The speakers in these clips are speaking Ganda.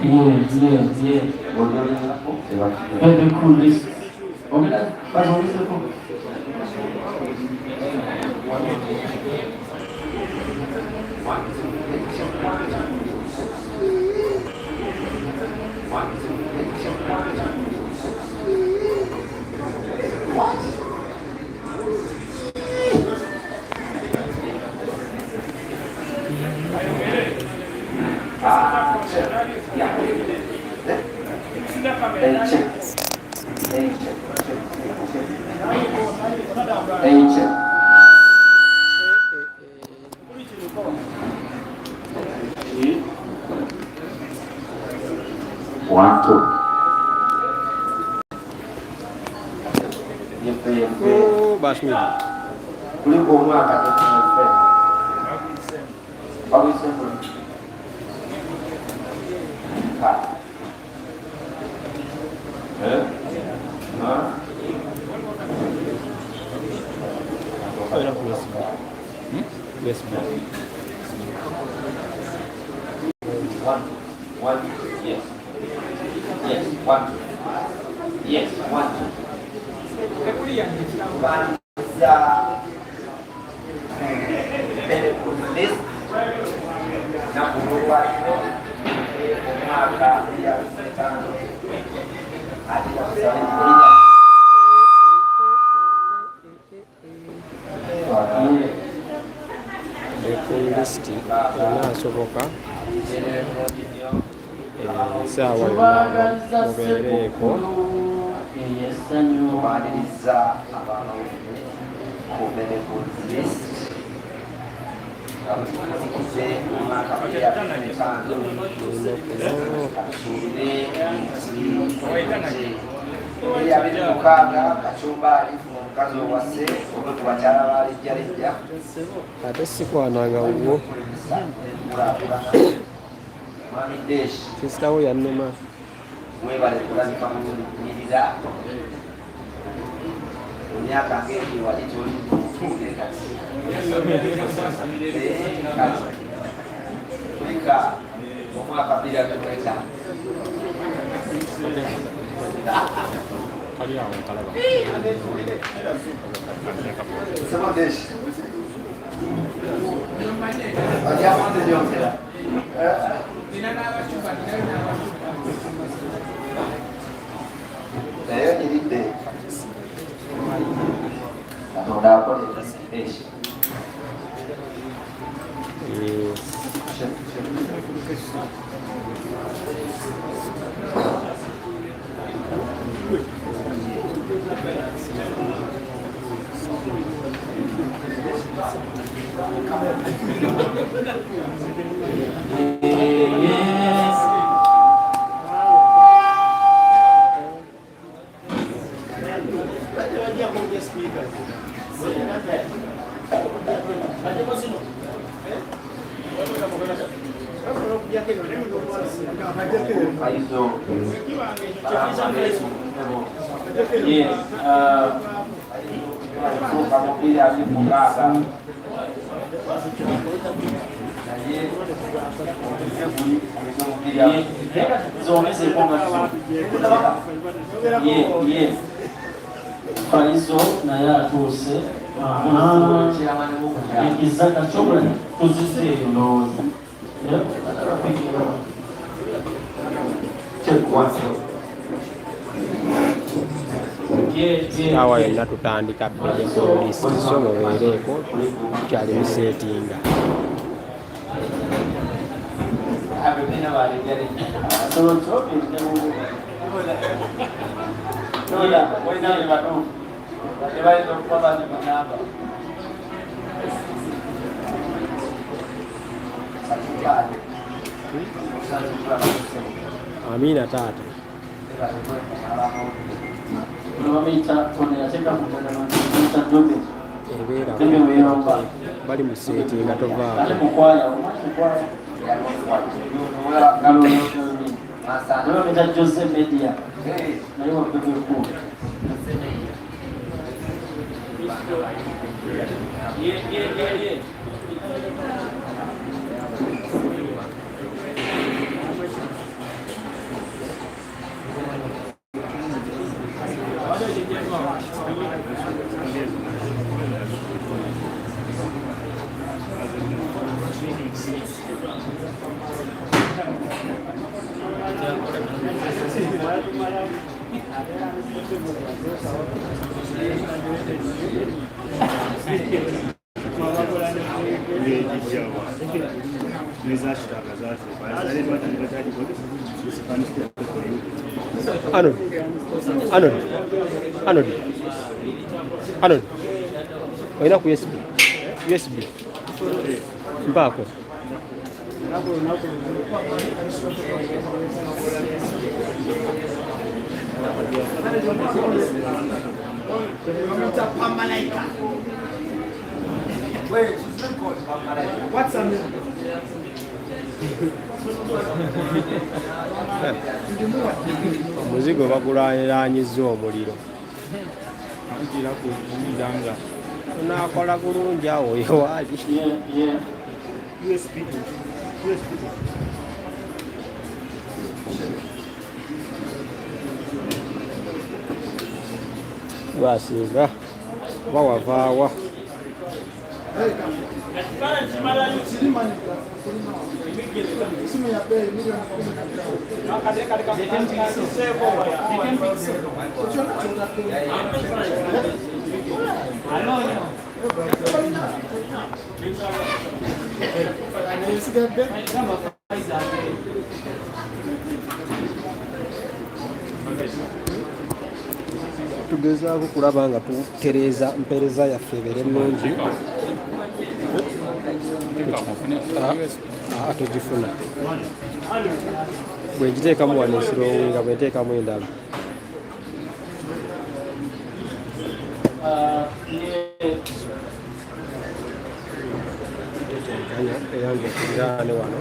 Yeah. Very cool list. Okay, that's what is the cool. One, two. Oh, Basmi. One, yes. Yes, one. Yes, one. List enasoboka esaawa yonna mubeereeko kumaliriza abantu kubere ku list abazikize omwaka byaano eri abiri mukaaga kacumba alifu omukazi owase oba tubakyala baalijjalejja ate sikwananga wuwo mwami deshi kisitawo yannema mwebale kulabika munyirira emyaka ng'egi wali toli kufunde kati kulika omwaka 2025 semodeshi ajamonde lyongera naye nyiridde katonda akolera eshi Faizo naye atuuse ekizaka kyobula tuzise endowooza awa yonna tutandika bbere polisi so mubeereeko tukyali museetinga Amina taata ebeera bali museetinga tovaako Jose Media. Arnold. Waina ku USB. USB. Mpako. What's up? Omuzigo bagulaanyiza omuliro. Onaakola bulungi awo ewaali. Basinga oba wavaawa. Tugezaako kulaba nga tutereeza mpeereza yaffe ebeere ennungi. Tugifuna bwe ngiteekamu wano esirowinga bwe nteekamu endala. Eyange tuliraane wano.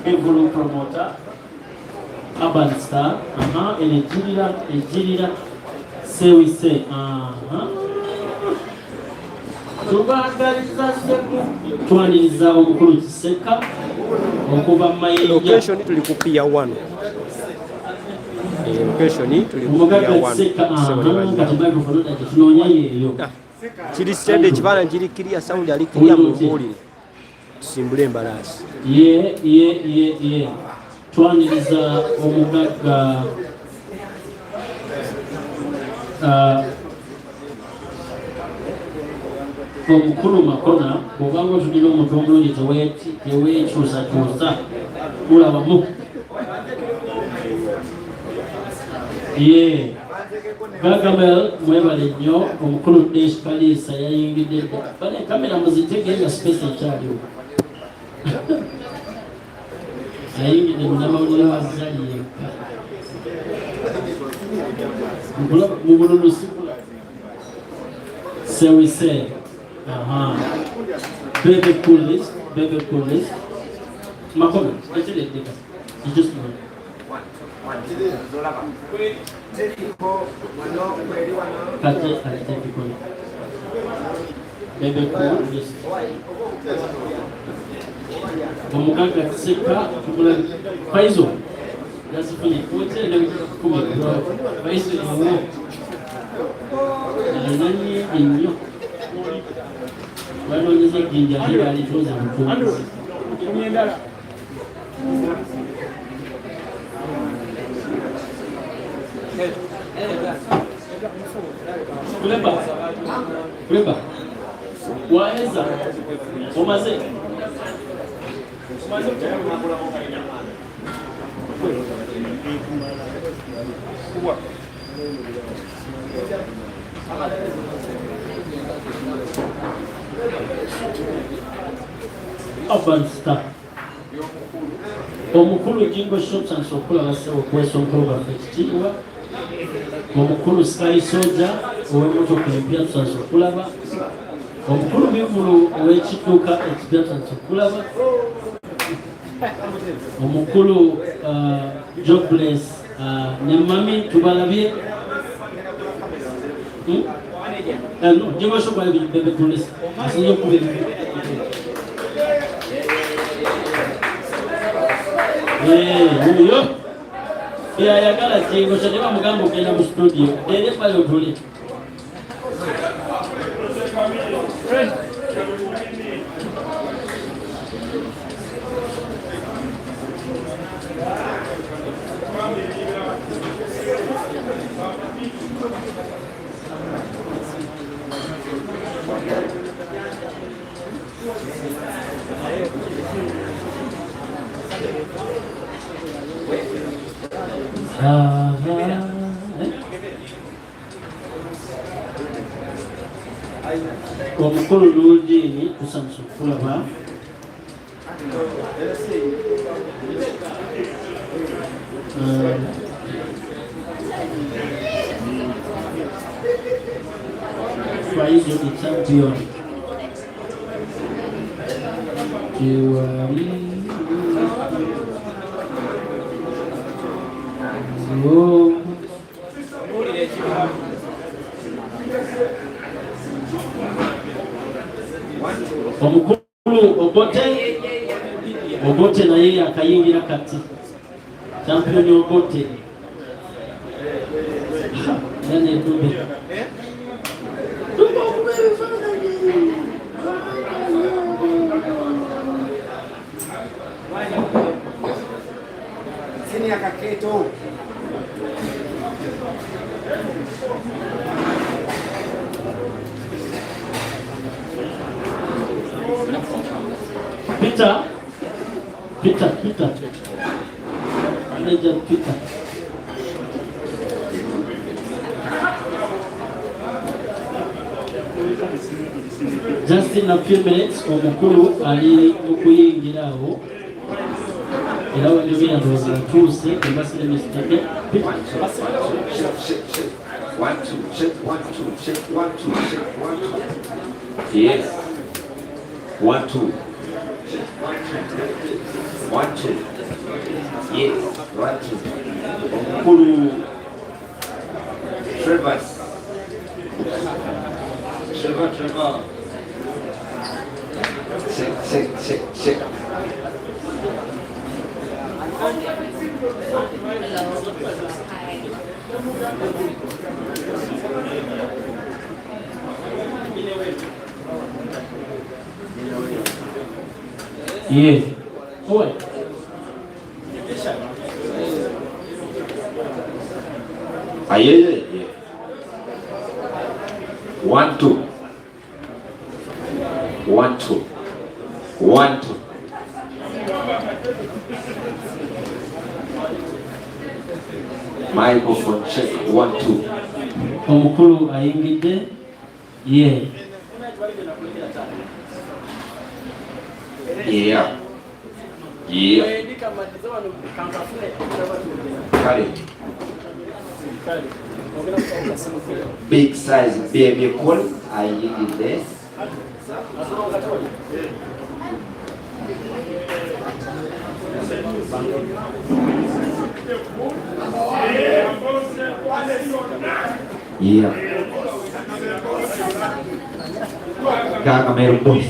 Bevulu promoter, Urban Star, ejirira, sewise, tubagaliza seku, twaniriza omukulu Kiseka, okuba mayinja. Location tuli ku Pier 1. Location tuli ku Pier 1. Kiri steady ekifaananyi kiri kiriya, sound ali kiriya mu mbuulire. Tusimbule embalaasi. Twaniriza omugagga omukulu Makona, bw'obanga otulira omuntu omulungi teweekyusakyusa kulabamu. Gagamel mwebale nnyo, omukulu Desh Kalisa yayingidde bane kamera muzitege nga space ekyaliwo. Ayingidde munnamawulire wa Zali yekka mu bululusi sewise. Bebe coolest. Makona, ekireddeka kijusimo. Kate alitepikoni. Bebe coolest. Omugagga Kiseka tugula Faizo yasifunye kote na kuma Faizo yawo alanye ennyo banoonyeza ejjinja lye alituuza mutuuzi Kuleba waeza omaze Urban Star omukulu Jingo Shops and Sokola basewo kwesa omukulu baffe ekitiibwa omukulu Sky Soldier ow'emmotoka empya tusanze okulaba omukulu Bivulu ow'ekidduka ekipya tusanze okulaba omukulu Jobless ne mami tubalabye no je basho kwa Bebe tulisi asiyo kubiri huyo yayagala jingo kyateba mugamba okugenda mu studio ere pale otule omukulu luldiini tusanyusa okulaba Faizo the champion omukulu Obote naye akayingira kati champion Obote nane Dube sini akaketo Peter Manager Peter just in a few minutes omukulu ali okuyingirawo era wendobera ndoza tuuse embasire mistake One, two, shake, 1, 2, shake, 1, 2, shake, 1, 2. Yes. 1, 2. 1, 2. Yes. 1, 2. Omukulu Trevor. Shake. Yeah. Boy. Yeah. 1, 2. 1, 2. 1, 2. Microphone check. 1, 2. Omukulu ayingidde. Yeah. Big size Bebe call ayingidde. Yeah. Gaga Mero Boys.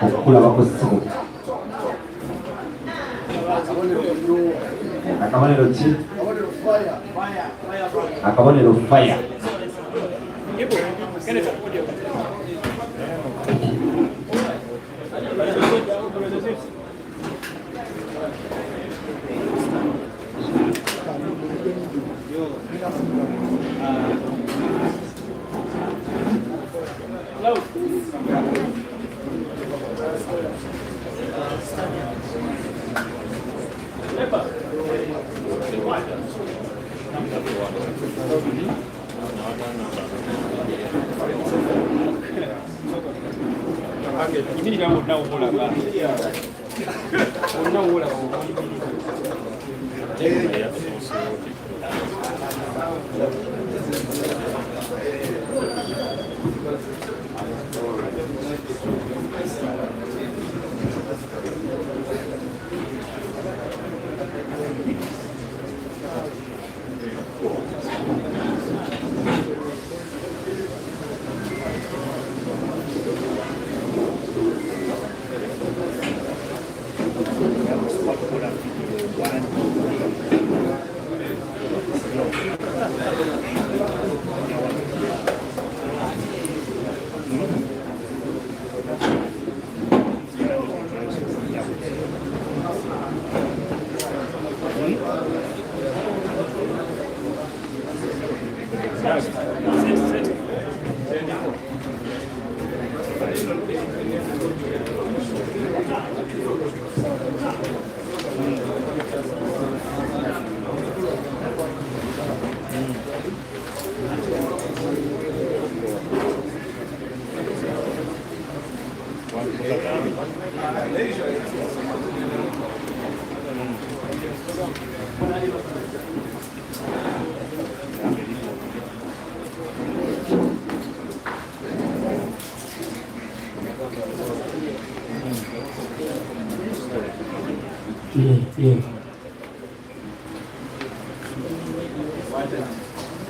Okula bakusimu. Akabonero ki? Akabonero fire.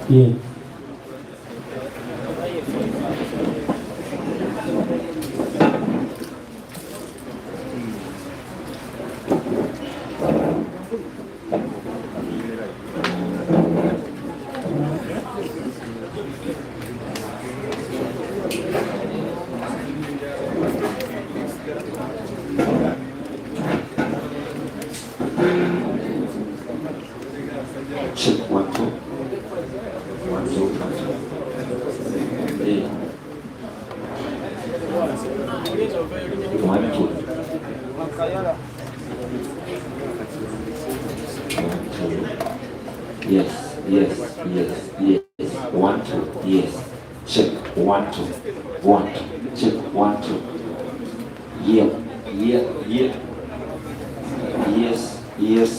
Yeah. Check 1 2 1 2 3 1 2 yes yes yes yes 1 2 yes check 1 2 1 2 check 1 2 yeah yeah yeah yes yes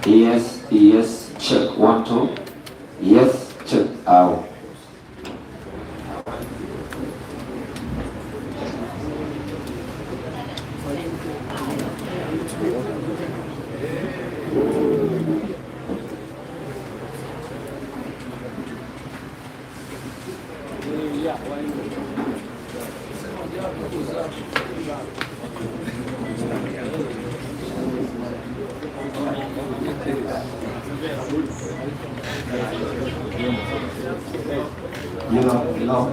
yes yes check 1 2 yes check out. You know.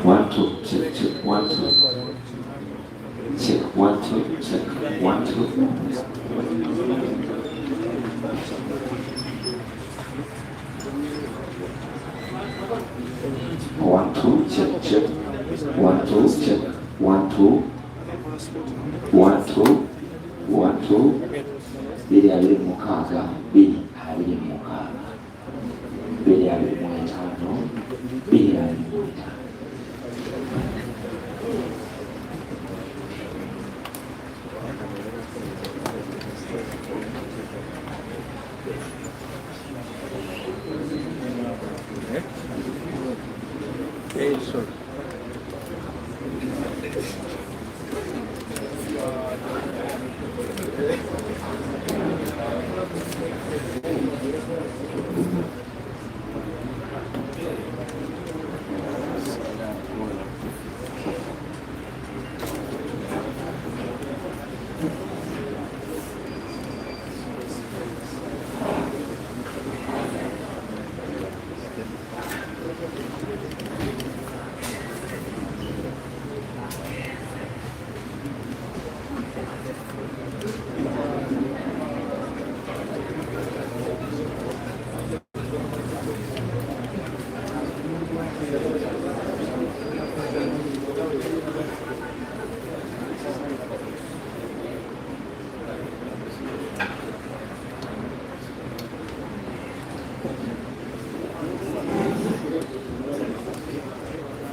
One, two, check, check, 1 2. Check 1 2, check 1 2. 1 2, check, check. 1 2, check. 1 2. 1 2. 1 2. Bili abiri mukaaga, bili abiri mukaaga. Bili abiri mu etaano, bili abiri mu etaano.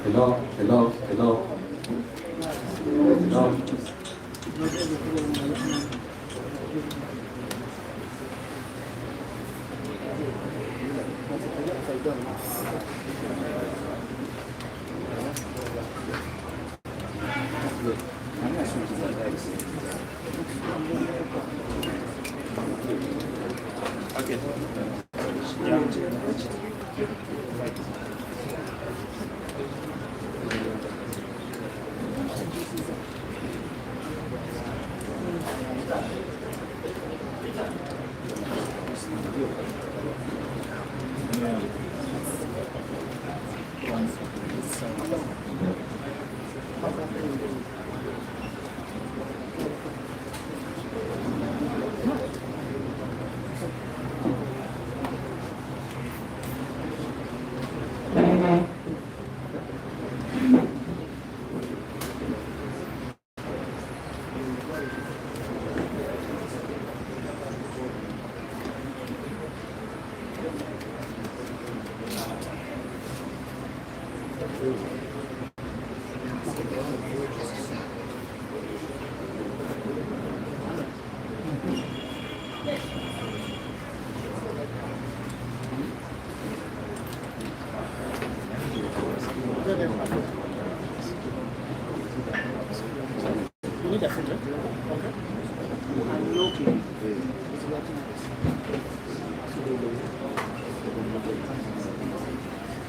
Hello, hello, hello. Hello.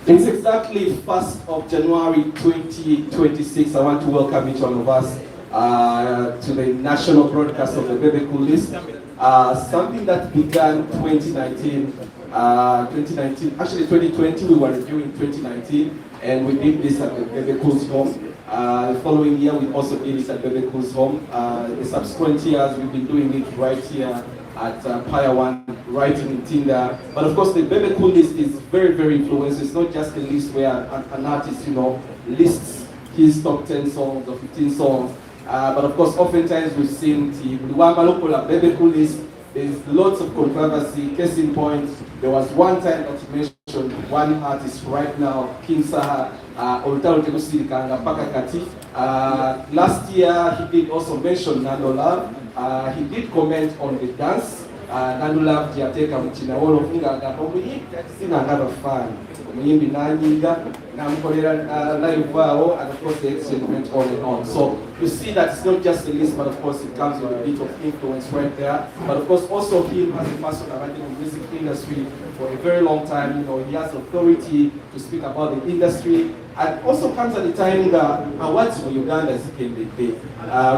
It's exactly 1st of January 2026. I want to welcome each one of us to the national broadcast of the Bebe Cool List. Something that began 2019, actually 2020, we were reviewing 2019, and we did this at the Bebe Cool's home. The following year, we also did it at Bebe Cool's home. The subsequent years, we've been doing it right here at Paya One, right in Ntinda. But of course, the Bebe Cool List is very, very influential. It's not just a list where an artist, lists his top 10 songs or 15 songs. But of course, oftentimes we've seen the Bebe Cool List. There's lots of controversy. Case in point, there was one time that you mentioned one artist right now, King Saha, last year he did also mention Nando Love. He did comment on the dance. Nando Love Diateka Mchina Wolo Funga Gabomi, Sina another fan. Mimbi Nanyinga, Namkolera live wow, and of course the exchange went on and on. So you see that it's not just a list, but of course it comes with a bit of influence right there. But of course also him as a person around in the music industry for a very long time, he has authority to speak about the industry. And also comes at the time that awards for Uganda as it came the day.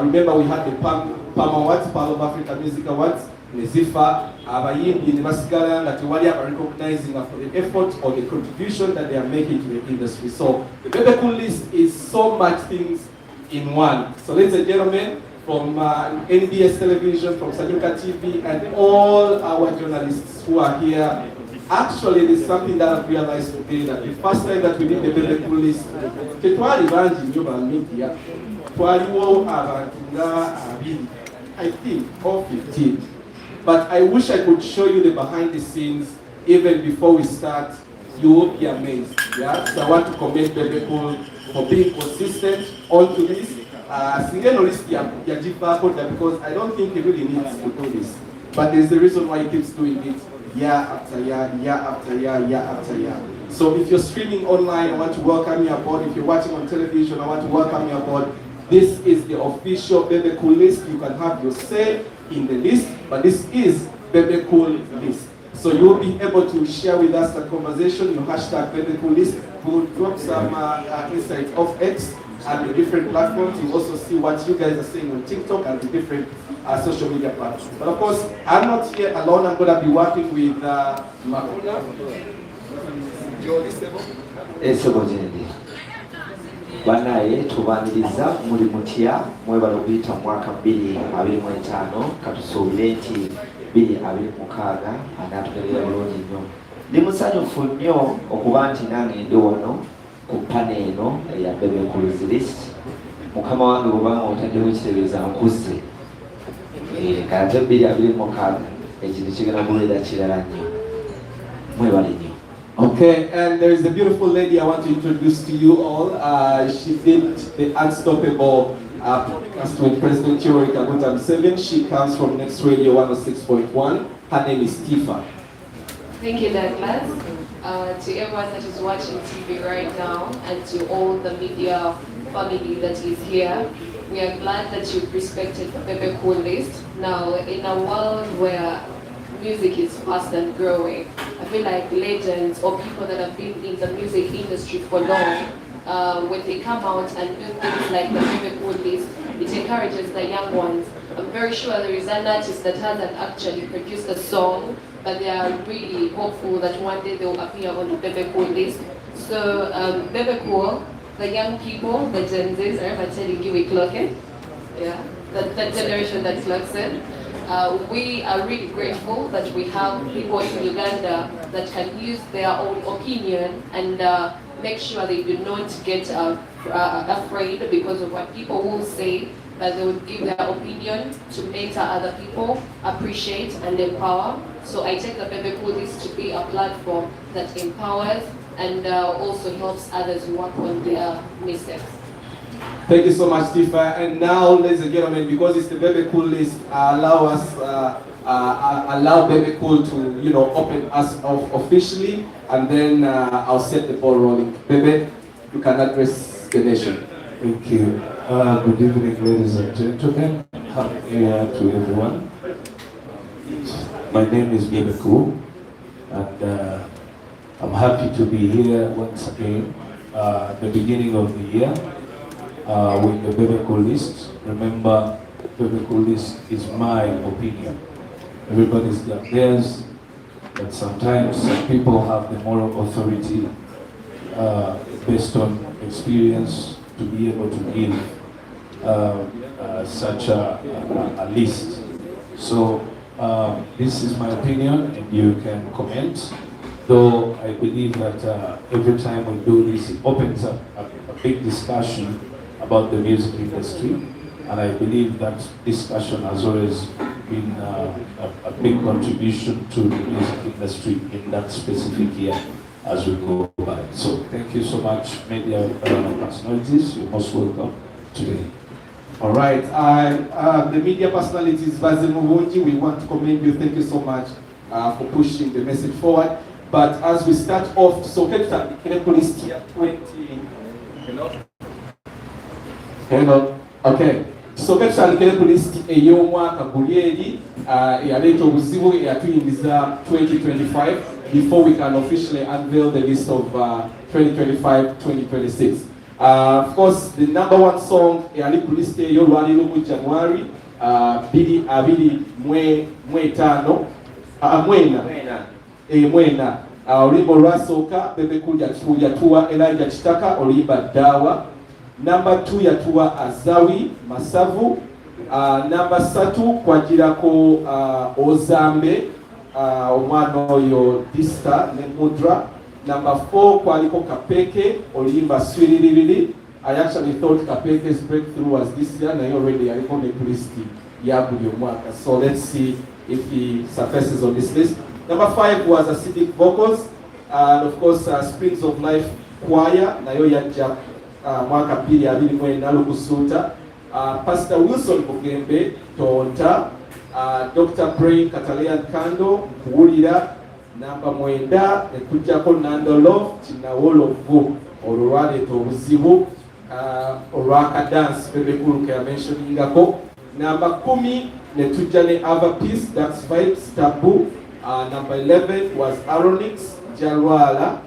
Remember we had the PAM Awards, Pearl of Africa Music Awards, Nezifa, abayimbi ne basigala nga tewali recognizing for the effort or the contribution that they are making to the industry. So the Bebe Cool List is so much things in one. So ladies and gentlemen, from NBS Television, from Sajuka TV, and all our journalists who are here, actually there's something that I've realized today, that the first time that we did the Bebe Cool List, tetwali bangi nnyo ba media, twaliwo abantu nga 20, I think, or 15. But I wish I could show you the behind the scenes even before we start. You will be amazed. Yeah? So I want to commend Bebe Cool for being consistent onto this. Because I don't think he really needs to do this. But there's a reason why he keeps doing it year after year, year after year, year after year. So if you're streaming online, I want to welcome you aboard. If you're watching on television, I want to welcome you aboard. This is the official Bebe Cool List. You can have your say in the list, but this is Bebe Cool List. So you'll be able to share with us the conversation, your hashtag Bebe Cool List. We'll drop some insights of X and the different platforms. You also see what you guys are saying on TikTok and the different social media platforms. But of course, I'm not here alone. I'm going to be working with Makuna. Banaye tubaniriza muri mutya mwebala okuyita mu mwaka 2025 katusuubire nti 2026 anaatugerera bulungi nnyo. Ndi musanyufu nnyo okuba nti nange ndi wano ku pane eno eya Bebe Cool List. Mukama wange bw'obanga otaddeho ekitegeeza nkuze kate 2026 ekintu kigenda kubeera kirala nnyo. Mwebale nnyo. Okay, and there is a beautiful lady I want to introduce to you all. She did the Unstoppable podcast with President Yoweri Kaguta Museveni. She comes from Next Radio 106.1. Her name is Tifa. Thank you, Douglas. To everyone that is watching TV right now and to all the media family that is here, we are glad that you've respected the Bebe Cool list. Now, in a world where music is fast and growing, I feel like legends or people that have been in the music industry for long, when they come out and do things like the Bebe Cool list, it encourages the young ones. I'm very sure there is an artist that hasn't actually produced a song, but they are really hopeful that one day they'll appear on the Bebe Cool list. So Bebe Cool, the young people, the Gen Zs, I remember telling you we clock it. Yeah, that generation that clocks it. We are really grateful that we have people in Uganda that can use their own opinion and make sure they do not get afraid because of what people will say, but they will give their opinion to mentor other people, appreciate and empower. So I take the Bebe Cool list to be a platform that empowers and also helps others work on their mistakes. Thank you so much, Tifa. And now, ladies and gentlemen, because it's the Bebe Cool list, allow Bebe Cool to, open us off officially, and then I'll set the ball rolling. Bebe, you can address the nation. Thank you. Good evening, ladies and gentlemen. Happy New Year to everyone. My name is Bebe Cool, and I'm happy to be here once again at the beginning of the year with the Bebe Cool list. Remember, Bebe Cool list is my opinion. Everybody's got theirs, but sometimes some people have the moral authority based on experience to be able to give such a list. So this is my opinion, and you can comment. Though I believe that every time we do this, it opens up a big discussion about the music industry, and I believe that discussion has always been a big contribution to the music industry in that specific year as we go by. So thank you so much, media personalities. You're most welcome today. All right, the media personalities, Basil Mubunji, we want to commend you. Thank you so much for pushing the message forward. But as we start off, so let's start the list here. 20. Hello. Okay. So let's start the list. Eyomwaka Gurieri, yaleta obuzibu yatuyingiza 2025 before we can officially unveil the list of 2025-2026. Of course, the number one song yali ku list eyo lwaliro mu January 2025 mwena oluyimba olwasooka Bebe Cool yatuwa Elijah Kitaka oluyimba Dawa. Number 2 yatuwa Azawi Masavu. Number 3 kwagirako Ozambe omwana oyo Dista ne Mudra. Number 4 kwaliko Kapeke oluyimba Swiririri. I actually thought Kapeke's breakthrough was this year, naye already yaliko ne list ya buli mwaka. So let's see if he surfaces on this list. Number 5 was Acidic Vocals, and of course Springs of Life Choir, nayo yajja mwaka 2024 Lukusuta. Pastor Wilson Bugembe Tonta, Dr. Brain Catalian Kando Kuwulira. Number 9 ekujjako Nando Love Kinawolovu olwaleeta obuzibu olwaka dance Bebe Cool ke yamentioningako. Number 10 netujja ne Ava Peace, That's Vibes Taboo. Number 11 was Aronix Jalwala.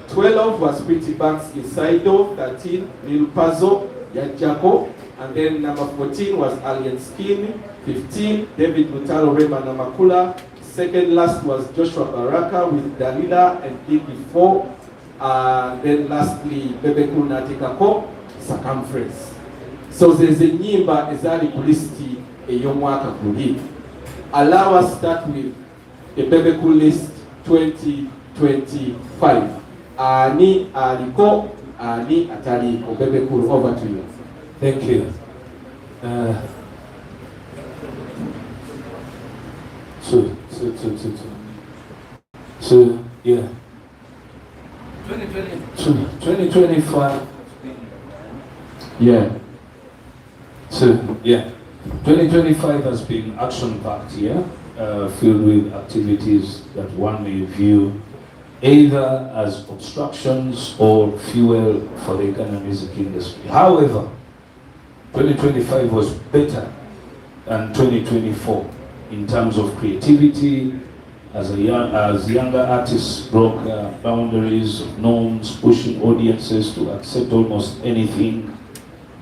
12 was Pretty Banks Insaido. 13 Lil Puzzle Yajako. And then number 14 was Alien Skin. 15 David Mutalo Rema Namakula. Second last was Joshua Baraka with Dalila and DB4. Then lastly Bebe Cool Natikako Circumference. So there's a nyimba ezali ku listi ey'omwaka guli. Allow us start with the Bebe Cool list 2025. Ani aliko, ani ataliko. Bebe Cool, over to you. Thank you. So yeah. 2025. Yeah. So yeah. 2025 has been action-packed year. filled with activities that one may view either as obstructions or fuel for the Ghana music industry. However, 2025 was better than 2024 in terms of creativity, as younger artists broke boundaries of norms, pushing audiences to accept almost anything.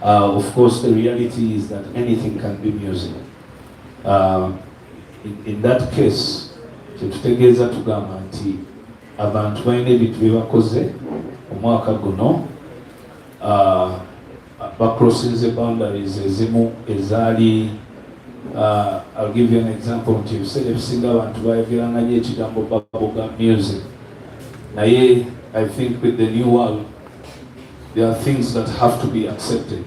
Of course, the reality is that anything can be music. In that case, kyetutegeeza tugamba nti abantu balina ebintu bye bakoze omwaka guno bacrossinze boundaries ezimu ezaali I'll give you an example nti ebiseera ebisinga abantu bayogerangayo ekigambo bubblegum music naye I think with the new world there are things that have to be accepted.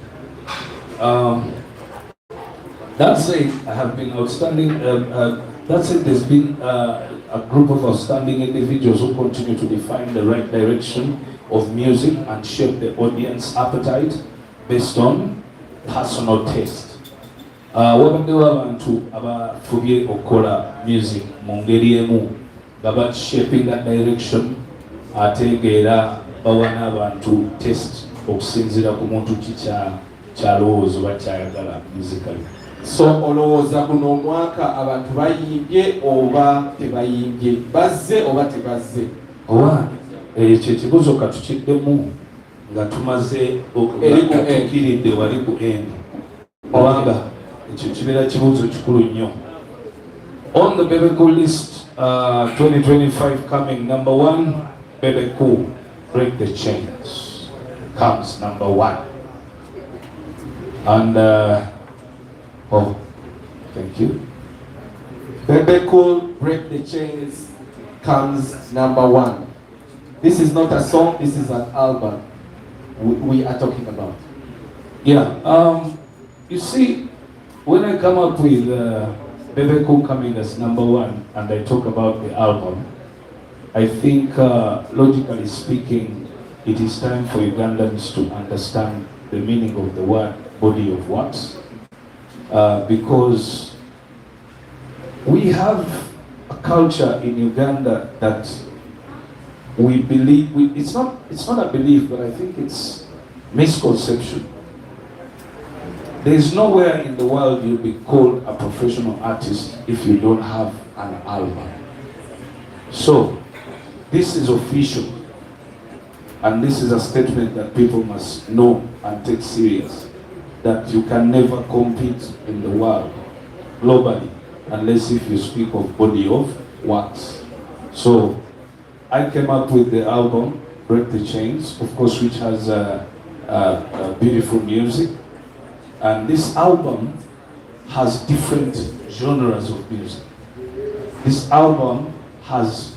That said, I have been outstanding. That said, there's been a group of outstanding individuals who continue to define the right direction of music and shape the audience appetite based on personal taste. Wabaddewo abantu abafubye okukola music mu ngeri emu nga shaping that direction ate era bawa n'abantu taste okusinziira ku muntu kyalowooza oba kyayagala musically. So olowooza guno omwaka abantu bayimbye oba tebayimbye, bazze oba tebazze? Owa ekyo ekibuzo katukiddemu nga tumaze okukiridde wali ku end kubanga ekyo kibeera kibuzo kikulu nnyo. On the Bebe Cool list 2025 coming number 1, Bebe Cool Break the Chains comes number 1. And oh, thank you. Bebe Cool Break the Chains comes number 1. This is not a song, this is an album we are talking about. Yeah, you see, when I come up with Bebe Cool coming as number 1 and I talk about the album, I think logically speaking, it is time for Ugandans to understand the meaning of the word body of works. Because we have a culture in Uganda that we believe, it's not a belief, but I think it's misconception. There is nowhere in the world you'll be called a professional artist if you don't have an album. So, this is official, and this is a statement that people must know and take serious, that you can never compete in the world globally unless if you speak of body of works. So I came up with the album Break the Chains, of course, which has beautiful music, and this album has different genres of music. This album has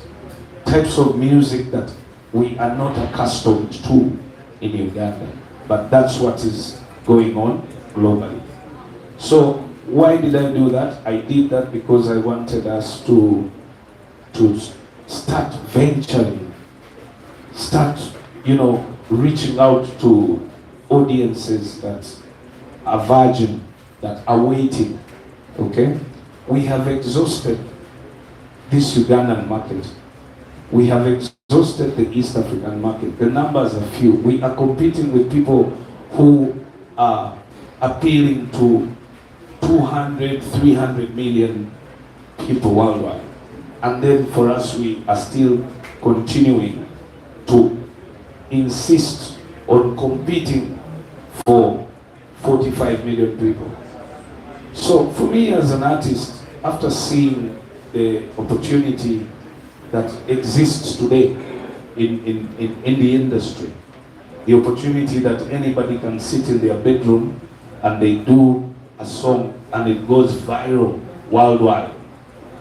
types of music that we are not accustomed to in Uganda, but that's what is going on globally. So why did I do that? I did that because I wanted us to start venturing, reaching out to audiences that are virgin, that are waiting. Okay, we have exhausted this Ugandan market. We have exhausted the East African market. The numbers are few. We are competing with people who are appealing to 200, 300 million people worldwide. And then for us, we are still continuing to insist on competing for 45 million people. So for me as an artist, after seeing the opportunity that exists today in the industry, the opportunity that anybody can sit in their bedroom and they do a song and it goes viral worldwide,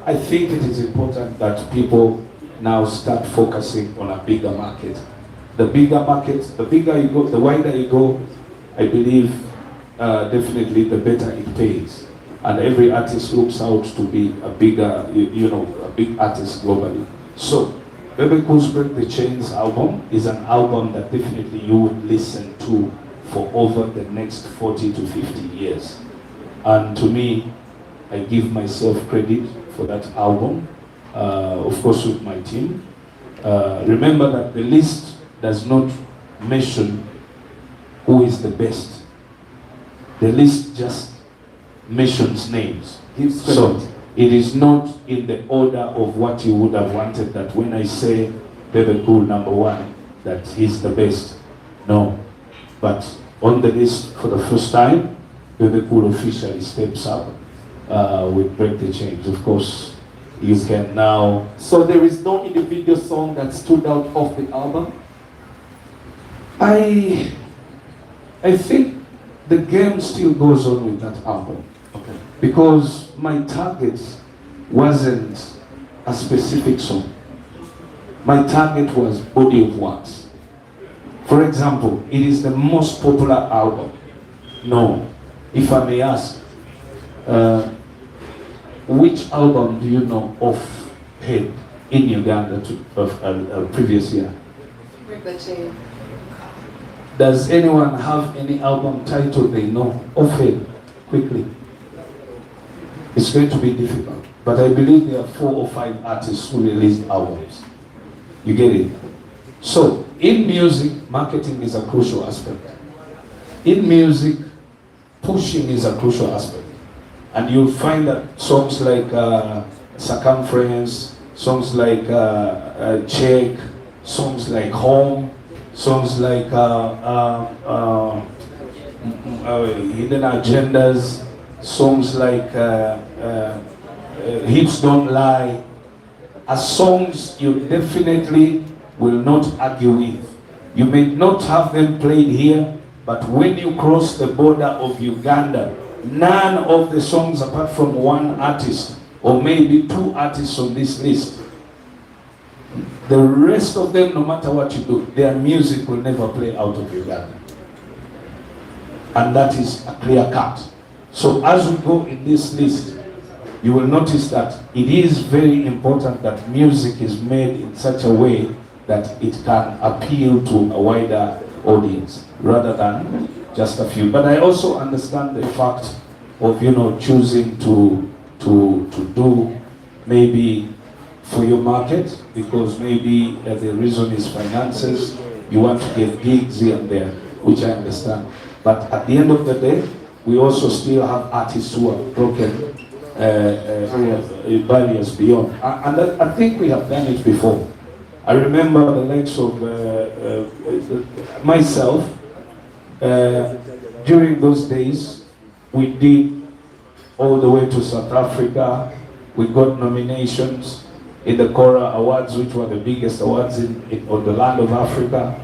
I think it is important that people now start focusing on a bigger market. The bigger market, the bigger you go, the wider you go, I believe definitely the better it pays. And every artist looks out to be a bigger, a big artist globally. So, Bebe Cool's Break the Chains album is an album that definitely you would listen to for over the next 40 to 50 years. And to me, I give myself credit for that album, of course with my team. Remember that the list does not mention who is the best. The list just mentions names. So it is not in the order of what you would have wanted, that when I say Bebe Cool number 1, that he's the best. No. But on the list for the first time, Bebe Cool officially steps up with Break the Chains. Of course, you can now... So there is no individual song that stood out of the album? I think the game still goes on with that album. Okay. Because my target wasn't a specific song. My target was body of works. For example, it is the most popular album. No. If I may ask, which album do you know off head in Uganda of previous year? Break the Chain. Does anyone have any album title they know off head quickly? It's going to be difficult, but I believe there are 4 or 5 artists who released albums. You get it? So, in music, marketing is a crucial aspect. In music, pushing is a crucial aspect. And you'll find that songs like Circumference, songs like Check, songs like Home, songs like Hidden Agendas, songs like Hips Don't Lie, are songs you definitely will not argue with. You may not have them played here, but when you cross the border of Uganda, none of the songs apart from one artist, or maybe 2 artists on this list, the rest of them, no matter what you do, their music will never play out of Uganda. And that is a clear cut. So as we go in this list, you will notice that it is very important that music is made in such a way that it can appeal to a wider audience rather than just a few. But I also understand the fact of, choosing to do maybe for your market, because maybe the reason is finances. You want to get gigs here and there, which I understand. But at the end of the day, we also still have artists who have broken barriers beyond. And I think we have done it before. I remember the likes of myself. During those days, we did all the way to South Africa. We got nominations in the Cora Awards, which were the biggest awards on the land of Africa.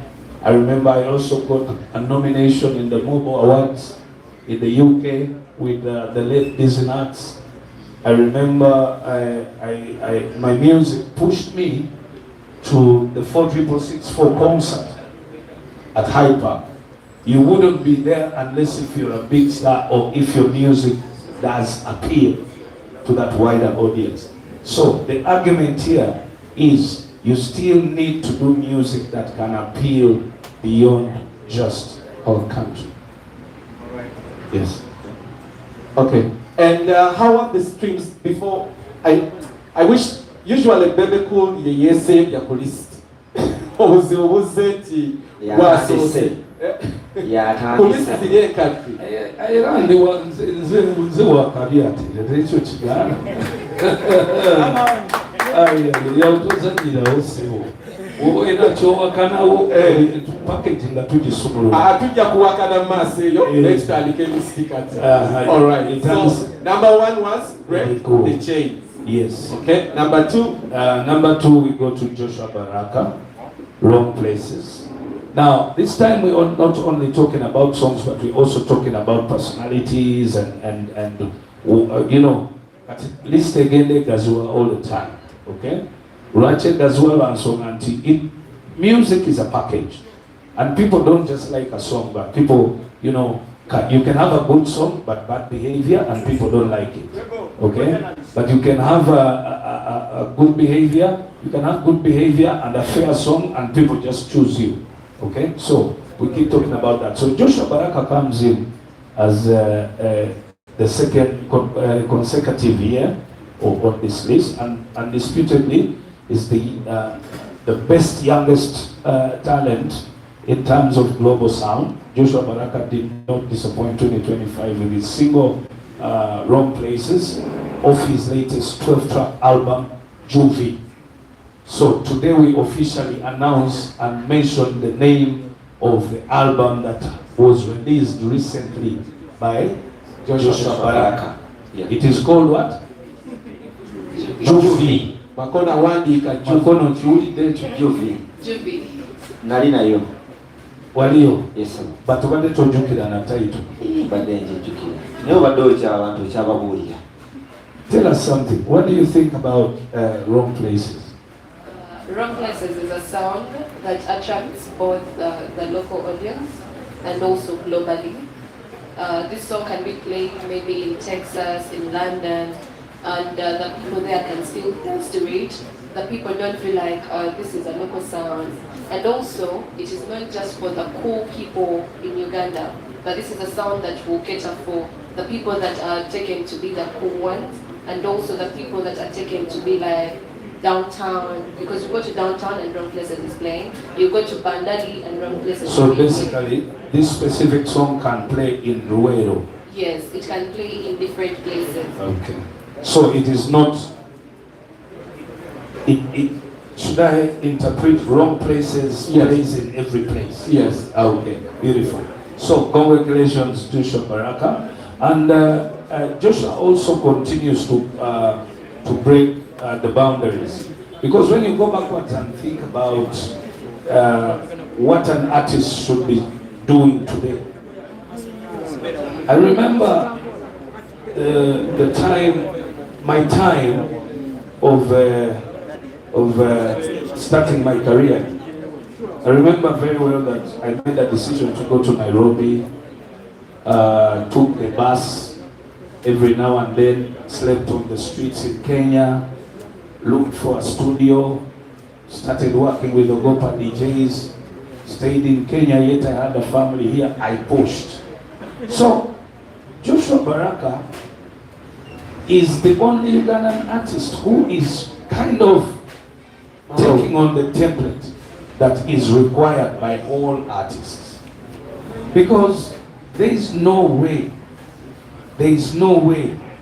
I remember I also got a nomination in the Mobile Awards in the UK with the late Disney Arts. I remember my music pushed me to the 4664 concert at Hyde Park. You wouldn't be there unless if you're a big star or if your music does appeal to that wider audience. So the argument here is you still need to do music that can appeal beyond just our country. All right. Yes. Okay. And how are the streams before? I wish usually Bebe Cool ye save ya police. Obuzeti wasose. Police zile country. Era nze wakabya ati ekyo kigana. Yautuzanira osibo. Era kyowakanawo package nga tugisumulula. Tujja kuwakana maaso eyo next alike misikati. All right. So number 1 was Break the Chain. Yes. Okay. Number 2. Number 2 we go to Joshua Baraka, Wrong Places. Now this time we are not only talking about songs, but we're also talking about personalities and at least again Gazua all the time. Okay. Urache Gazua and song anti. Music is a package, and people don't just like a song, but people, you can have a good song but bad behavior and people don't like it. Okay, but you can have a good behavior. You can have good behavior and a fair song, and people just choose you. Okay, so we keep talking about that. So Joshua Baraka comes in as the second consecutive year on this list, and undisputedly is the best youngest talent in terms of global sound. Joshua Baraka did not disappoint 2025 with his single Wrong Places of his latest 12-track album, Juvie. So today we officially announce and mention the name of the album that was released recently by Joshua Baraka. Yeah. It is called what? Juvie. Bakona wandika Makono kiwulidde ekyo Juvie. Jubi. Nali nayo. waliyo Yes sir. batubadde tojjukira na title. Badde njijjukira. Naye obadde oky'abantu okyababuulira. Tell us something. What do you think about Wrong Places? Wrong Places is a sound that attracts both the local audience and also globally. This song can be played maybe in Texas, in London, and the people there can still dance to it. The people don't feel like this is a local sound. And also, it is not just for the cool people in Uganda, but this is a sound that will cater for the people that are taken to be the cool ones, and also the people that are taken to be like downtown, because you go to downtown and Wrong Places is playing. You go to Bandari and Wrong Places is So playing. basically, this specific song can play in Ruero. Yes, it can play in different places. Okay. So it is not. Should I interpret Wrong Places Yes. plays in every place? Yes. Okay, beautiful. So congratulations, Joshua Baraka, and Joshua also continues to break the boundaries, because when you go backwards and think about what an artist should be doing today, I remember my time of starting my career. I remember very well that I made a decision to go to Nairobi, took a bus every now and then, slept on the streets in Kenya, looked for a studio, started working with Ogopa DJs, stayed in Kenya, yet I had a family here, I pushed. So, Joshua Baraka is the only Ugandan artist who is kind of taking on the template that is required by all artists. Because there is no way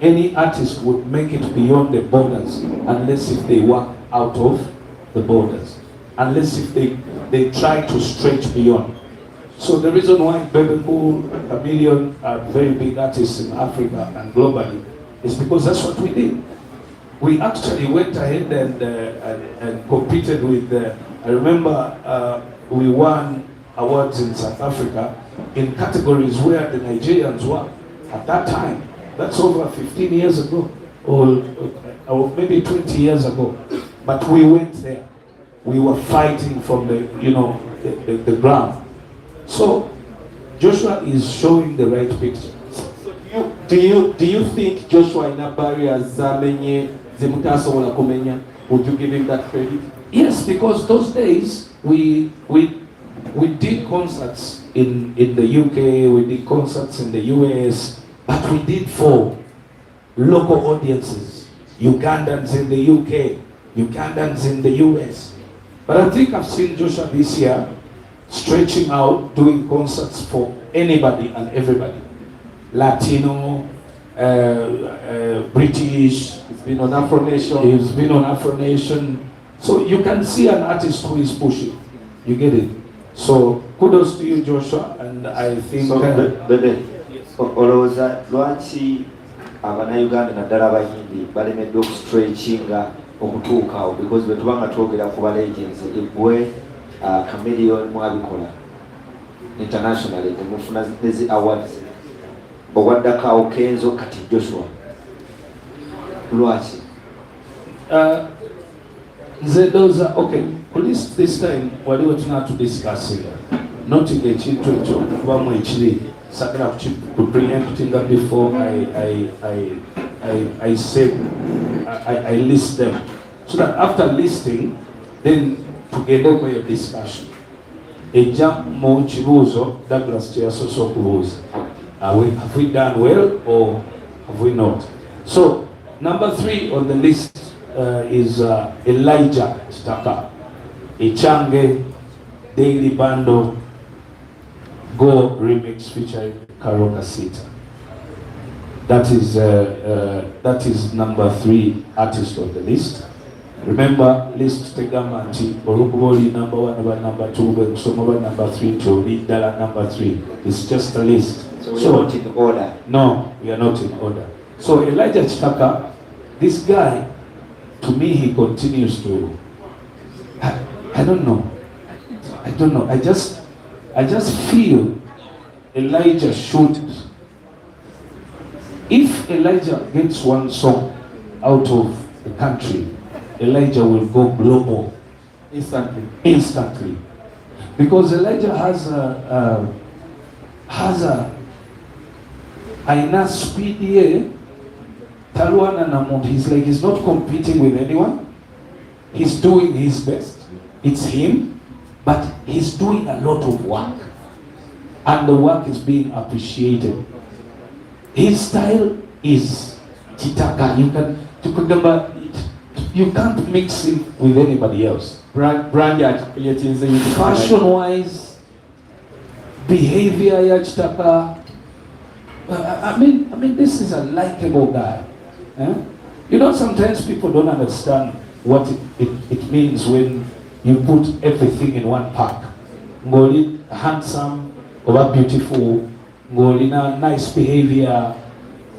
any artist would make it beyond the borders unless if they work out of the borders, unless if they try to stretch beyond. So the reason why Bebe, Chameleon are very big artists in Africa and globally is because that's what we did. We actually went ahead and competed with, I remember we won awards in South Africa in categories where the Nigerians were at that time. That's over 15 years ago, or maybe 20 years ago. But we went there. We were fighting from the ground. So Joshua is showing the right picture. Do you think Joshua ina barriers zamenye zemutasobola kumenya? Would you give him that credit? Yes, because those days we did concerts in the UK, we did concerts in the US, but we did for local audiences, Ugandans in the UK, Ugandans in the US. But I think I've seen Joshua this year stretching out, doing concerts for anybody and everybody. Latino, British, He's been on Afro Nation. he's been on Afro Nation. So you can see an artist who is pushing. You get it? So kudos to you, Joshua, and I think... So Bebe, olowooza lwaki Abannayuganda naddala abayindi balemeddwe okustretchinga okutuuka awo, because bwe tuba nga twogera ku ba legends, gwe Chameleon mwabikola internationally, temufuna ezi awards, owaddako awo Kenzo, kati Joshua, lwaki? Nzedoza, okay, police this time waliwo tunatudiscuss here. Noting ekintu ekyo kubamu ekiri sagala ku preempting before I say I list them, so that after listing then tugende okweyo discussion ejja mu kibuuzo Douglas kyeyasoose okubuuza, have we done well or have we not? So Number 3 on the list is Elijah Chitaka. Ichange Daily Bando Go remix featuring Karoka Sita. That is number 3 artist on the list. Remember, list tegama nti olukuboli number 1 about number 2 kusoma about number 3 to lead dala number 3. It's just a list. So we are not in order. No, we are not in order. So Elijah Chitaka, this guy, to me, he continues to. I don't know. I just feel Elijah should. If Elijah gets one song out of the country, Elijah will go global instantly, because Elijah has a aina speed here. Talwana Namond, he's not competing with anyone. He's doing his best. It's him, but he's doing a lot of work, and the work is being appreciated. His style is Chitaka. You can't mix him with anybody else. Fashion-wise, behavior ya Chitaka. I mean, this is a likable guy. You know, sometimes people don't understand what it means when you put everything in one pack. Ngoli handsome, or beautiful, ngoli na nice behavior,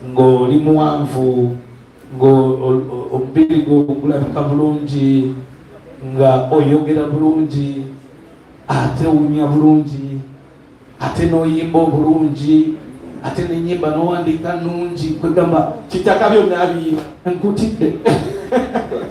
ngoli muamvu, ombirigo kulabika bulungi, nga oyogera bulungi, ate unya bulungi, ate noyimba bulungi, ate nenyimba nowandika nungi, kwegamba Chitaka byonna nkutidde.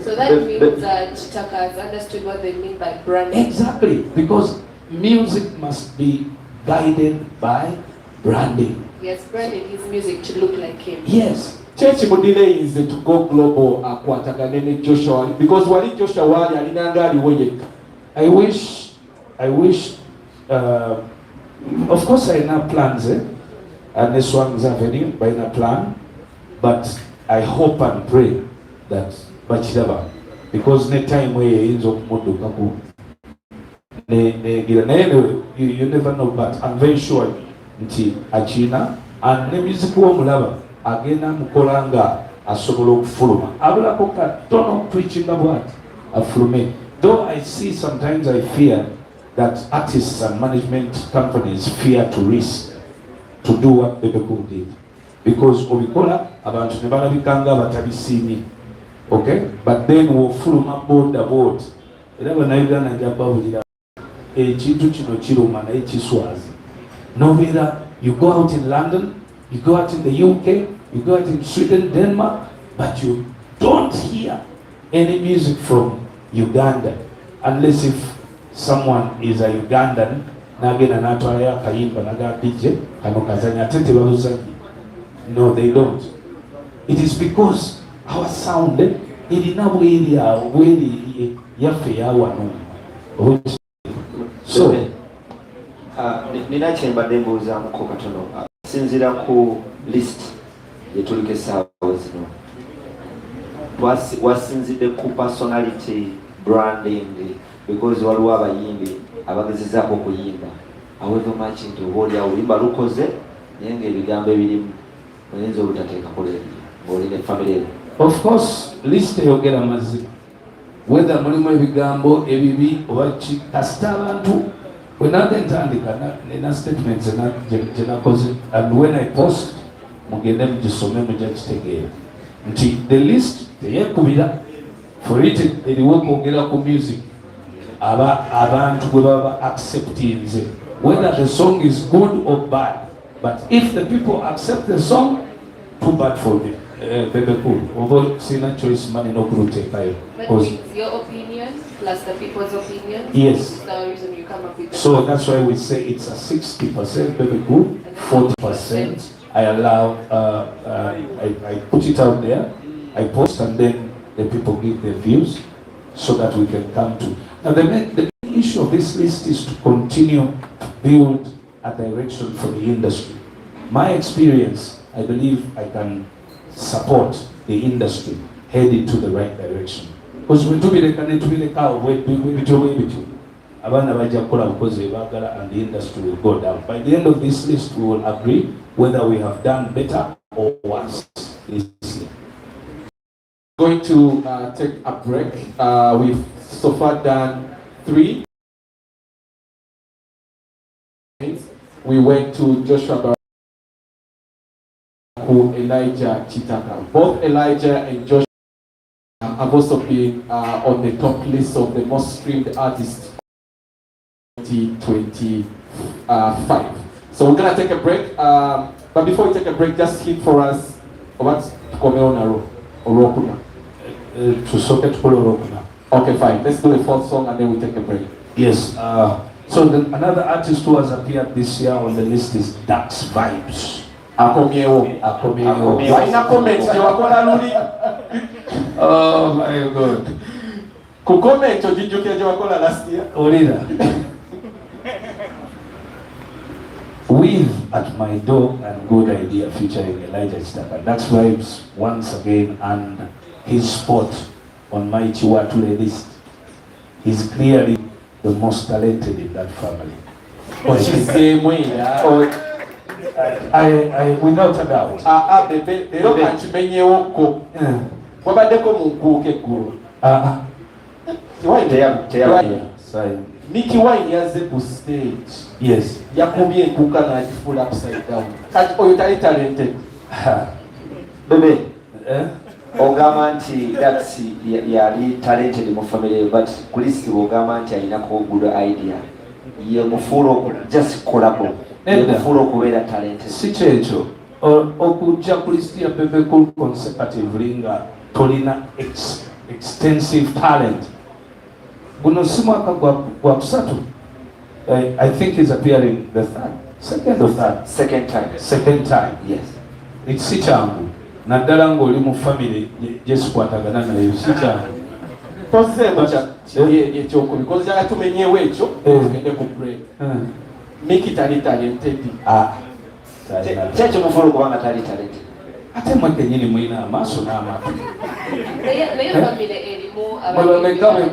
So that means that Chitaka has understood what they mean by branding. Exactly, because music must be guided by branding. Yes, branding his music to look like him. Yes. Church Mudile is to go global akwatagane Joshua, because wali Joshua wali alinanga aliwoye. I wish of course I have plans, and this one's happening by a plan, but I hope and pray that Bachidaba, because next time we is of Modukaku. You never know, but I'm very sure nti Achina and the music womulaba agenda mukolanga asobola okufuluma abulako katono preaching about afulume. Though I see sometimes I fear that artists and management companies fear to risk to do what Bebe did, because obikola abantu ne balabikanga batabisiimye. Okay, but then wofuluma board era banayuganda njababulira ekintu kino kiruma naye kiswazi. Nobeera, you go out in London, you go out in the UK, you go out in Sweden, Denmark, but you don't hear any music from Uganda unless if someone is a Ugandan nagenda natwalayo akayimba naga DJ kano kazanya ate tebabuzanyi. No, they don't. It is because our sound irina bweri yaffe yawano. So nina kyembadde mbuuzaamuko katono sinzira ku list yetuliko essaawa zino, wasinzidde ku personality branding, because waliwo abayimbi abagezezaako okuyimba however much nti oba oli oluyimba lukoze naye ng'ebigambo ebirimu oyinza obutateekako leero ng'olina family. Of course, list eyogera mazima, whether mulimu ebigambo ebibi oba ki, kasita abantu wenage ntandika nina statements gyenakoze, and when I post mugende mugisome mujja kitegeera nti the list teyekubira for it eriwo kwogera ku music abantu gwe baba acceptinze, whether the song is good or bad, but if the people accept the song, too bad for them. Bebe cool. Although sina choice money no could take I. But it's your opinion plus the people's opinion. Yes. This is the reason you come up with. So that's why we say it's a 60% Bebe cool, 40% I allow. I put it out there. I post and then the people give their views, so that we can come to. Now the issue of this list is to continue to build a direction for the industry. My experience, I believe I can support the industry head into the right direction. Because we do the cow, we do. Abana bajja kukola bukozi bagala and the industry will go down. By the end of this list, we will agree whether we have done better or worse this year. Going to take a break. We've so far done 3. We went to Joshua Elijah Chitaka. Both Elijah and Joshua have also been on the top list of the most streamed artists 2025. So we're gonna take a break. But before we take a break, just hit for us what's going on Orokuna. Okay, fine. Let's do the 4th song and then we take a break. Yes. So another artist who has appeared this year on the list is Dax Vibes. Akomiewo. Why not comment? Oh my God. Ku comment ojijukia je wakola last year. Olida. With At My Door and Good Idea featuring Elijah Chitaka. Dax Vibes once again and his spot on my Chiwatule list. He's clearly the most talented in that family. I without a doubt. Mickey Wine yaze ku stage. Yes. Yakubye kuka na full upside down. Kati oyo tali talented. Bebe. Ogamba nti Dax yali talented mu family but kulisi ogamba nti alinako good idea. Ye mufulo just collabo. Ye mufulo kubeera talented. Si kyekyo okujja kulisi ya Bebe Cool consecutively nga tolina extensive talent. Guno si mwaka gwa kusatu. I think he's appearing the second time. Second time. Yes. It's si kyangu. Naddala ng'oli mu family gyesikwatagana nayo si kyangu. Tosema ekyoku because jala tumenyewo ekyo tugende ku break. Mickey tali talented. Kyekyo mufulo kubanga tali talented. Ate mwe kenyini mwina amaaso n'amatu. Naye family erimu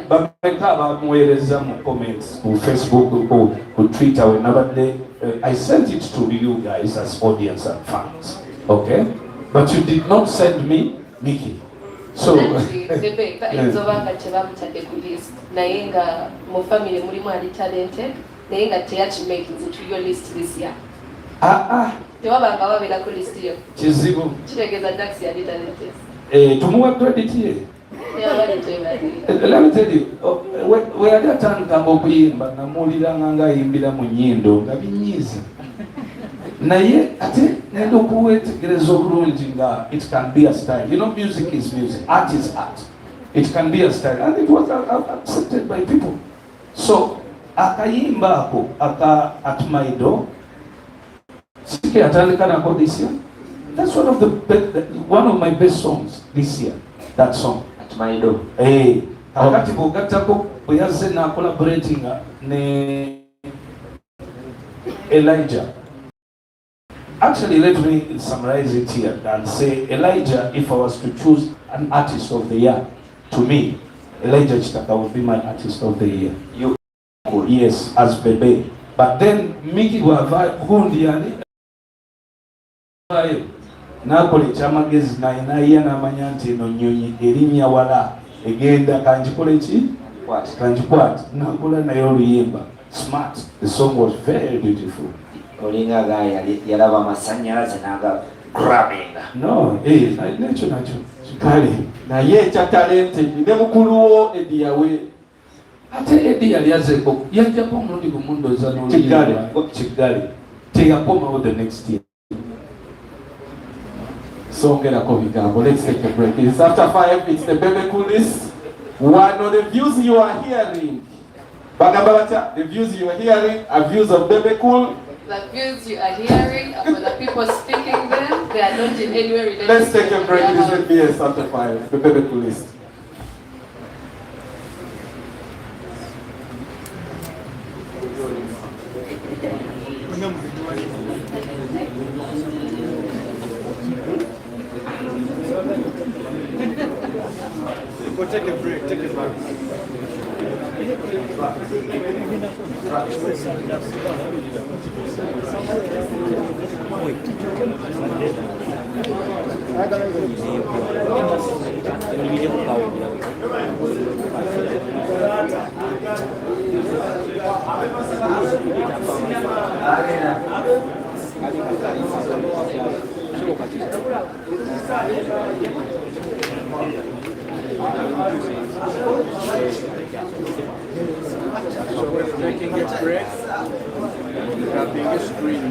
bameka bamuweereza mu comments ku Facebook ku Twitter wenabadde. I sent it to you guys as audience and fans. Okay? But you did not send me Mickey. So Bebe bayinzobanga tebamutadde ku list naye nga mu family mulimu ali talented naye nga teyakimakinze to your list this year. Tewabanga wabeera ku list yo. Kizibu. Kitegeeza Dax yali talented. Tumuwa credit ye. Let me tell you, we had atandikanga okuyimba namuwuliranga ng'ayimbira mu nnyindo nga binyiizi. Naye ate ngenda okuwetegereza obulungi nga it can be a style. You know, music is music, art is art. It can be a style and it was accepted by people. So akayimba ako At My Door sike atandika nako this year. That's one of my best songs this year. That song At My Door. Akati bw'ogattako bwe yazze na collaborating ne Elijah. Actually, let me summarize it here and say Elijah, if I was to choose an artist of the year, to me, Elijah Chitaka would be my artist of the year. You could. Yes, as Bebe. But then Mickey Hundiani nakola ekyamagezi naye n'amanya nti eno nnyonyi erinnya wala egenda kanjikola ki kanjikwata nakola naye oluyimba smart. The song was very beautiful. Olinga yalaba amasanyalaze naga grabbinga. No, nakyo kale naye ekya talented ne mukuluwo Eddie yawe. Ate Eddie yali azeko yajjako omulundi gumu ndooza n'oluyimba Kigali teyakomawo the next year. Songerako bigambo. Let's take a break. It's after 5. It's the Bebe Cool list. One of the views you are hearing, Bagabata, the views you are hearing are views of Bebe Cool. The views you are hearing are for the people speaking them. They are not in any way related. Let's take a break. This will be after 5. The Bebe Cool list. take a break. Take a break. So we're taking a break. Having a screen.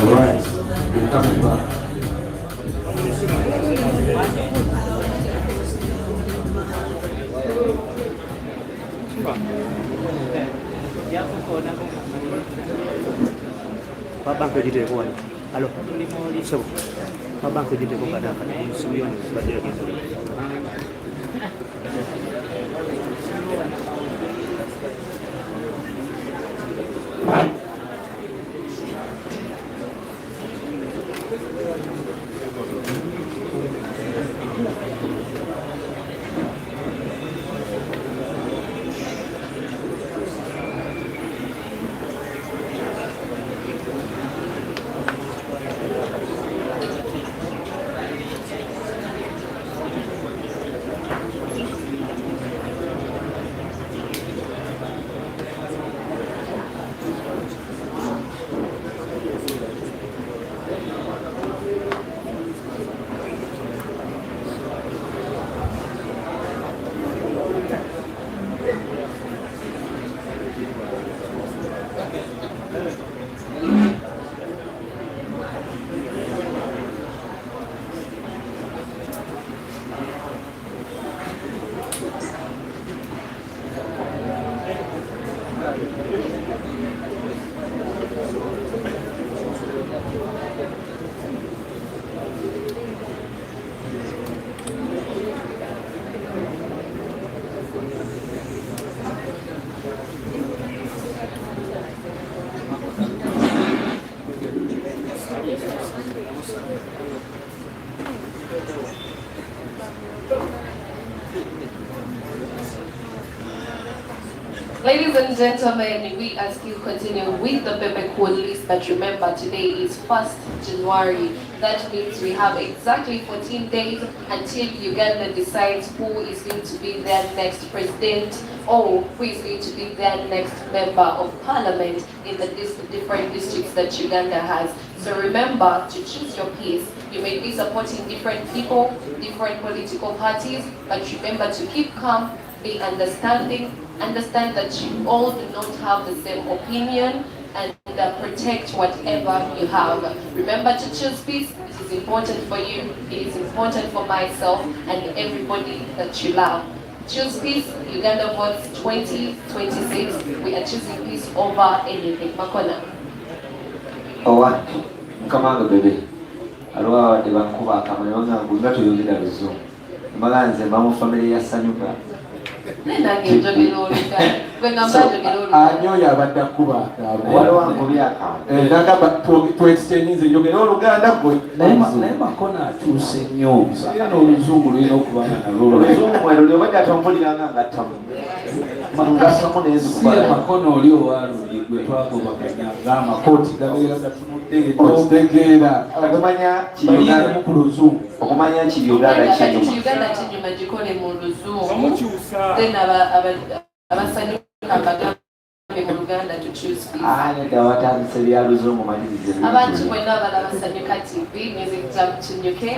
Alright, we're coming back. Pak bang kerja dia kawan. Halo. Siapa? Pak bang kerja dia kawan ada kat Suyon sebagai gitu. Ladies and gentlemen, we are still continuing with the Bebe code list, but remember today is 1st January. That means we have exactly 14 days until Uganda decides who is going to be their next president or who is going to be their next member of parliament in the different districts that Uganda has. So remember to choose your peers. You may be supporting different people, different political parties, but remember to keep calm, be understanding, understand that you all do not have the same opinion, and protect whatever you have. Remember to choose peace. It is important for you, it is important for myself and everybody that you love. Choose peace, Uganda votes 2026. We are choosing peace over anything. Makona. Owa, mkamanga bebe. Alwa wadde bankuba akamanya wangangu nga toyogera luzungu. Maganze mbamu family ya Sanyuka. Anyoyo abadde akuba waliwo ankubi akamwe. Nagamba twekitenyinze njogera oluganda gwe. Naye Makona akyuse nnyo. Era n'oluzungu lulina okuba nga nalwo. Oluzungu mwero lyobadde atompuliranga ngattamu. Mangasamu n'ezikuba. Si Makona oli owaluli gwe twagobaganya ng'amakooti gabeera gatunudde. Otegeera. Okumanya Bayinemu ku luzungu. Okumanya kiri Uganda kinyuma. Uganda kinyuma gikole mu luzungu. Then abasanyuka bagambe mu Luganda to choose peace. Nedda watandise bya luzungu malirize. Abantu bonna abala basanyuka TV Music Jam kinyuke.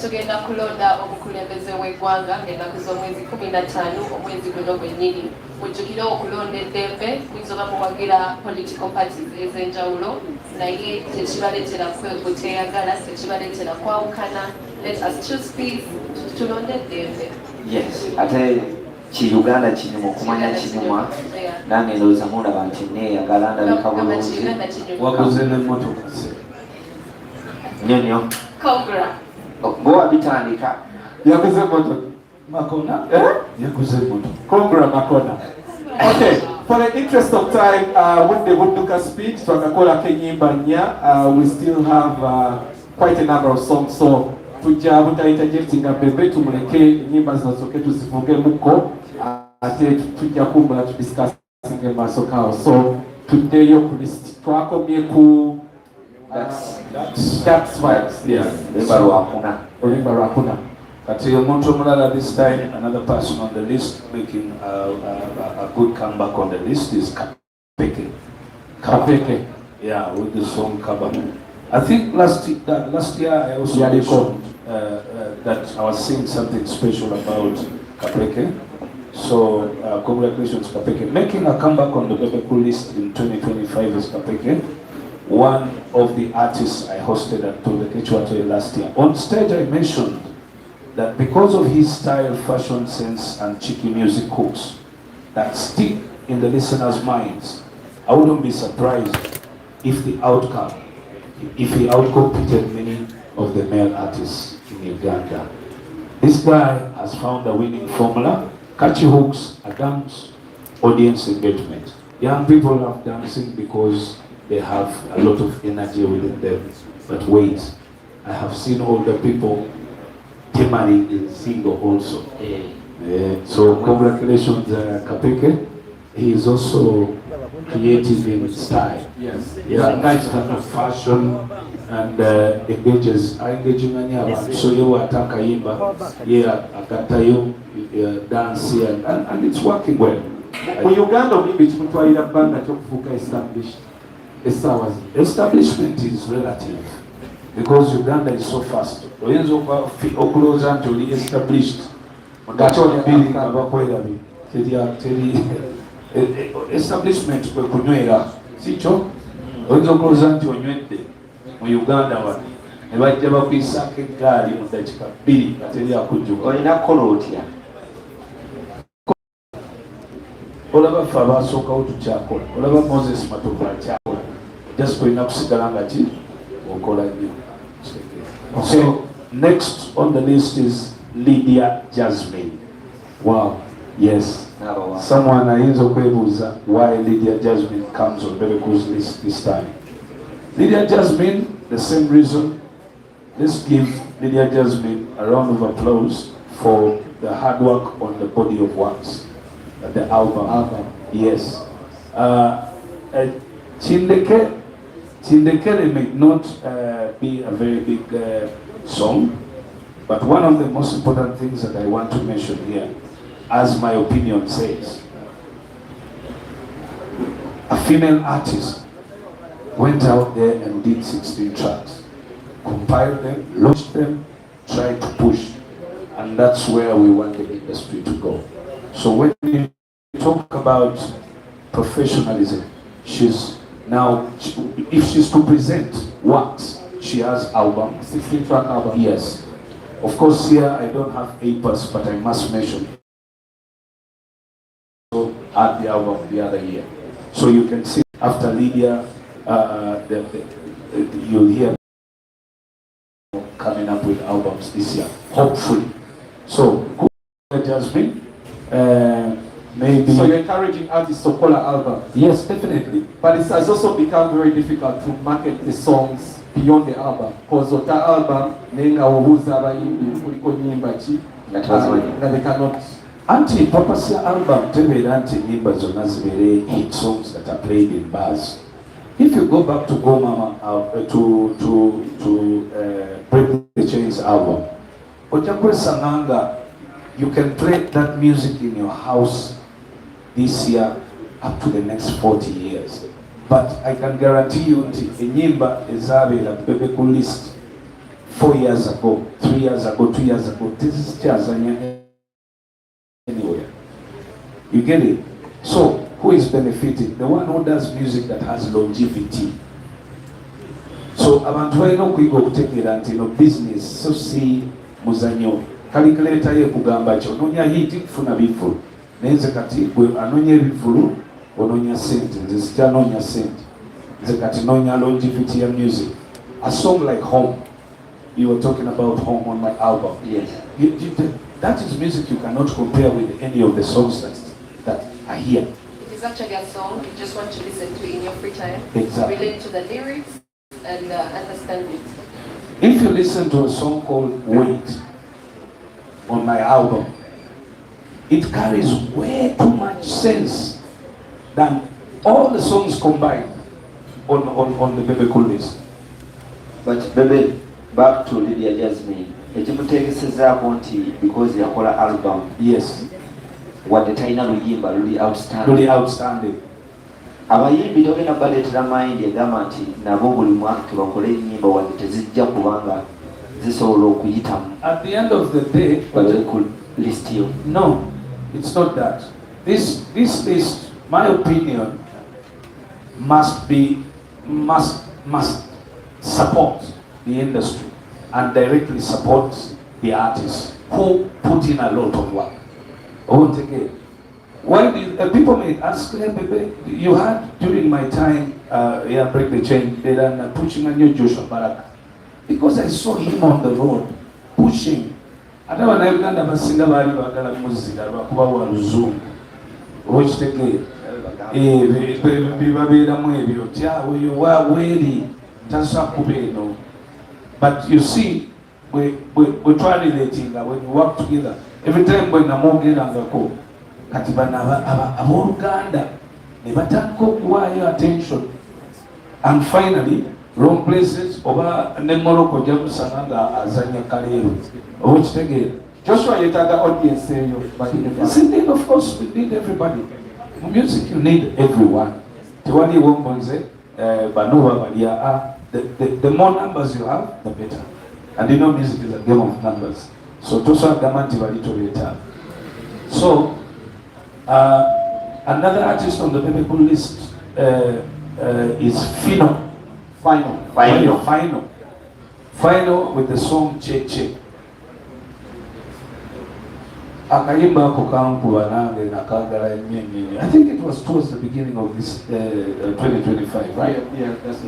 Tugenda kulonda omukulembeze w'eggwanga ng'ennaku z'omwezi 15 omwezi guno gwennyini. Mujjukire okulonda eddembe kuyinza muwagira political parties ez'enjawulo naye tekibaleetera kuteeyagala, tekibaleetera kwawukana. Let us choose peace, tulonde eddembe. Yes, ate ki Uganda kinyuma okumanya kinyuma nange ndowooza mulaba nti neeyagala ndabika bulungi. Waguze n'emmotoka. Nnyo nnyo. Cobra. Gwe wabitandika. Yaguze moto. Makona? Yaguze moto. Cobra Makona. Okay, for the interest of time, with the Bunduka speech, twakakola kenyimba nnya, we still have quite a number of songs, so tujja butayinterjectinga Bebe tumuleke nyimba zinazoke tuzivuge muko ate tujja kumbula tudiscussing emaaso kawo. So tuddeyo ku list twakomye ku that's vibes. Yeah. Olimba Lwakuna. Kati omuntu omulala this time, another person on the list making a good comeback on the list is Kapeke. Kapeke. Yeah, with the song Kabam. I think last year I also mentioned that I was saying something special about Kapeke. So congratulations Kapeke. Making a comeback on the Bebe Cool list in 2025 is Kapeke. One of the artists I hosted at the Kechwatoye last year. On stage I mentioned that because of his style, fashion sense and cheeky music hooks that stick in the listeners' minds, I wouldn't be surprised if he outcompeted many of the male artists in Uganda. This guy has found a winning formula: catchy hooks, a dance, audience engagement. Young people love dancing because they have a lot of energy within them. But wait, I have seen older people Timari is single also. So congratulations Kapeke. He is also creative in style. Yes. Yeah, nice type of fashion and engaging anyone. So you ataka yimba, yeah, akatayo dance and it's working well. Mu Uganda obimbi kimutwalira bbanga ky'okufuuka established. Establishment is relative because Uganda is so fast. Oyinza okulowooza nti oli established establishment kwe kunywera sikyo. Oyinza okulowooza nti onywedde mu Uganda wano ne bajja bakwisaako eggaali mu ddakiika 2 nga teri akujjuka. Olina kukola otya? Olaba ffe abaasookawo tukyakola, olaba Moses Matovu akyakola, just kulina kusigala nga ki okola nnyo. So next on the list is Lydia Jasmine. Wow, yes. Someone ayinza okwebuuza why Lydia Jasmine comes on Bebe Cool's list this time. Lydia Jasmine, the same reason. Let's give Lydia Jasmine a round of applause for the hard work on the body of works. The album. Yes. Chindekere may not be a very big song, but one of the most important things that I want to mention here, as my opinion says, a female artist went out there and did 16 tracks, compiled them, launched them, tried to push, and that's where we want the industry to go. So when you talk about professionalism, she's now, if she's to present what she has album, 16-track album. Yes. Of course here I don't have A+, but I must mention also had the album the other year. So you can see after Lydia, you'll hear coming up with albums this year, hopefully. So, Jasmine, maybe. So you're encouraging artists to call an album? Yes, definitely. But it has also become very difficult to market the songs beyond the album. Because of that album, nenga wabuza abayimbi kuliko nyimba ki nga they cannot. Anti purpose album tebera anti nyimba zonna zibeere hit songs that are played in bars. If you go back to Go Mama to Break the Chains album, Ojakwe Sananga, you can play that music in your house this year up to the next 40 years. But I can guarantee you, Enyimba Ezabela Bebe list 4 years ago, 3 years ago, 2 years ago, this is Tanzania anywhere. You get it? So, who is benefiting? The one who does music that has longevity. So, abantu balina okuyiga okutegeera nti no business so si muzanyo. Calculator ye kugamba kyo onoonya hit kufuna bivulu. Naye nze kati gwe anoonya ebivulu onoonya sente. Nze sikyanoonya sente. Nze kati noonya longevity ya music. A song like Home. You were talking about Home on my album. Yes. That is music you cannot compare with any of the songs that are here. It's actually a song you just want to listen to in your free time. Exactly. Relate to the lyrics and understand it. If you listen to a song called Wait on my album, it carries way too much sense than all the songs combined on the Bebe list. But Bebe, back to Lydia Jasmine, ekimutegesezaako nti because yakola album. Yes. Wadde talina luyimba luli outstanding. Really outstanding. Abayimbi togenda baleetera mind egamba nti nabo buli mwaka tebakole ennyimba wadde tezijja kubanga zisobola okuyitamu. At the end of the day, Balole ku list yo. no, it's not that. This list, my opinion, must support the industry and directly support the artists who put in a lot of work. Once again, why do people may ask, Bebe, you had during my time, Break the Chain, they are pushing a new Joshua Baraka. Because I saw him on the road, pushing. I don't know if I was singing about music, I was Zoom. Watch the game. But you see, we try relating that when we work together. Every time when I'm on go, Katibana Aboganda, never take attention. And finally, wrong places over Nemoroko Jamusananga Azanya Kaleru. Which again, Joshua yetaga audience seyo. Yes, indeed, of course, we need everybody. In music, you need everyone. Tiwali Wombonze, Banova Maria, the more numbers you have, the better. And you know music is a game of numbers. So Tosa Gamanti Valito. So another artist on the Bebe list is Fino. Final with the song Che Che. Akayimba kukampu anange nakagala nyinyi. I think it was towards the beginning of this 2025, right? Yeah, that's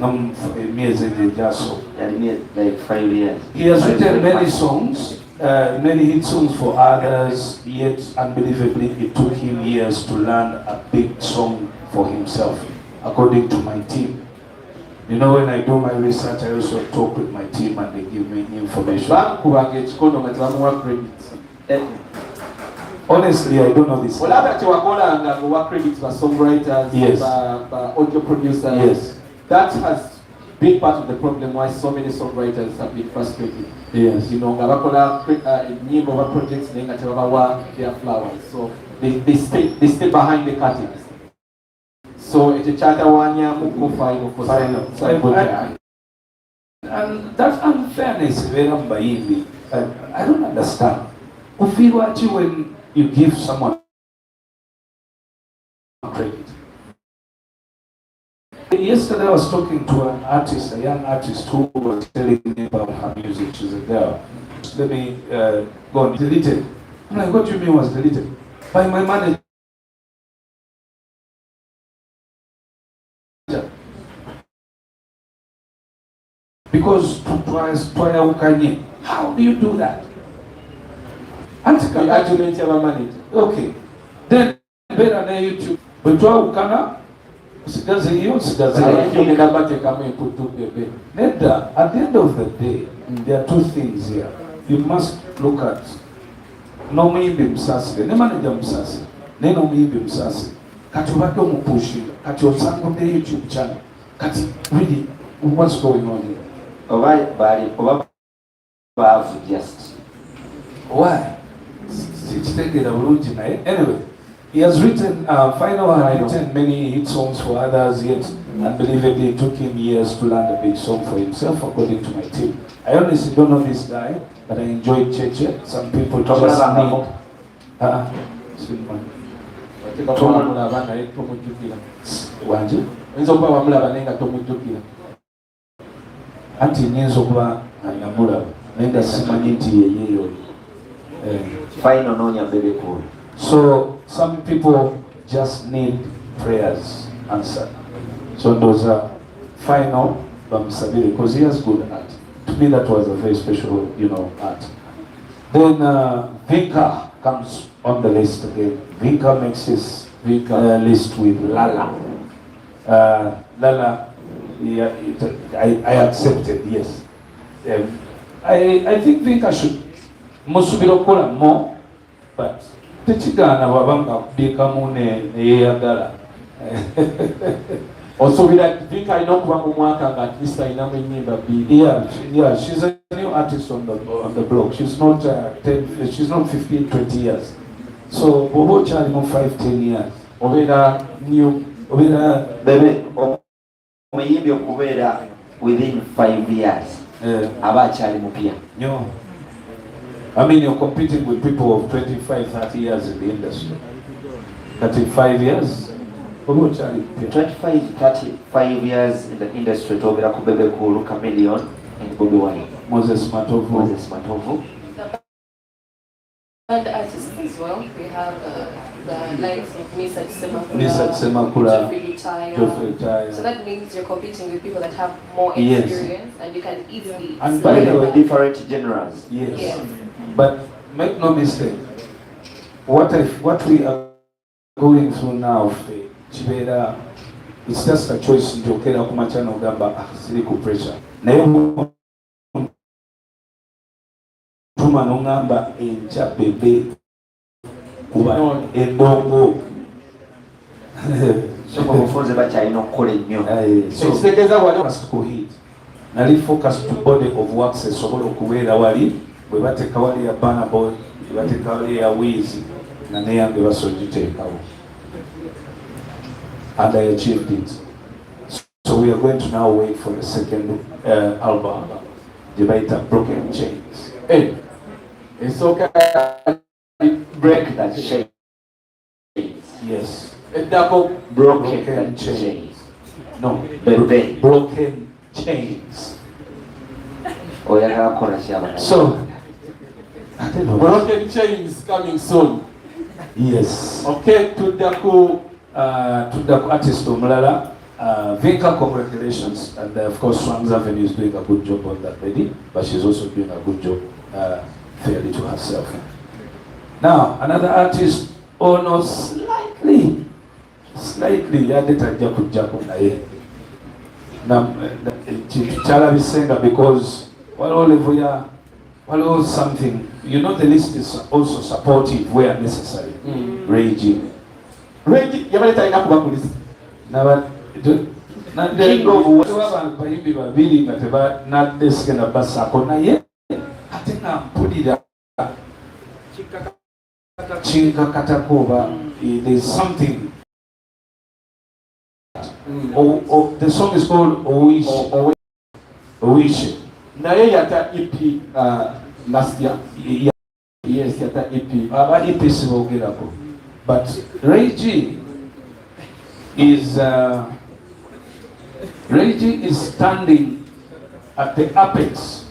Like 5 years. He has written many songs, many hit songs for others, yet unbelievably it took him years to learn a big song for himself, according to my team. You know, when I do my research, I also talk with my team and they give me information. Honestly, I don't know this. Credits for songwriters, yes. Audio producers. Yes. That has been part of the problem why so many songwriters have been frustrated. Yes. You know, Ngabakola projects their flowers. So they stay behind the curtains. So it's a charter 1 year final for final. And that unfairness I don't understand. When you give someone credit. Yesterday I was talking to an artist, a young artist who was telling me about her music. She's a girl. Let me go and delete it. I'm like, what do you mean was deleted? By my manager. because twayawukanye. How do you do that? The argument ever managed. Okay. Then better than YouTube. But twawukana sigaze hiyo sigaze. Neda, at the end of the day, there are two things here. You must look at no muyimbi musasire, ne manager musasire, ne no muyimbi musasire. Kati obadde omupushi, kati osangudde YouTube channel. Kati really, what's going on here? Oba baavu just. Why? Anyway, he has written, Final had written many hit songs for others, yet unbelievably it took him years to land a big song for himself, according to my team. I honestly don't know this guy, but I enjoyed Cheche. Some people just need... Wanje? Anti nyenzo kuba namulaba nenda simanyi nti yeyeyo. Final nonya Bebe Cool. So some people just need prayers answered. So those are Final Bamsabiri, because he has good art. To me that was a very special, art. Then Vinka comes on the list again. Vinka makes his list with Lala. Lala, yeah, I accepted, yes. I think Vinka should musubira kola more, but tekigana babanga bikamu neyeyagala. Osuubira Vinka alina okuba mu mwaka nga at least alinamu ennyimba bbiri. Yeah, she's a new artist on the block. She's not 15, 20 years. So bw'oba okyalimu 5-10 years Obeera new. Bebe omuyimbi okubeera within 5 years aba akyali mupya. No. I mean, you're competing with people of 25, 30 years in the industry. 35 years? 25, 35 years in the industry. Togera ku Bebe Cool, Chameleon, and Bobby Wine. Moses Matovu. And artists as well. We have the likes of Nisa Semakula, Geoffrey Taya. So that means you're competing with people that have more Yes. experience and you can easily. And by the way, different genres. Yes. But make no mistake, what we are going through now, Chibera, it's just a choice to get up machano gamba siliku pressure. Naye tuma nongamba encha Bebe kuba endongo. So bamufunze bakyalina okukola ennyo. Ekitegeeza wali Focus hit. Nali focus to body of works esobola okubeera wali bwe bateeka wali ya Burna Boy, bwe bateeka wali ya Wiz na neyange basogiteekawo. And I achieved it. So we are going to now wait for the second album, the Broken Chains. Hey, it's okay. Break that chain. Yes. A double Broken chains. No, Bebe. Broken Chains. Oyagala kukola kyabana. So, I don't know. Broken Chains coming soon. Yes. Okay, to the artist Omulala, Vinka, congratulations, and of course Swans Avenue is doing a good job on that lady, but she's also doing a good job fairly to herself. Now another artist, no, slightly, yadeta jaku naye. Now chala bisenga because while something, the list is also supportive where necessary. Raging. Ready, yabale talina kuba polisi. Bayimbi babiri nga tebanaddesigenda basaako naye ate nga mpulira kinkakatako oba there's something. The song is called Owishe. Naye yata EP last year. Yes, yata EP. Aba EP sibogerako. But Ray G is standing at the apex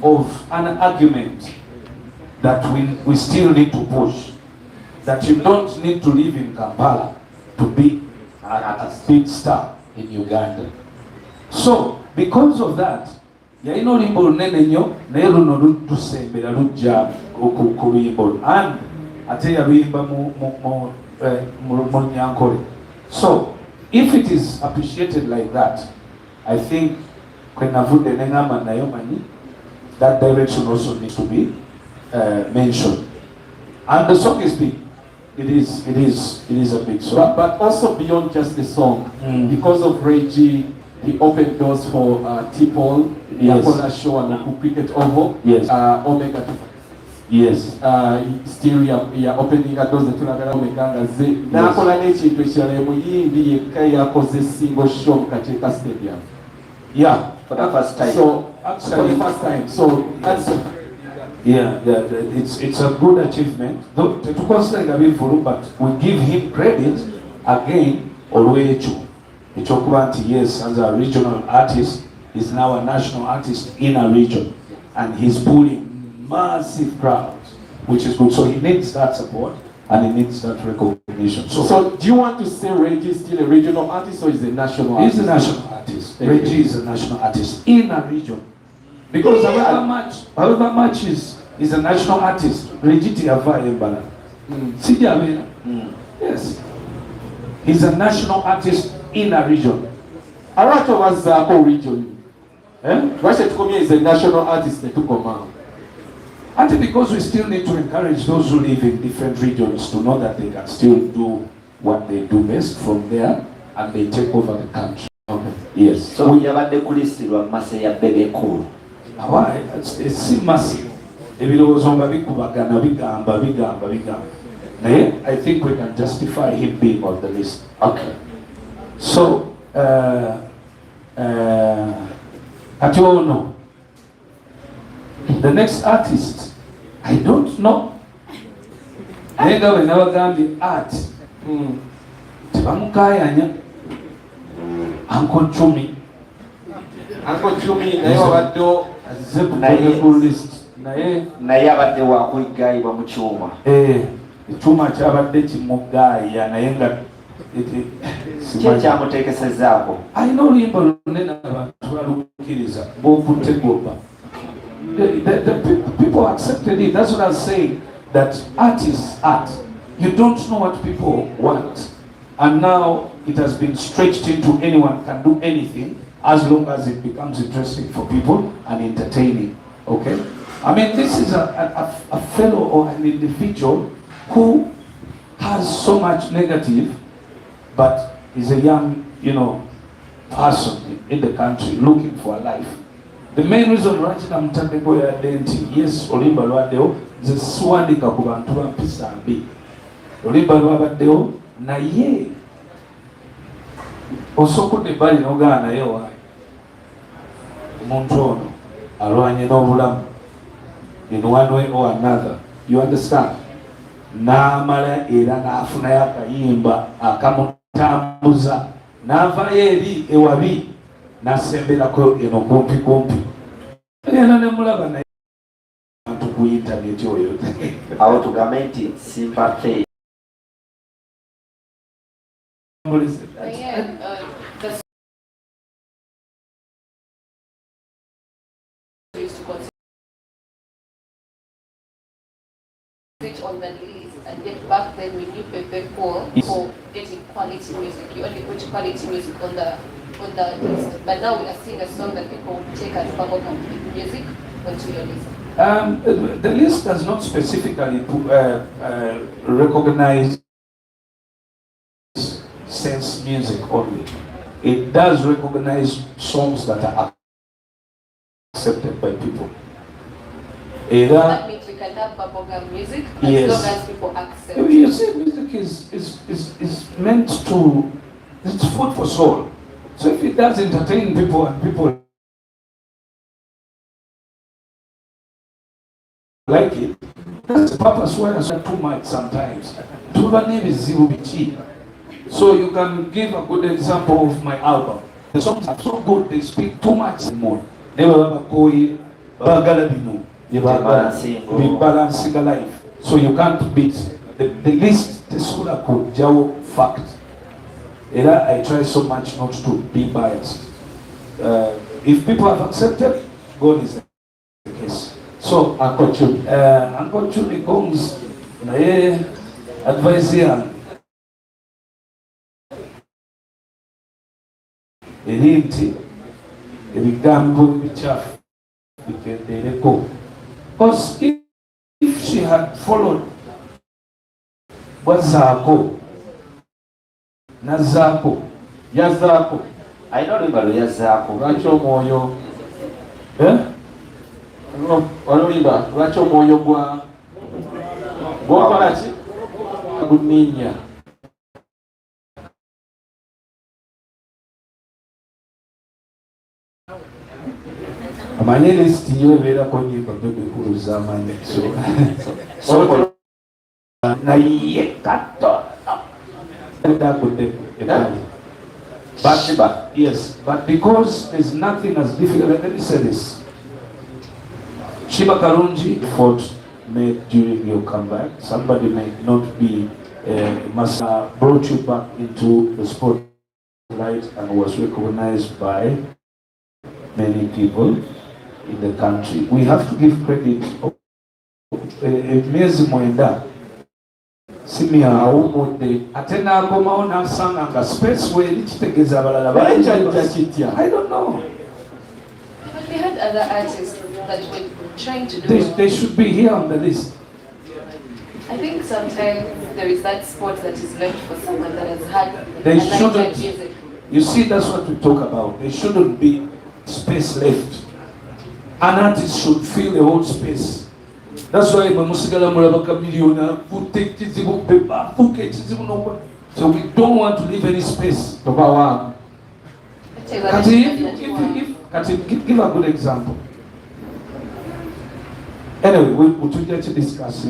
of an argument that we still need to push. That you don't need to live in Kampala to be a big star in Uganda. So, because of that, yalina oluyimba olunene nnyo naye luno lutusembera lujja ku luyimba and ate yaluyimba mu Nyankole. So if it is appreciated like that, I think kwenavudde neŋŋamba nayo manyi that direction also needs to be mentioned. And the song is big. It is a big song. But also beyond just the song, because of Reggie, he opened doors for T-Paul, Yes. Yakola Show and the Cricket Oval, Yes. Omega. Yes. Still opening doors tulagala Omega ngaze nakola n'ekintu ekirala muyimbi yekka yakoze single show mu Kateeka Stadium. Yeah. For the first time. So Actually, for the first time. So that's yeah, it's a good achievement. Though tetukonsideranga bivulu, but we give him credit again olw'ekyo ekyokuba nti yes, as a regional artist, he's now a national artist in a region, and he's pulling massive crowds, which is good. So he needs that support and he needs that recognition. So do you want to say Reggie is still a regional artist or is a national artist? He's a national artist. Thank Reggie you. is a national artist in a region. Because however much is a national artist, Reggie Tiava Embala. Sijabena. Yes. He's a national artist in a region. Alright, was a region. Why should come here is a national artist to come out? I think because we still need to encourage those who live in different regions to know that they can still do what they do best from there and they take over the country. Okay. Yes. So yabadde kulisirwa mase ya Bebe Cool. Why? It's massive. Ebirowoozo nga bikubagana bigamba. Naye I think we can justify him being on the list. Okay. So, kati ono, the next artist, I don't know. Naye nga bwe nabagambye art, tebamukayanya. Uncle Chumi. Uncle Chumi naye wabaddewo ku list. Naye abadde wakuyigayibwa mu kyuma. Ekyuma kyabadde kimugaaya naye nga kyekyamuteekesezaako. alina oluyimba lunene abantu balukkiriza bw'okutte gobba. The people accepted it. That's what I was saying, that art is art. You don't know what people want. And now it has been stretched into anyone can do anything as long as it becomes interesting for people and entertaining. Okay? I mean, this is a fellow or an individual who has so much negative, but is a young, person in the country looking for a life. The main reason lwaki namutaddeko yadde nti yes, oluyimba lwaddewo, nze siwandiika ku bantu ba mpisa mbi. Oluyimba lwabaddewo naye osokudde ebbali n'ogaana naye waayi omuntu ono alwanye n'obulamu in one way or another. You understand? N'amala era n'afunayo akayimba akamutambuza n'avaayo eri ewabi n'asemberako eno kumpi. Era ne mulaba naye abantu ku internet oyo. Awo tugambe nti sympathy. On the list, and yet back then we knew Bebe Cool for getting quality music. You only put quality music on the list, but now we are seeing a song that people take as bubblegum music onto your list. The list does not specifically recognize sense music only. It does recognize songs that are accepted by people. That means we can have bubblegum music as long as people accept it. You see, music is meant to, it's food for soul. So if it does entertain people and people like it, that's the purpose why I say too much sometimes. Tuba name is zero biti. So you can give a good example of my album. The songs are so good, they speak too much more. Never ever go in, bagala binu. Balancing life. So you can't beat the list. The school could jaw fact. I try so much not to be biased. If people have accepted, God is the case. So Uncle Chumi comes naye advice yange eri nti ebigambo ebikyafu bikendereko. Because if she had followed wazaako nazaako yazaako ayina olulimba lwe yazzaako. lwaki omwoyo olulimba lwaki omwoyo gwokola ki guninya amanye lisiti yo ebeerako nyimba bebekulu z'amanyi naye kato dagudde ebali. But yes, but because there's nothing as difficult, let me say this. Shiba Karunji effort made during your comeback. Somebody may not be must have brought you back into the spotlight and was recognized by many people in the country. We have to give credit. Miezi mwenda simi awumudde ate n'akomawo n'asanga nga space we kitegeeza abalala kitya. I don't know. But we had other artists that were trying to do. They should be here on the list. I think sometimes there is that spot that is left for someone that has had They a lifetime shouldn't. music. You see, that's what we talk about. There shouldn't be space left. An artist should fill the whole space. That's why musigala mulabaka millionaire so we don't want to leave any space. Give a good example. Anyway, we should get to discuss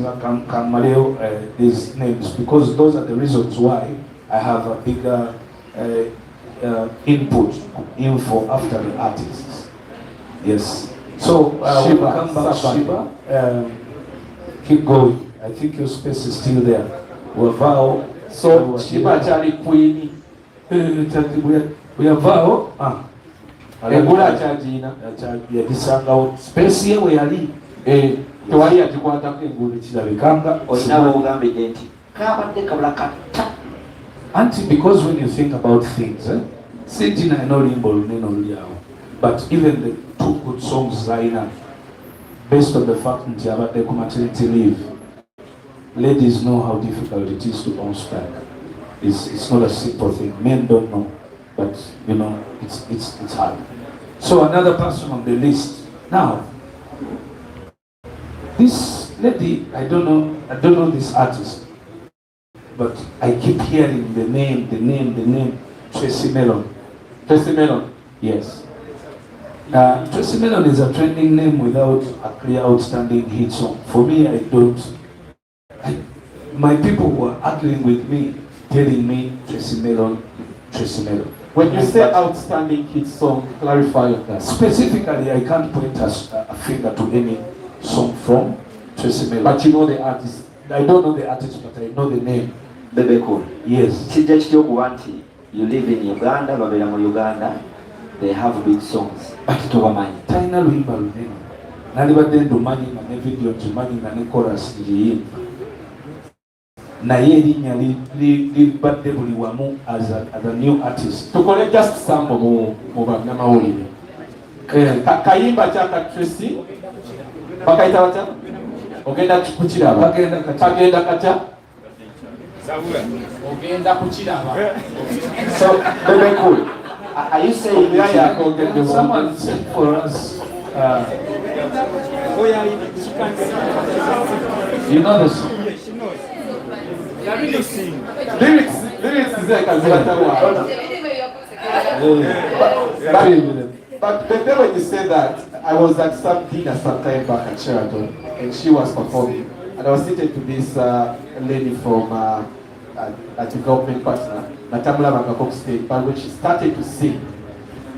these names because those are the reasons why I have a bigger info after the artists. Yes. So we'll come back, Shiba. Keep going. I think your space is still there. We'll vow. So Shiba chali queen. We have vow. Egula chajina. Yadisanga space here we are in. Tewali atikwatako engulu kirabikanga. Olinawe ogambidde nti kabadde kabula kata. Auntie, because when you think about things, Sentina no limbo luneno luliawo. But even the two good songs Zaina, based on the fact that you have taken maternity leave, ladies know how difficult it is to bounce back. It's not a simple thing. Men don't know, but you know it's hard. So another person on the list. Now, this lady, I don't know this artist, but I keep hearing the name, Tracy Mellon. Tracy Mellon. Yes. Tracy Mellon is a trending name without a clear outstanding hit song. For me, my people were arguing with me, telling me Tracy Mellon. When you say outstanding hit song, clarify that. Specifically, I can't point a finger to any song from Tracy Mellon. But you know the artist. I don't know the artist, but I know the name. Bebe cool. Yes. Kijja kityokuba nti you live in Uganda, babeera mu Uganda, they have big songs. But tobamanyi. Talina luyimba lunene. Nalibadde ndumanyi nga ne video nkimanyi nga ne chorus liyimba. Naye erinnya libadde buli wamu as a new artist. Tukole just sample mu bannamawulire. Kayimba kyaka Tracy bakayita batya? Ogenda kukiraba. Kagenda katya? Ogenda kukiraba. So, Bebe cool. Are you saying Someone sing for us? You know the song? Lyrics But Bebe, when you say that, I was at some dinner sometime back at Sheraton, and she was performing, and I was sitting to this lady from a development partner, Natamula Magakok State, but when she started to sing,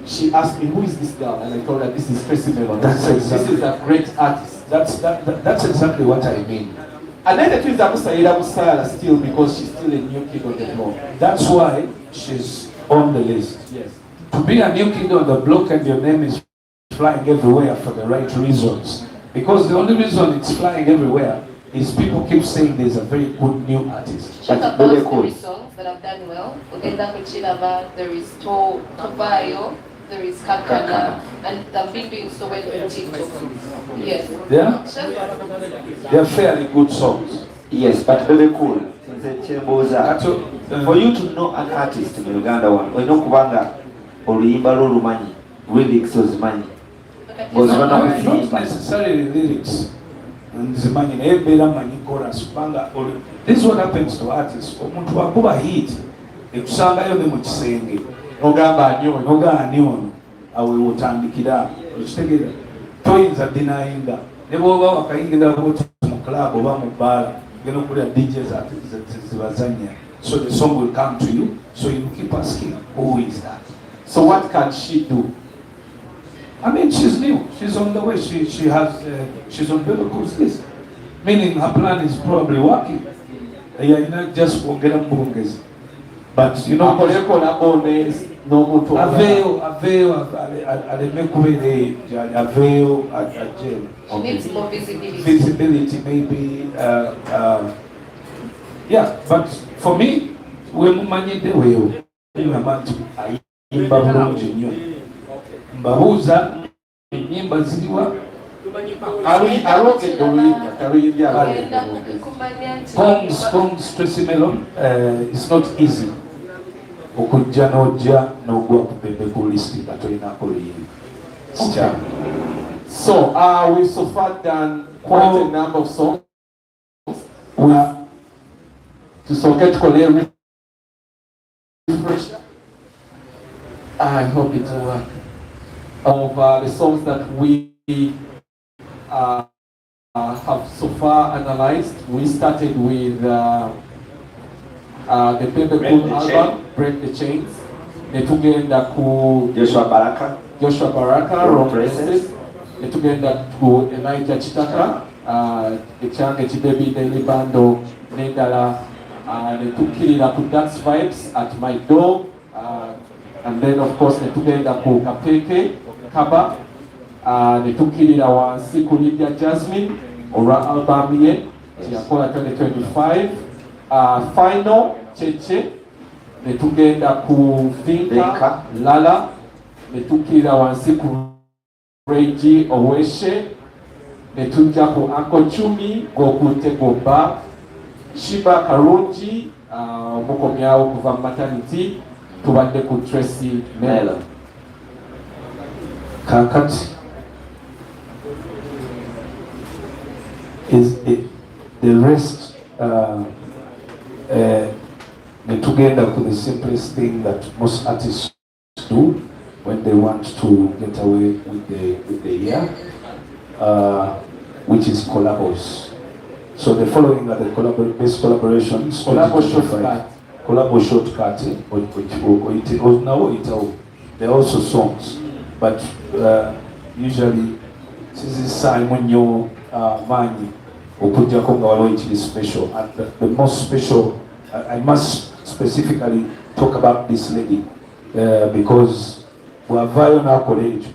she asked me, who is this girl? And I told her, this is Tracy Mellon. This is a great artist. That's exactly what I mean. And then the twins are Musala still because she's still a new kid on the block. That's why she's on the list. Yes. To be a new kid on the block and your name is flying everywhere for the right reasons. Because the only reason it's flying everywhere is people keep saying there's a very good new artist. Check about the songs that have done well. Ugenda Kuchilava, there is Tobayo, there is Kakana, and they've been doing so well on TikTok. Yes. Yeah? They're fairly good songs. Yes, but very cool. For you to know an artist in Uganda, we know kubanga oluyimba lw'olumanyi, lyrics ozimanyi. Not necessarily lyrics. This is what happens to artists. Omuntu wakuba hit ekusangayo ne mu kisenge ogamba ani ono awe wotandikira okitegeera toyinza dinayinga ne bwoba wakayingira mu club oba mu bar gena okulya DJs zibazanya, so the song will come to you, so you keep asking who is that. So what can she do? I mean, she's new. She's on the way. She's on Bebe list. Meaning her plan is probably working. Yeah, not just for get bonges. But you know, Needs more visibility. Visibility, maybe. Yeah, but for me, we manage the way. Mbabuza enyimba ziliwa Kongs Tracy Melon, it's not easy okujja n'ojja n'ogwa ku Bebe list katolina koliyiri. So we've so far done quite a number of songs. To get Kolere. I hope it will work. Of the songs that we have so far analyzed, we started with the Bebe album, Break the Chains. Netugenda ku Joshua Baraka, Wrong Places. Netugenda ku Elijah Chitaka, ekyange Kibebi Daily Bando, Nendala, netukirira ku Dance Vibes at My Door. And then of course netugenda ku Kapeke Kaba, netukirira wansi ku Lydia Jasmine olwa album ye yakola 2025. Final Cheche, netugenda ku Vinka Lala, netukirira wansi ku Reggie Oweshe, netujja ku Uncle Chumi Gokute Goba, Shiba Karungi omukomyawo kuva maternity, tubadde ku Tracy Melon. Kakati is it, the rest netugenda to the simplest thing that most artists do when they want to get away with the year, which is collabos. So the following are the best collaborations. Collabo shortcut, they're also songs, but usually this is Simon Yo Mani okujjako nga waliwo ekiri special, and the most special, I must specifically talk about this lady because wavayo nakola ekyo,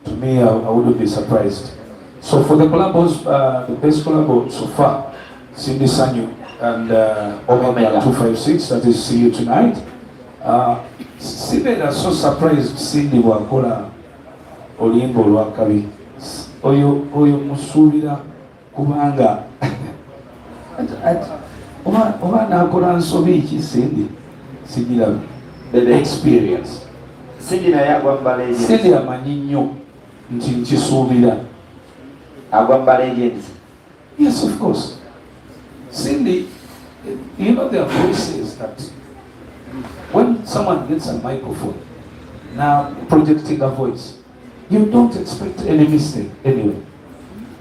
to me I wouldn't be surprised. So for the collabos, the best collabo so far, Cindy Sanyu and Omega 256, that is See You Tonight. Cindy is so surprised Cindy wakola oluyimba olwakabi oyo musuubira kubanga oba nakola nsobi ki Cindy sigirabe the experience. Cindy naye agwamba legends. Cindy amanyi nnyo nti nkisuubira. Agwamba legends. Yes, of course. Cindy, you know there are voices that when someone gets a microphone, now projecting a voice, you don't expect any mistake anyway.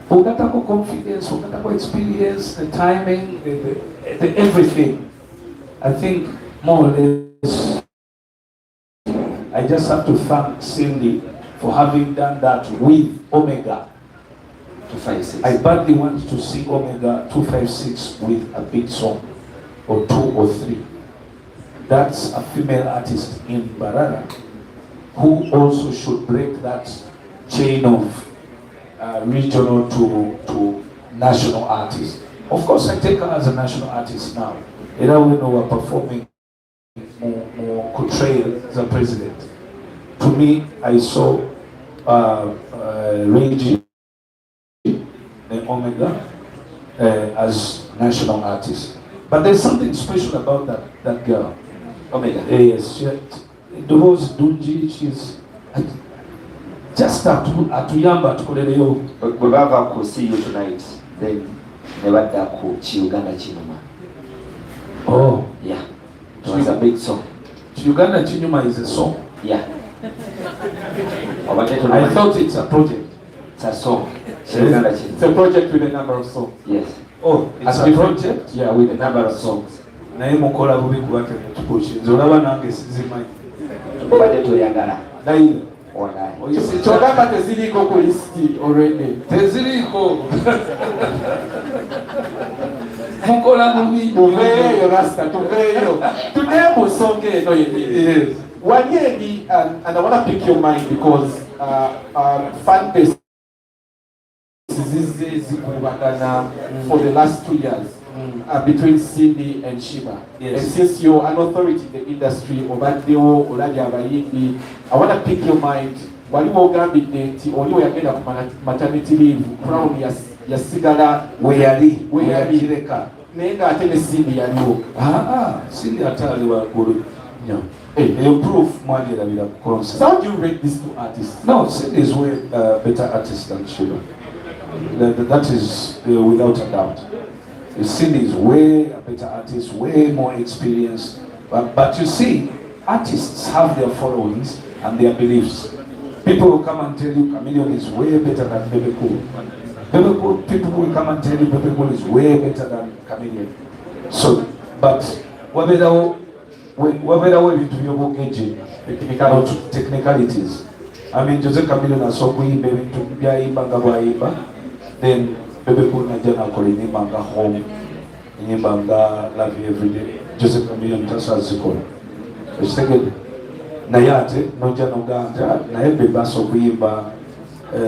Ugatako confidence, ugatako experience, the timing, the everything. I think more or less, I just have to thank Cindy for having done that with Omega 256. I badly want to see Omega 256 with a big song, or 2 or 3. That's a female artist in Barara who also should break that chain of regional to national artists. Of course, I take her as a national artist now. And when we were performing more portrayal as a president. To me, I saw Reggie, the Omega, as national artist. But there's something special about that girl. Omega. Yes, Dolores Dunji, she's just atuyamba tukolereyo. We're about to see you tonight. Then never that cool Uganda Chinuma. Oh. Yeah. It was a big song. Uganda Chinuma is a song. Yeah. I thought it's a project. It's a song. It's a project with a number of songs. Yes. Oh, it's a project? Yeah, with a number of songs. Naye mukola bubi kubate mutukushinze olaba nange sizimanyi. Tubadde toyagala. Naye kyogamba teziriiko ku listi already. Teziriiko. Mukola bubi. Tuveeyo Rasta, tuveeyo. Tudde mu nsonga eno yennyini. Wali eri, and I want to pick your mind because fan base zikubagana for the last 2 years between Cindy and Shiba. Yes. And since you're an authority in the industry, Obadeo, Oladia Bayindi, I want to pick your mind. Waliwo ogambidde nti oliwo yagenda ku maternity leave, crown yasigala weyalireka naye ng'ate ne Cindy yaliwo. Cindy ate ali waggulu nnyo. Proof mwali erabira ku concert. So how do you rate these two artists? No, Cindy is way better artist than Shiba. That is without a doubt. Cindy is way a better artist, way more experienced. But you see, artists have their followings and their beliefs. People will come and tell you Chameleon is way better than Bebe Cool. Bebe Cool, people will come and tell you Bebe Cool is way better than Chameleon. So, but wabera ebintu by'obugejje technicalities. I mean, Jose Chameleon asobola kuyimba ebintu byayimba nga bwayimba, then Bebe Cool najja nakola ennyimba nga Home, ennyimba nga Love You Every Day. Jose Chameleon tasazikola. Ekitegedde. Naye ate nojja nogamba naye Bebe asobola okuyimba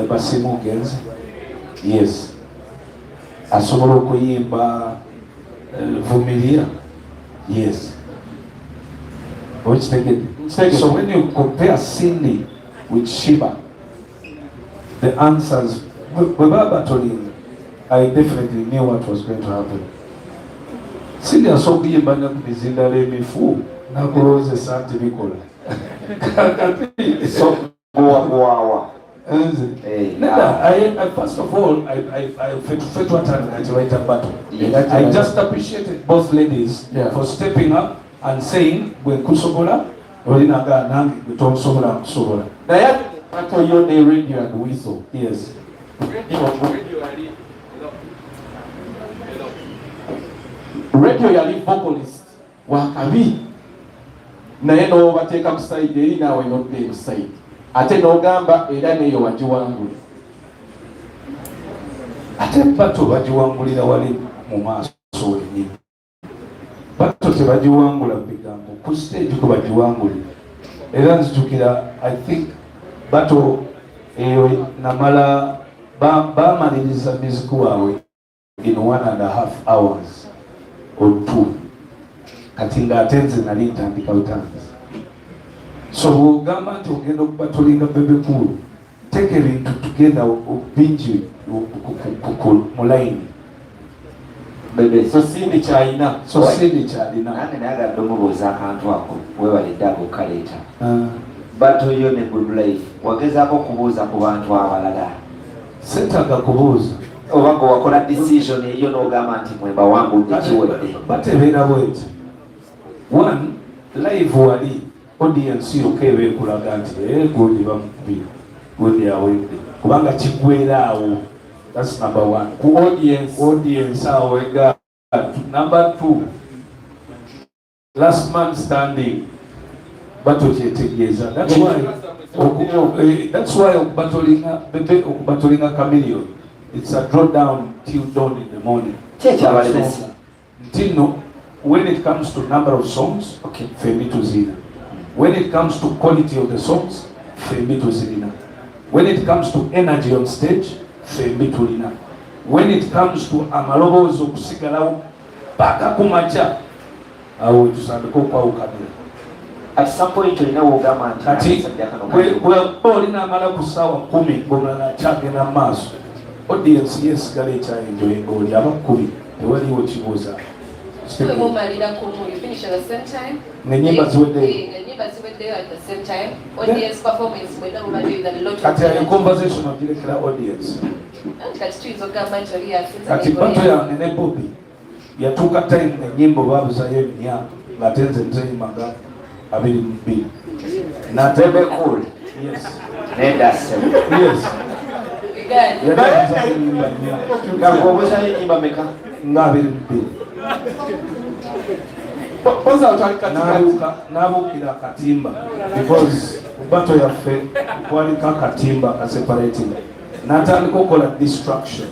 Basimu Genzi. Yes. Asobola okuyimba Vumilia. Yes. Which so when you compare Cindy with Shiba, the answers, I definitely knew what was going to happen. Cindy asobola na kubizinda lemifu na kuroze santi bikola. So go. First of all, I just appreciated both ladies for stepping up and saying, "When kusobola, olinaga nangi kutosobola kusobola." Naye atoyo ne radio and whistle. Yes. Radio yali vocalist wakabi naye n'obateeka ku side eri naawe n'odde ku side ate n'ogamba era neyo wagiwangula. Ate bato bagiwangulira wali mu maaso wennyini. Bato tebagiwangula bigambo ku stage ko bagiwangulira. Era nzijukira, I think bato eyo namala bamaliriza music waabwe in 1.5 hours or 2. Kati ng'ate nze nali ntandika butanzi. So bw'ogamba nti ogenda okubatolinga Bebe Cool, take ebintu together bingi mu line. Bebe, so Cindy kyalina. Nange nayagadde omubuuza akantu ako weewalidde ako kaleeta. Bato yo ne Good Life wagezaako okubuuza ku bantu abalala. Setaga kubuuza. Oba nga wakola decision eyo n'ogamba nti mwe bawangudde kiwedde. Batebeera bweti. One, live wali audience yokka eba ekulaga nti gundi bamukubira, gundi awedde. Kubanga kiggwera awo. That's number one. Ku audience awo ega. Number two, last man standing. Bato kyetegeeza. That's why okubatolinga Chameleon, it's a draw down till dawn in the morning. Ntino, when it comes to number of songs, fembi tuzina. When it comes to quality of the songs, fembi tuzina. When it comes to energy on stage, fembi tulina. When it comes to amaloboozi okusigalawo paka kumacha, awo tusandika okwawukanira. At some point tulina wogamba kati olina amala ku ssaawa 10 ng'omulala akyagenda mu maaso, audience yesigala ekyayenjoyinga oli aba 10 tewaliwo kibuuza. Nenyimba ziweddeyo kati ayo conversation ogirekera audience. Kati bato yange ne Bobby yatuuka time enyimba baabuzayo emyaka ng'ate nze nzeyimbaga 22 Bebe cool. yes Nedase. yes Ngakuobuzayo enyimba meka? nga 22 n'abuukira akatimba because bato yaffe kwaliko akatimba kaseparating n'atandika okukola distraction.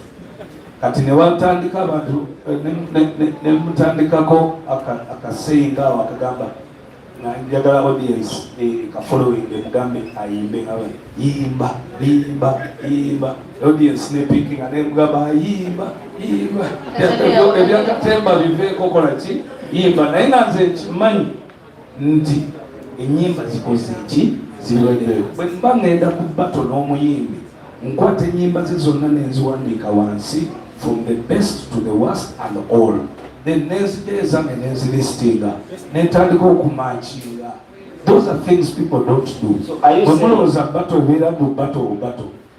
Kati ne batandika abantu ne mutandikako akaseyinga awo akagamba njagala audience following emugambe ayimbe yimba audience ne picking ne mugamba yimba ebyakatemba biveeko kola ki yimba. Naye nga nze kimanyi nti enyimba zikoze ki ziwedeyo. Bwe mba ngenda ku bato n'omuyimbi nkwata enyimba ze zonna nenziwandiika wansi from the best to the worst and all, then nenziteeza ne nenzilistinga nentandika okumakinga. Those are things people don't do. Bwe mulowooza bato ebeera bu bato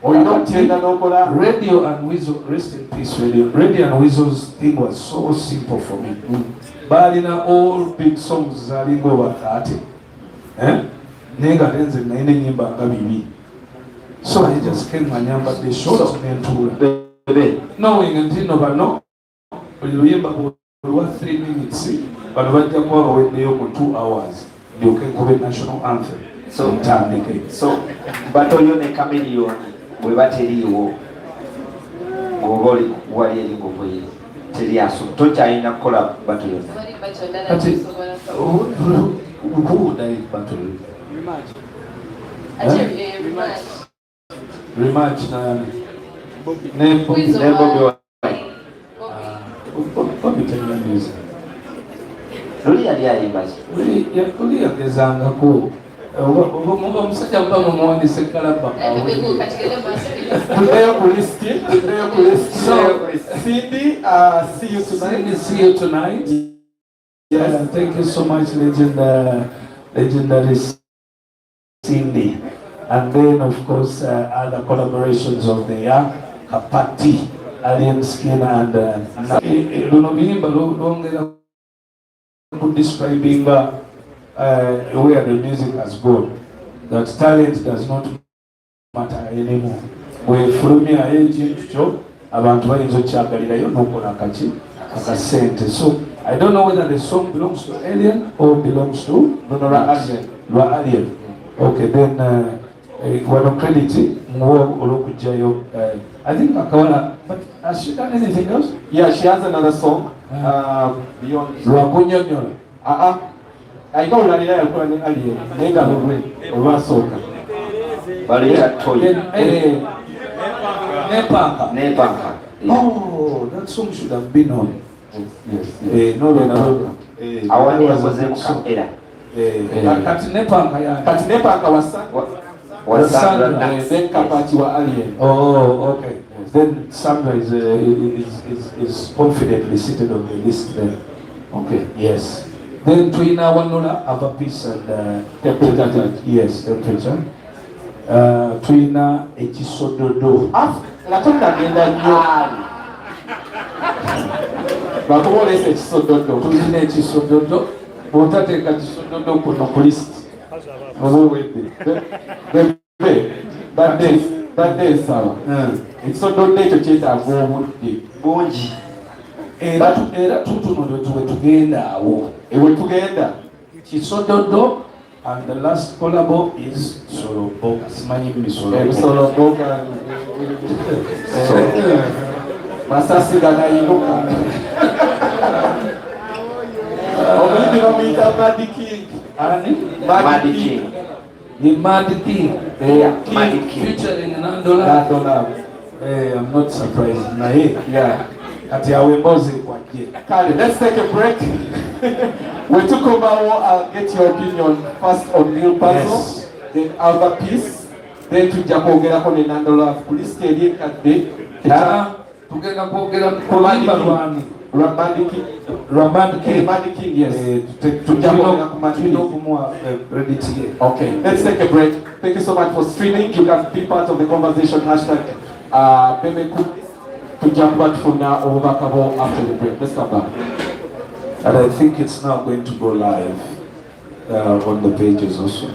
Radio and Weasel, rest in peace Radio and Weasel's thing was so simple for me. Balina all big songs zalinga obakate nenga nenze naine nyimba nga 2. So I just came manyamba the show nentuula knowing Ntinda bano buli luyimba lwa 3 minutes bano bajja kuba baweddeyo mu 2 hours ndyoke nkube national anthem. So ntandike. So batoyo ne Chameleon bwe bateriiwo ng'oba wali eri ng'oboye teri aso tokyalina kukola batoyo. Kati who would I battle? Rematch na Bobby tena music. Luli yali ayimbazi. Luli yagezangako. Oba omusajja mba mumuwandise kalaba. Today ku list. So, Cindy, see you tonight. Yes, thank you so much, legendary Cindy. And then, of course, other collaborations of the year, Kapati, Alien Skin, and describing where the music has gone. That talent does not matter anymore. We from here, agent job, abantu bayinza kyagalirayo n'okola akasente. So I don't know whether the song belongs to Alien or belongs to Alien. Okay, then wano credit olw'okugyayo. I think Akawala, but has she done anything else? Yeah, she has another song. Beyond. Lwakunyonyola. Ayina olalira yakola ne Alien naye nga lulwe olwasooka. Nepanga. Oh, that song should have been on. Yes. No. Awali yakoze mu kamera. Kati Nepanga was Sandra. Then Kapati wa Alien. Oh, okay. Then Sandra is confidently seated on the list there. Okay. Yes. Then Twina Wanula, Ava Peace and Temperature. Yes, Temperature. Twina Echisododo. Latonda genda nnyo. Bakubolesa ekisododo. Tulina ekisododo. Bw'otateeka kisododo kuno ku list. Badde sawa. Ekisododo ekyo kyetaaga obudde bungi. Era tutuno lwe tugenda awo. Ewe tugenda. Kisododo and the last collabo is Soloboga. Simanyi Soloboga. Soloboga. Masasi ganayinuka. Omuyimbi bamuyita Mad King. Mad King. The Mad King. Mad King. Featuring Ntinda. Hey, I'm not surprised. Nah, hey. Yeah. At your Wembozi kwa je. Kali, let's take a break. We took over. I'll get your opinion first on Real Puzzle, Yes. then Alva Peace, then to Jakogera on Ntinda. Police Kedi Kade. Tugenda kwogera ku luyimba lwani. Ramad King, yes. Okay, let's take a break. Thank you so much for streaming. You can be part of the conversation. Hashtag Bebe to jump back from now over after the break. Let's come back. And I think it's now going to go live on the pages also.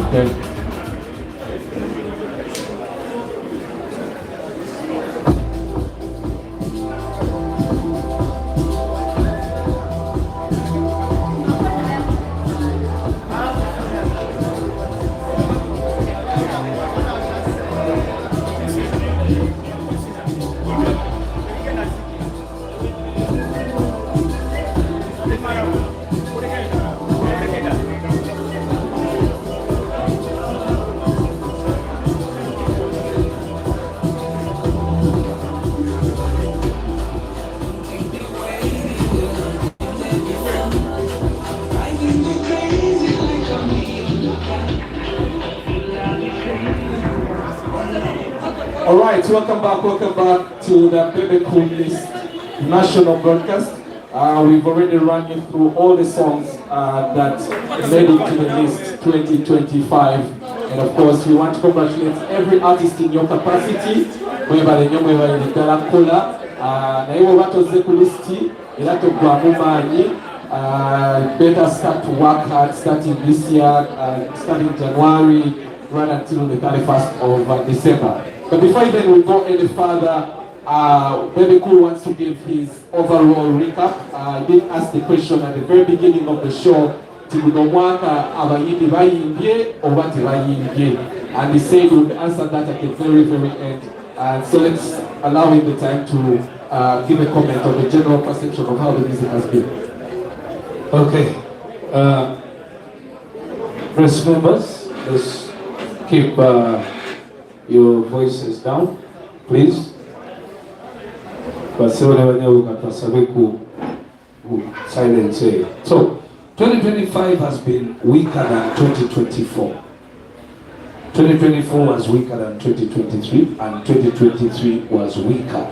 Okay. All right, welcome back to the Bebe Cool List national broadcast. We've already run you through all the songs that led into the list 2025. And of course, we want to congratulate every artist in your capacity. Mwebale nyo mwebale nikala kola. Na iwo watu zeku listi, ilato kwa mumanyi. Better start to work hard starting this year, starting January, run until the 31st of December. But before even we go any further, Bebe Cool wants to give his overall recap. I did ask the question at the very beginning of the show, and he said he would answer that at the very, very end. So let's allow him the time to give a comment on the general perception of how the music has been. Okay. Press members, let's keep your voices down, please. Silence. So, 2025 has been weaker than 2024. 2024 was weaker than 2023, and 2023 was weaker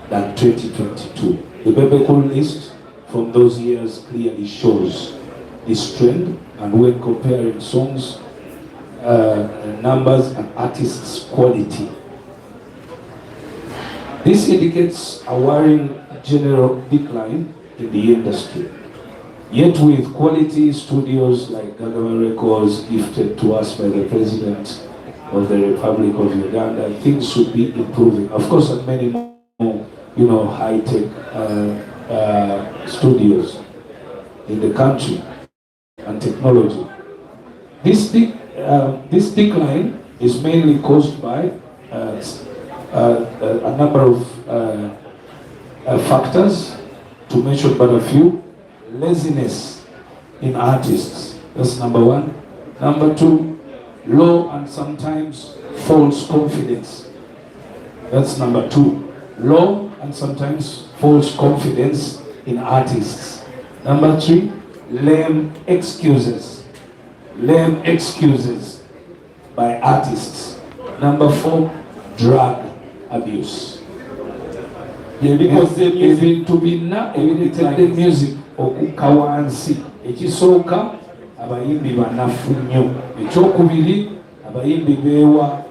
than 2022. The Bebe Cool list from those years clearly shows this trend, and when comparing songs, numbers and artists' quality, this indicates a worrying general decline in the industry. Yet with quality studios like Gagama Records gifted to us by the President of the Republic of Uganda, things should be improving. Of course, and many more, high-tech studios in the country and technology. This decline is mainly caused by a number of factors, to mention but a few. Laziness in artists, that's number one. Number two, low and sometimes false confidence. That's number two. Low and sometimes false confidence in artists. Number three, lame excuses. Lame excuses by artists. Number four, drug abuse. Because the music okukawansi ekisooka abayimbi banafu nnyo, ekyokubiri abayimbi beewa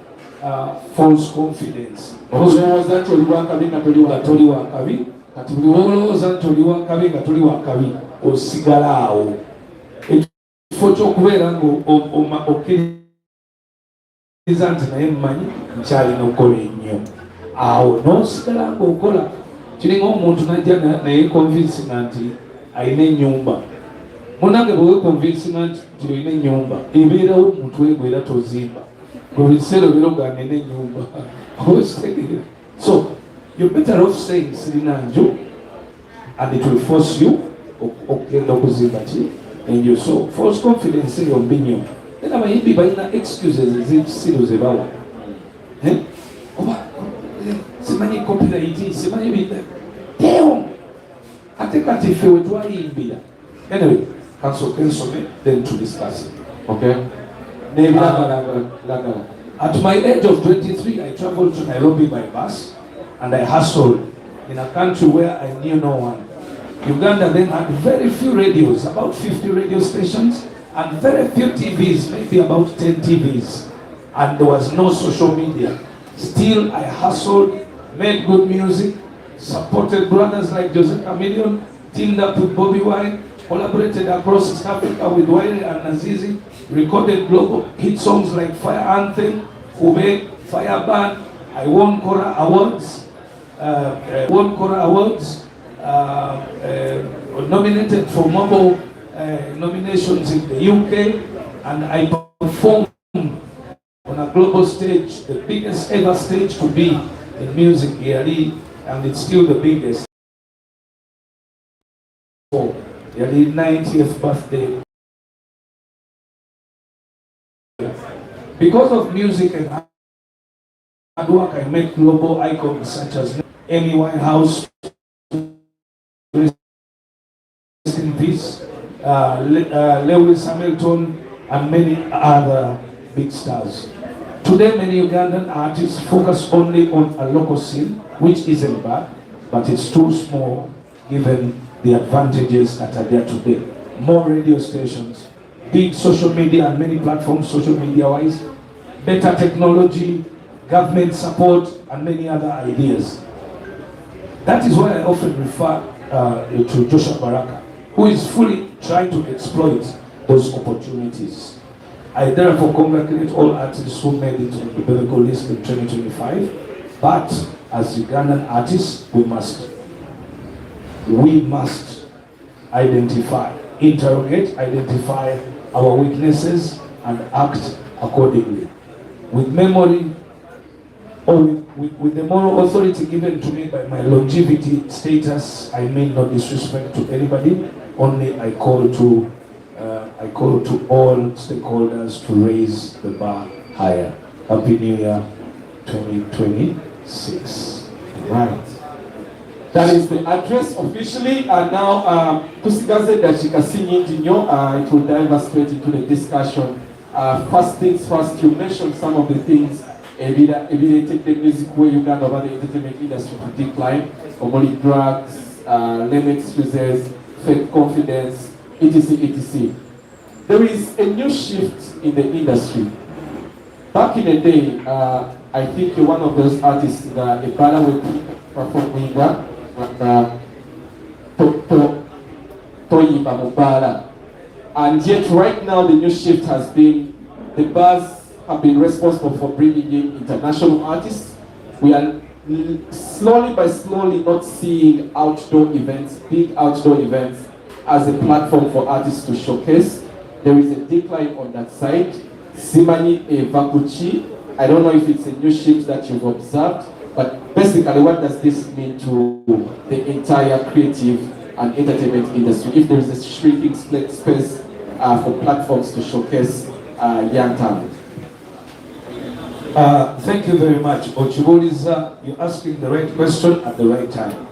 false confidence. Olowooza nti oli wakabi nga toli wakabi, kati buli olowooza nti oli wakabi nga toli wakabi osigala awo. Ekifo ky'okubeera ng'okkiriza nti naye mmanyi nkyalina okukola ennyo, awo n'osigala ng'okola. Kiringa omuntu najja naye convincinga nti ayina ennyumba. Munange bwe weekonvinsinga nti olina ennyumba, ebeerawo omuntu wegwe era tozimba. Bwe biseera obeera ogamba nina ennyumba. So, you're better off saying sirina nju, and it will force you okugenda okuzimba ki enju. So, false confidence eyo mbi nnyo. Era abayimbi balina excuses ez'ekisiru ze bawa. Oba simanyi copyright, simanyi bita. Teo! Ate kati ffe we twayimbira. Anyway, kasooke nsome then to discuss it. Okay? At my age of 23, I traveled to Nairobi by bus, and I hustled in a country where I knew no one. Uganda then had very few radios, about 50 radio stations, and very few TVs, maybe about 10 TVs. And there was no social media. Still, I hustled, made good music, supported brothers like Jose Chameleon, teamed up with Bobby Wine, collaborated across East Africa with Wiley and Nazizi, recorded global hit songs like Fire Anthem, Ube, Fireburn. I won Kora Awards, nominated for mobile nominations in the UK, and I performed on a global stage, the biggest ever stage to be in music yearly, and it's still the biggest. For yearly 90th birthday. Because of music and hard work, I met global icons such as Amy Winehouse, in peace, Lewis Hamilton, and many other big stars. Today, many Ugandan artists focus only on a local scene, which isn't bad, but it's too small given the advantages that are there today. More radio stations, big social media and many platforms, social media-wise, better technology, government support, and many other ideas. That is why I often refer to Joshua Baraka, who is fully trying to exploit those opportunities. I therefore congratulate all artists who made it on the Bebe list in 2025. But as Ugandan artists, we must identify, interrogate, identify our weaknesses and act accordingly. With memory, or with the moral authority given to me by my longevity status, I mean no disrespect to anybody, only I call to all stakeholders to raise the bar higher. Happy New Year 2026. Right. That is the address officially, and now tusigaze dakika si nyingi nnyo, it will dive us straight into the discussion. First things first, you mentioned some of the things evidently the music way Uganda over the entertainment industry to decline, omoli drugs, lame excuses, fake confidence, etc. etc. There is a new shift in the industry. Back in the day, I think you're one of those artists that a brother would perform and yet right now the new shift has been, the bars have been responsible for bringing in international artists. We are slowly not seeing outdoor events, big outdoor events, as a platform for artists to showcase. There is a decline on that side. Simani Vakuchi, I don't know if it's a new shift that you've observed, but basically what does this mean to the entire creative and entertainment industry if there is a shrinking space for platforms to showcase young talent? Thank you very much, Ochibuliza. You're asking the right question at the right time.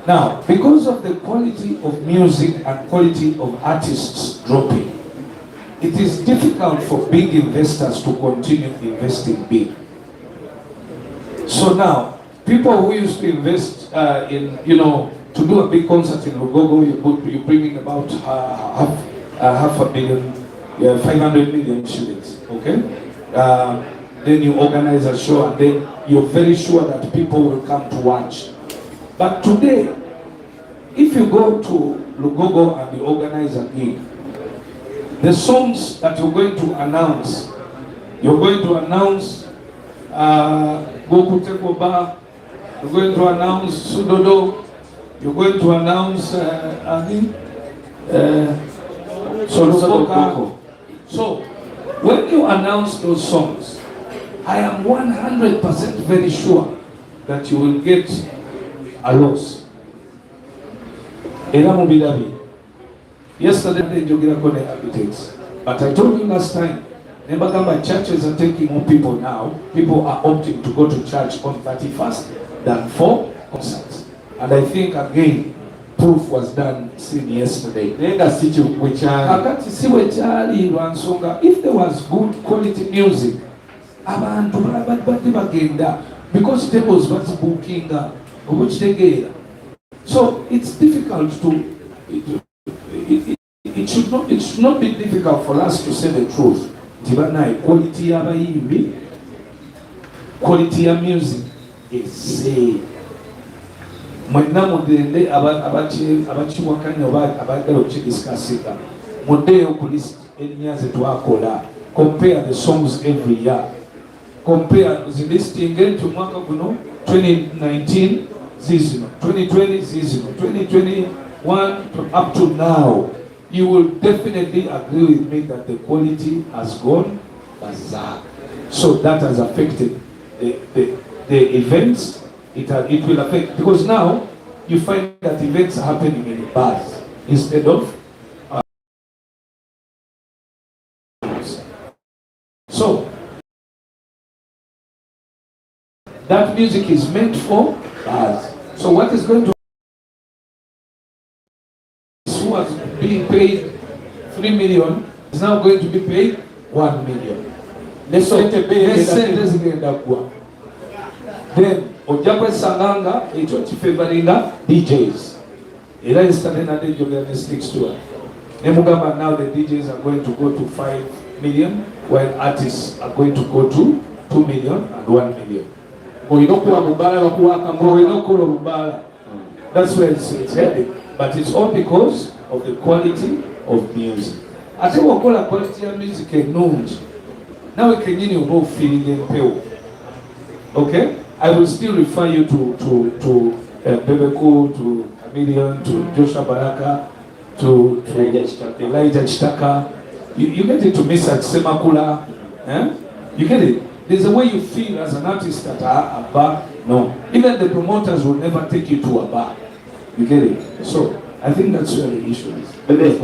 Now, because of the quality of music and quality of artists dropping, it is difficult for big investors to continue investing big. So now, people who used to invest in, to do a big concert in Lugogo, you bring in about half a billion, 500 million shillings, okay? Then you organize a show and then you're very sure that people will come to watch. But today, if you go to Lugogo and you organize a gig, the songs that you're going to announce Goku Tekoba, you're going to announce Sudodo, you're going to announce Solofoka. So, when you announce those songs, I am 100% very sure that you will get a loss. Yesterday, but I told you last time, churches are taking more people now. People are opting to go to church on 31st than for concerts. And I think again, proof was done seen yesterday. If there was good quality music, because tables was booking which they gave. So it's difficult to it should not be difficult for us to say the truth. Quality of music is mwenna mudende abakiwakanya oba abagala okukidiscussika muddeeyo ku list ennya zetwakola. Compare the songs every year, compare the listing nti omwaka guno 2019 zizino, 2020 zizino, 2021 up to now. You will definitely agree with me that the quality has gone berserk. So that has affected the events. It will affect, because now you find that events are happening in bars instead of so that music is meant for bars. So what is going to who was being paid 3 million is now going to be paid 1 million. Let's say then Ojakwe Sanganga is favoring DJs. Era is starting at the next tour. Nemugamba now the DJs are going to go to 5 million, while artists are going to go to 2 million and 1 million. That's where it's heading. But it's all because of the quality of music. I think we'll call a quality of music a knowledge. Now we can go feeling pale. Okay? I will still refer you to Bebe, to Chameleon, to Joshua Baraka, to Elijah Chitaka. You get it, to Mr. Semakula. Eh? You get it? There's a way you feel as an artist at a bar. No. Even the promoters will never take you to a bar. You get it? So, I think that's where the issue is. Bebe,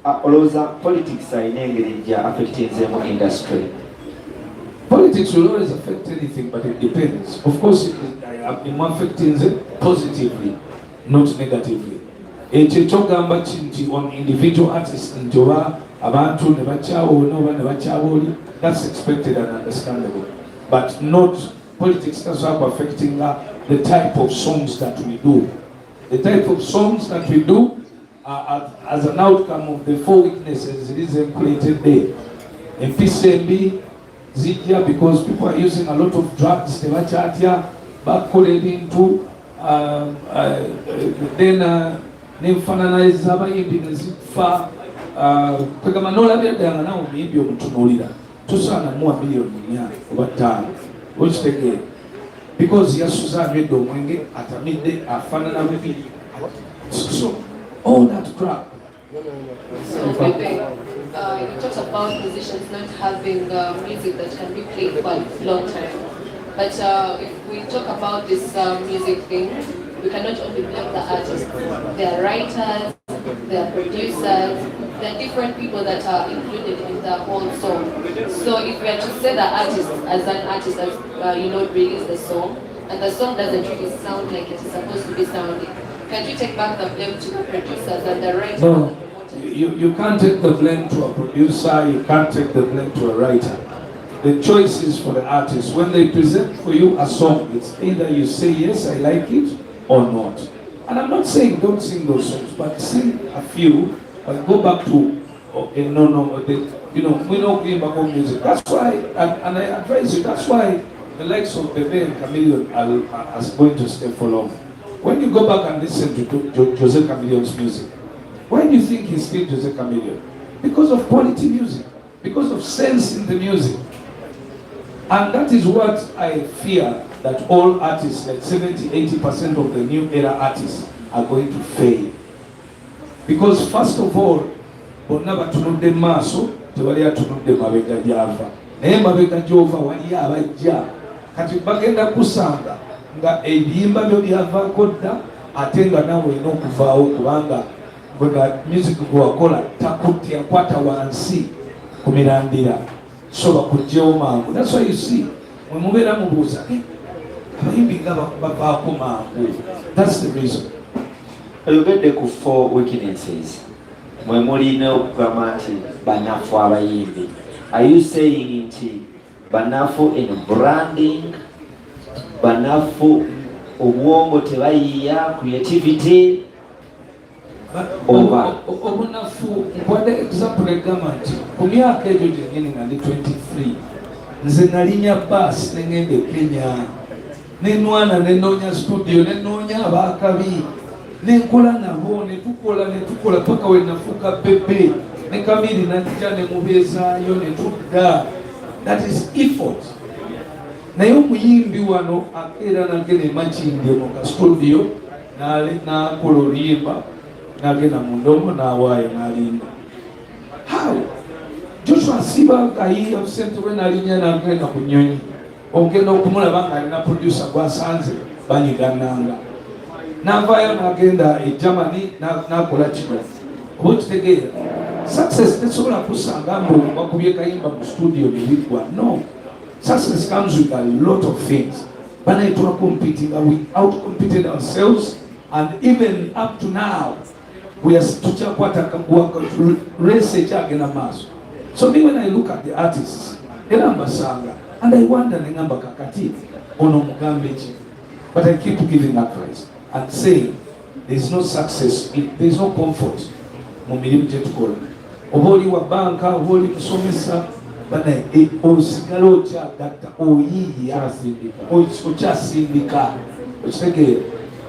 politics are affecting the industry. Politics will always affect anything, but it depends. Of course, it affecting it positively, not negatively. On individual artists, that's expected and understandable. But not politics that's affecting the type of songs that we do. The type of songs that we do are as an outcome of the 4 weaknesses it is implemented there. In PCMB, Zidya, because people are using a lot of drugs, they were chatting, backcoding into, then nemfananize abayimbi nezifa kwegamba nolabyaddanga nawe omuyimbi omutunuulira tosaana muwa miliyoni 4 oba 5 okitegeera because yasuza anywedde omwenge atamidde afaanana bubi. So all that crap. So Bebe, you talked about musicians not having music that can be played for a long time. But if we talk about this music thing, we cannot only blame the artists. There are writers, there are producers, there are different people that are included in the whole song. So if we are to say the artist as an artist has release the song, and the song doesn't really sound like it is supposed to be sounding, can you take back the blame to the producers and the writers? No, you can't take the blame to a producer, you can't take the blame to a writer. The choice is for the artist. When they present for you a song, it's either you say yes, I like it, or not. And I'm not saying don't sing those songs, but sing a few, but go back to, we don't give back on music. That's why, and I advise you, that's why the likes of Bebe and Chameleon are going to stay for long. When you go back and listen to Jose Chameleon's music, why do you think he's still Jose Chameleon? Because of quality music, because of sense in the music. And that is what I fear, that all artists, like 70-80% of the new era artists, are going to fail. Because first of all, bonna batunudde maaso tewali atunudde mabega gyava. Naye mabega gyova wali abajja. Kati bagenda kusanga nga ebiyimba byo byavaako dda ate nga nawe olina okuvaawo kubanga bwega music gwewakola takutte yakwata wansi ku mirandira. So bakugyewo mangu. That's why you see, mwe mubeera mubuuza abayimbi nga bavaako mangu. That's the reason. Oyogedde ku 4 weaknesses mwe mulina okugamba nti banafu abayimbi. Are you saying nti banafu in branding, banafu obwongo tebayiiya, creativity, obunafu nkwadde example egamba nti ku myaka egyo gyennyini nga ndi 23 nze nalinya baasi nengenda e Kenya nenwana nenonya studio nenonya abakabi nenkola nabo netukola paka wenafuuka Bebe ne Kamiri najja nemubeezaayo netudda. That is effort. Naye omuyimbi wano era nagenda emakindi mu ka studio nakola oluyimba nagenda mu ndomo nawaayo nalinda. How? Joshua Siba ayiya busente bwe nalinya nagenda ku nnyonyi ogenda okumulaba nga alina producer gwasanze banyigananga navaayo nagenda e Germany nakola kino. Oba okitegeera success tesobola kusanga mbu bakubye kayimba mu studio nebiggwa. No, success comes with a lot of things. Bana itwa competing, we out-competed ourselves, and even up to now we are tuchakwata race chagena maso. So me when I look at the artists elamba sanga and I wonder nengamba kakati ono mugambechi, but I keep giving advice and saying there is no success, there is no comfort mu mirimu gyetukola. Oba oli wa banka, oba oli musomesa, bana osigala okyagatta oyiiya okyasindika okitegeera.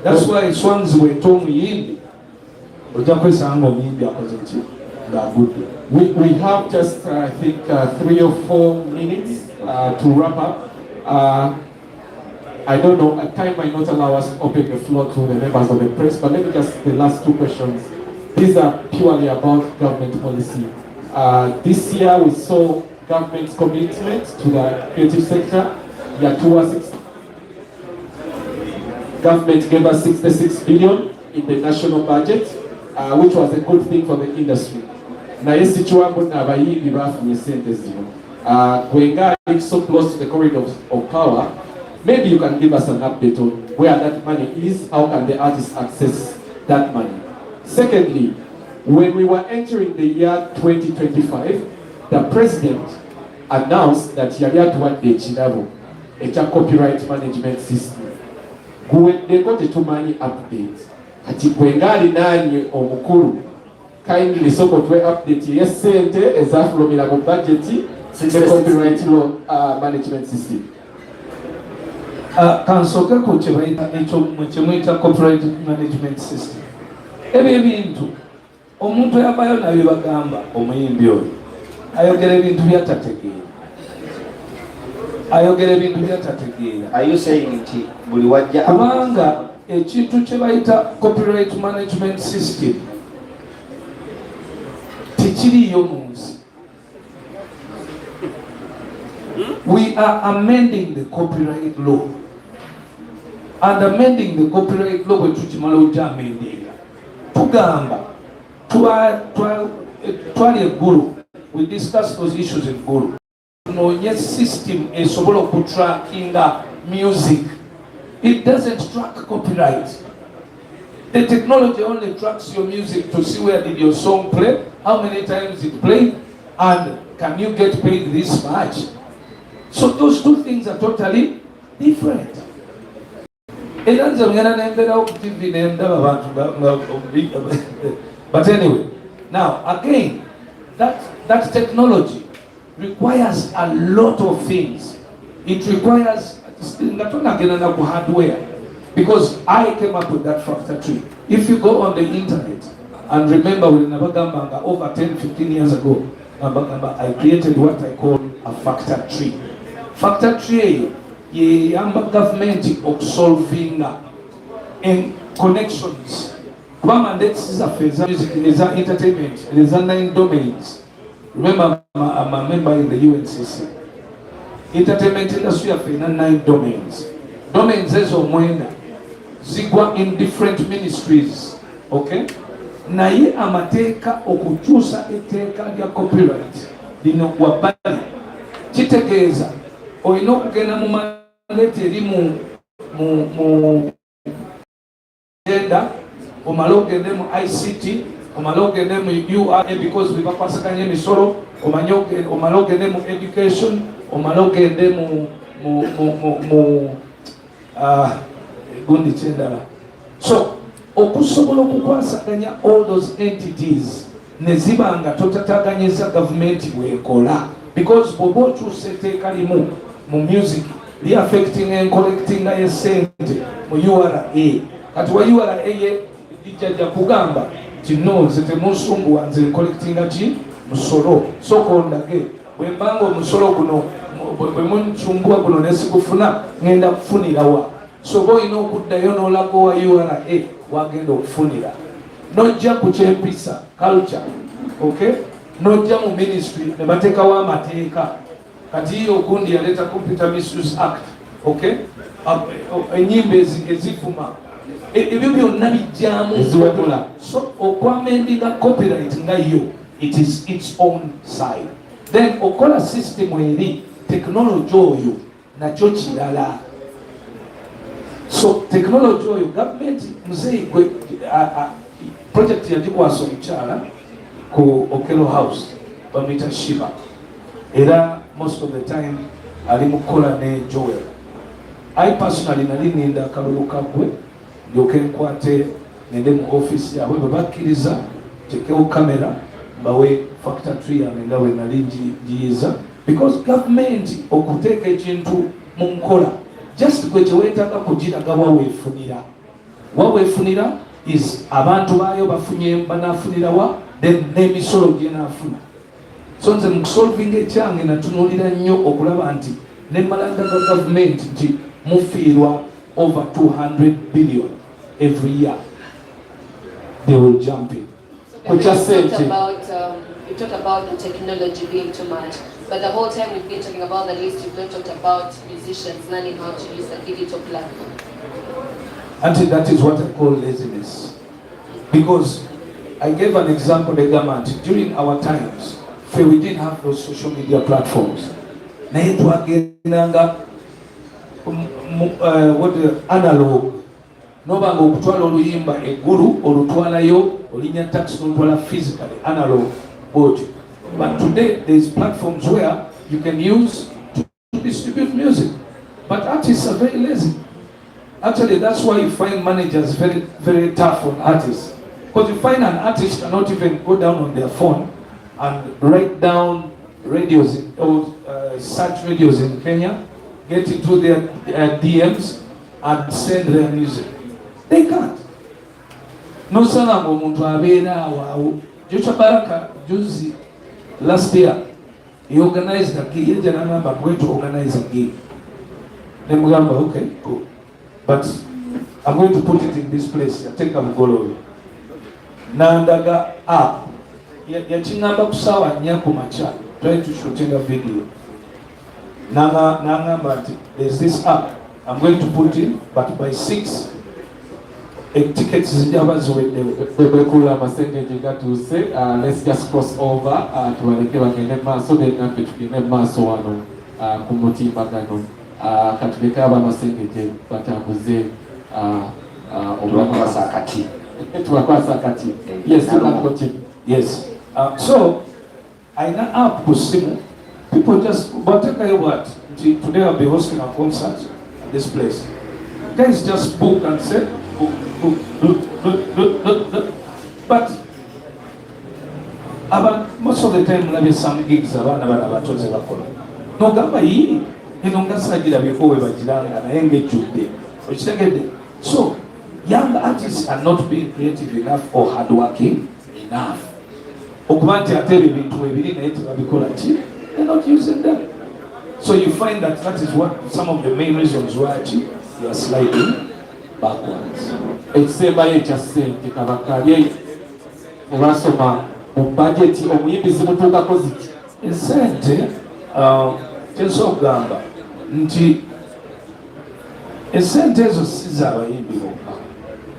That's why Swanzi weta omuyimbi ojja kwesanga omuyimbi akoze ki ng'agudde. We have just I think 3 or 4 minutes to wrap up. I don't know, at time might not allow us to open the floor to the members of the press, but let me just, the last 2 questions. These are purely about government policy. This year we saw government's commitment to the creative sector. Government gave us 66 billion in the national budget, which was a good thing for the industry. Na yesi chiwambo na abayimbi bafunye sente zino. Kwenga is so close to the corridors of power, maybe you can give us an update on where that money is, how can the artists access that money. Secondly, when we were entering the year 2025, the president announced that he had one day a copyright management system. They got a 2 money update. Ati kwengali nani omukuru kindly soko twe update yes sente ezafulumira mu budget the copyright law management system. Kansoka ko kyebayita ekyo kyemuyita copyright management system. Ebyo ebintu omuntu yabayo nabyo bagamba omuyimbi oyo ayogera ebintu byatategeera. Are you saying nti buli wajja kubanga ekintu kyebayita copyright management system tekiriyo mu nsi. We are amending the copyright law, and amending the copyright law bwe tukimala ogyamendinga tugamba twali eggulu, we discuss those issues eggulu tunoonye system esobola okutrackinga music. It doesn't track copyright. The technology only tracks your music to see where did your song play, how many times it played, and can you get paid this much. So those 2 things are totally different. But anyway, now again, that technology requires a lot of things. It requires hardware, because I came up with that factor tree. If you go on the internet and remember when over 10-15 years ago, I created what I call a factor tree. Factor tree ye government of solving in connections. Mandates is a music, it is entertainment, it is 9 domains. Remember, I'm a member in the UNCC. Entertainment industry have 9 domains. Domains is omwenda zigwa in different ministries. Okay? Naye amateeka okukyusa etteeka lya copyright lino wabbali kitegeeza olina okugenda mu mandate eri mu genda omala ogende mu ICT omala ogende mu URA because bebakwasaganya emisolo omala ogende mu education omala ogende mu gundi kyendala. So okusobola okukwasaganya all those entities ne ziba nga totataganyiza gavumenti bwekola, because bw'oba okyusa etteeka limu mu music li affecting and collecting ya sente mu URA kati wa URA lijja kugamba kino nze temunsumbuwa nze collecting ki musolo sokondage bwembanga omusolo guno bwe munsumbuwa guno nesigufuna ngenda kufunirawa so boyina okuddayo n'olaga wa URA wagenda okufunira nojja ku kyempisa culture okay nojja mu ministry ne bateekawo amateeka kati ogundi yaleeta Computer Misuse Act okay enyimba ezivuma ebyo byonna bijjamu eziwebula so okwamendinga copyright nga yo it is its own side then okola system eri technology oyo nakyo kirala so technology oyo government muzeyi project yagikwasa omukyala ku Okelo House bamuyita Shiba era most of the time ali mukola ne Joel. I personally nali ninda akalulu kagwe ndyoke nkwate nende mu office yawe babakkiriza tekewo kamera bawe factor 3 nga we nali ngiyiza because government okuteeka ekintu mu nkola just gwe kyeweetaaga kugiraga waweefunira is abantu baayo banafunirawa then n'emisolo gyenaafuna so nze mukusolvinga ekyange natunuulira nnyo okulaba nti nemalanga ga gavumenti nti mufiirwa over 200 billion every year they will jump in. So you talked about the technology being too much, but the whole time we've been talking about the list, you've not talked about musicians learning how to use the digital platform. And that is what I call laziness. Because I gave an example, the government, during our times, where we didn't have those social media platforms. Analog. Nobanga okutwala oluyimba eggulu olutwalayo olinya tax n'olutwala physically analog audio. But today there is platforms where you can use to distribute music. But artists are very lazy. Actually, that's why you find managers very, very tough on artists. Because you find an artist cannot even go down on their phone and write down radios or search radios in Kenya, get into their DMs and send their music. They can't. No sana muntu abera awo. Joshua Baraka juzi last year he organized a gig. Yeje na namba going to organize a gig. Then we okay, cool. But I'm going to put it in this place. I take a Mugolo. Nandaga app. Yachingamba kusawa nyaku macha. Trying to shoot a video. Nanga but there's this app. I'm going to put in, but by 6 tickets Bebekula masengeje gatuse let's just cross over tubaleke bagende maaso benaffe tugende maaso wano ku mutimbagano katuleke abamasengeje batambuze obulakwasa akati tubakwasa akati yes yes so aina app ku simu people just what today I'll be hosting a concert at this place. Guys just book and say book. But most of the time there some gigs abana batoze bakola nogamba yi enonga sagira before bagiranga naye ngejjudde okitegedde. So young artists are not being creative enough or hardworking enough okuba nti ate ebintu ebiri naye tebabikola ki, they're not using them. So you find that is what some of the main reasons why they are sliding backwards. Ekisembayo ekya ssente kabakalye nebasoma mu bajeti omuyimbi zimutuukako ziti esente kyensobola okugamba nti esente ezo si z'abayimbi bokka.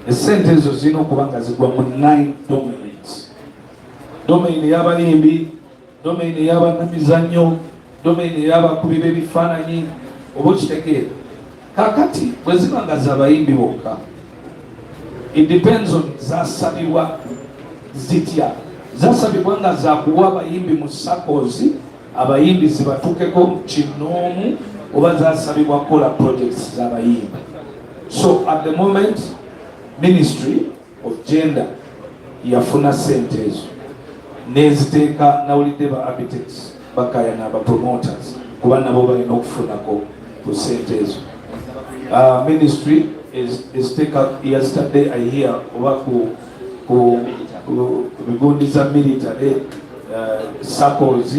Esente ezo zirina okuba nga zigwa mu 9 domains. Domain y'abayimbi, domain y'abannamizannyo, domain y'abakubi b'ebifaananyi oba okitegeera. Kakati bwe ziba nga z'abayimbi bokka, it depends on zasabibwa zitya. Zasabibwa nga zakuwa abayimbi mu SACCOs abayimbi zibatukeko kinoomu oba zasabibwa kola projects z'abayimbi. So at the moment Ministry of Gender yafuna sente ezo neziteeka nawulidde ba architects bakaya n'aba promoters kuba nabo balina okufunako ku sente ezo. Ministry is take up yesterday I hear oba ku bigundi za military circles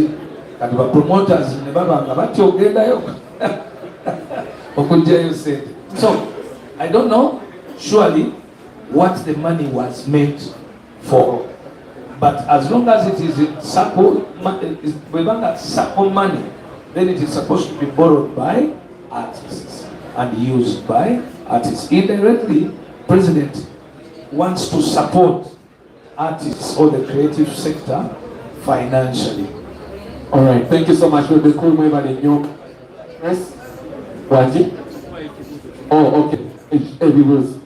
kati ba promoters ne baba nga batyogendayo okujjayo sente. So I don't know surely what the money was meant for, but as long as it is circle money, then it is supposed to be borrowed by artists and used by artists. Indirectly, President wants to support artists or the creative sector financially. All right, thank you so much. We'll be cool with you. Yes? Waji? Oh, okay. Eddie Rose.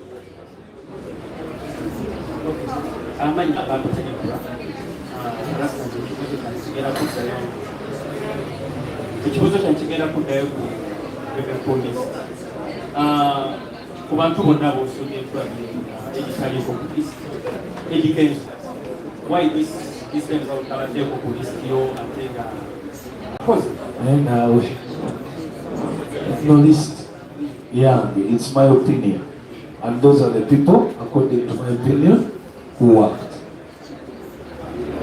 Ekibuzo kyenkigenda kuddayo ku police ku bantu bonna b'osomye ekitaliko ku list education, why this kind of tabateeko ku list yo ate nga koze Naawe no list yange, it's my opinion, and those are the people according to my opinion who worked.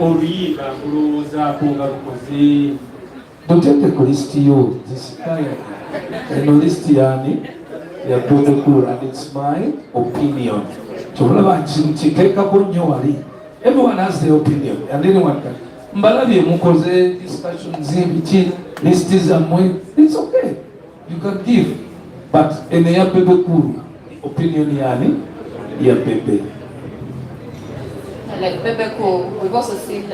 oluyiga kulowoozaako nga lukoze Dutete ku list yo zisikaya eno list yani ya Bebe Cool, and it's my opinion. Tolaba nkiteekako nnyo wali. Everyone has their opinion and anyone can. Mbalabye mukoze discussions ebiki list zammwe, it's okay, you can give, but ene ya Bebe Cool opinion yani ya Bebe. Like Bebe Cool, we've also seen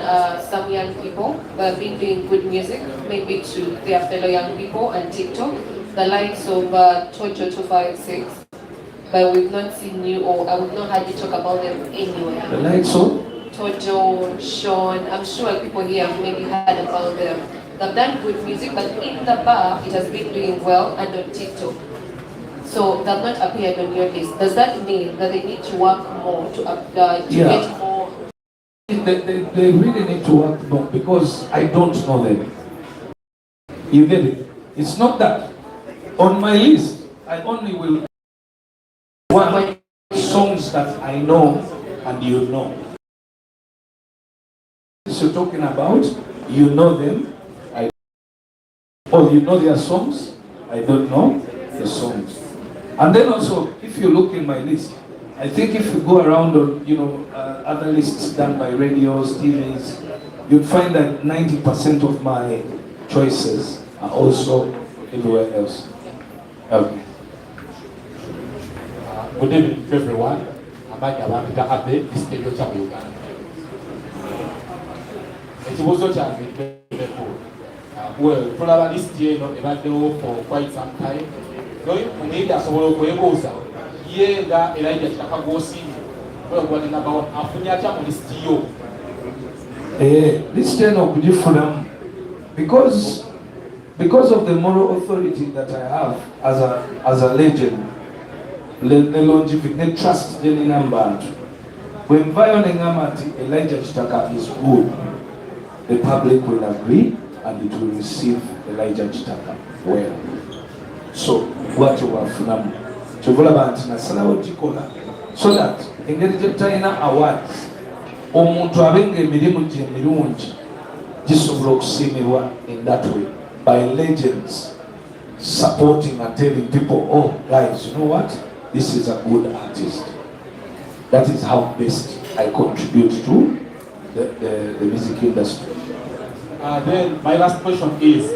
some young people that have been doing good music, maybe to their fellow young people on TikTok, the likes of Tojo256, but we've not seen you, or I would not have you talk about them anywhere. The likes of Tojo, Sean, I'm sure people here have maybe heard about them. They've done good music, but in the bar, it has been doing well, and on TikTok. So they've not appeared on your list. Does that mean that they need to work more to get more? They really need to work more because I don't know them. You get it? It's not that. On my list, I only will one songs that I know and you know. So talking about, you know them, you know their songs, I don't know the songs. And then also, if you look in my list, I think if you go around on, other lists done by radios, TVs, you'd find that 90% of my choices are also everywhere else. Okay. Good evening to everyone. Amanya Wamita Abe, District of Uganda. Ekibuzo kyange Bebeko. Well, tulaba list eno ebaddewo for quite some time. Omuyigi asobola okwebuuza ye nga Elijah Kitaka gw'osinga kwegwa ne number one afunye atya mu list yo? List eno okugifulamu because of the moral authority that I have as a legend, the longevity, the trust in Nambantu. When Violin Amati Elijah Kitaka is good, the public will agree and it will receive Elijah Kitaka well. So what you have from so that engeri gye tutalina awards omuntu abenga emirimu gye emirungi gisobola okusiimibwa in that way by legends supporting and telling people, oh guys, you know what, this is a good artist. That is how best I contribute to the music industry. Then my last question is,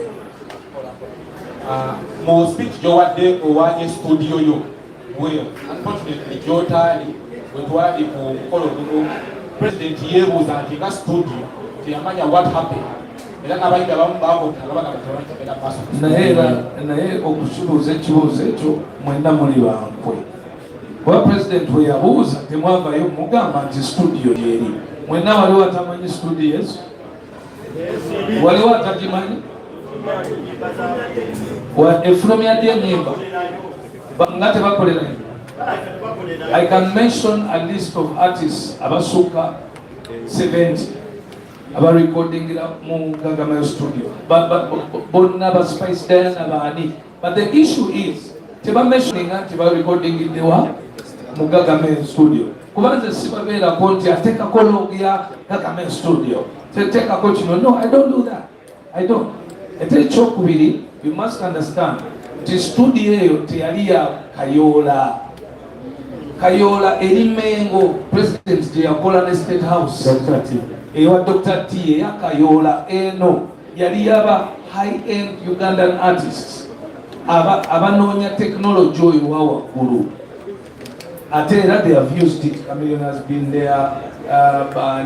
more speech Jowadde Owanye studio yo. Well, unfortunately, Jotali, when Wadi Kolo, President yebuuza nti nga studio teyamanya what happened. Era n'abayimbi abamu baagobanga batabanyita maaso. Naye okukibuuza ekibuuzo ekyo mwenna muli bankwe. Kuba President we yabuuza temwavayo mugamba nti studio yeri. Mwenna waliwo atamanyi studio ezo? Waliwo atagimanyi? Efulumya ly'ennyimba nga tebakolera. I can mention a list of artists abasukka 70 abarecordingira mu Gagamayo studio. Bonna ba Spice Diana baani But the issue is, tiba mentioning and tiba recording in the Government studio. Kubanza sibabera konti ateka kolog ya Government studio. Take a coach, no, I don't do that. I don't. Ete chokubiri, you must understand. The studio tearia Kayola Elimengo, President Diakola State House. Dr. T. Ewa Dr. T. Ya Kayola Eno. Yaliaba high-end Ugandan artists. Abanonya technology wawa guru. Atera, they have used it. Chameleon has been there.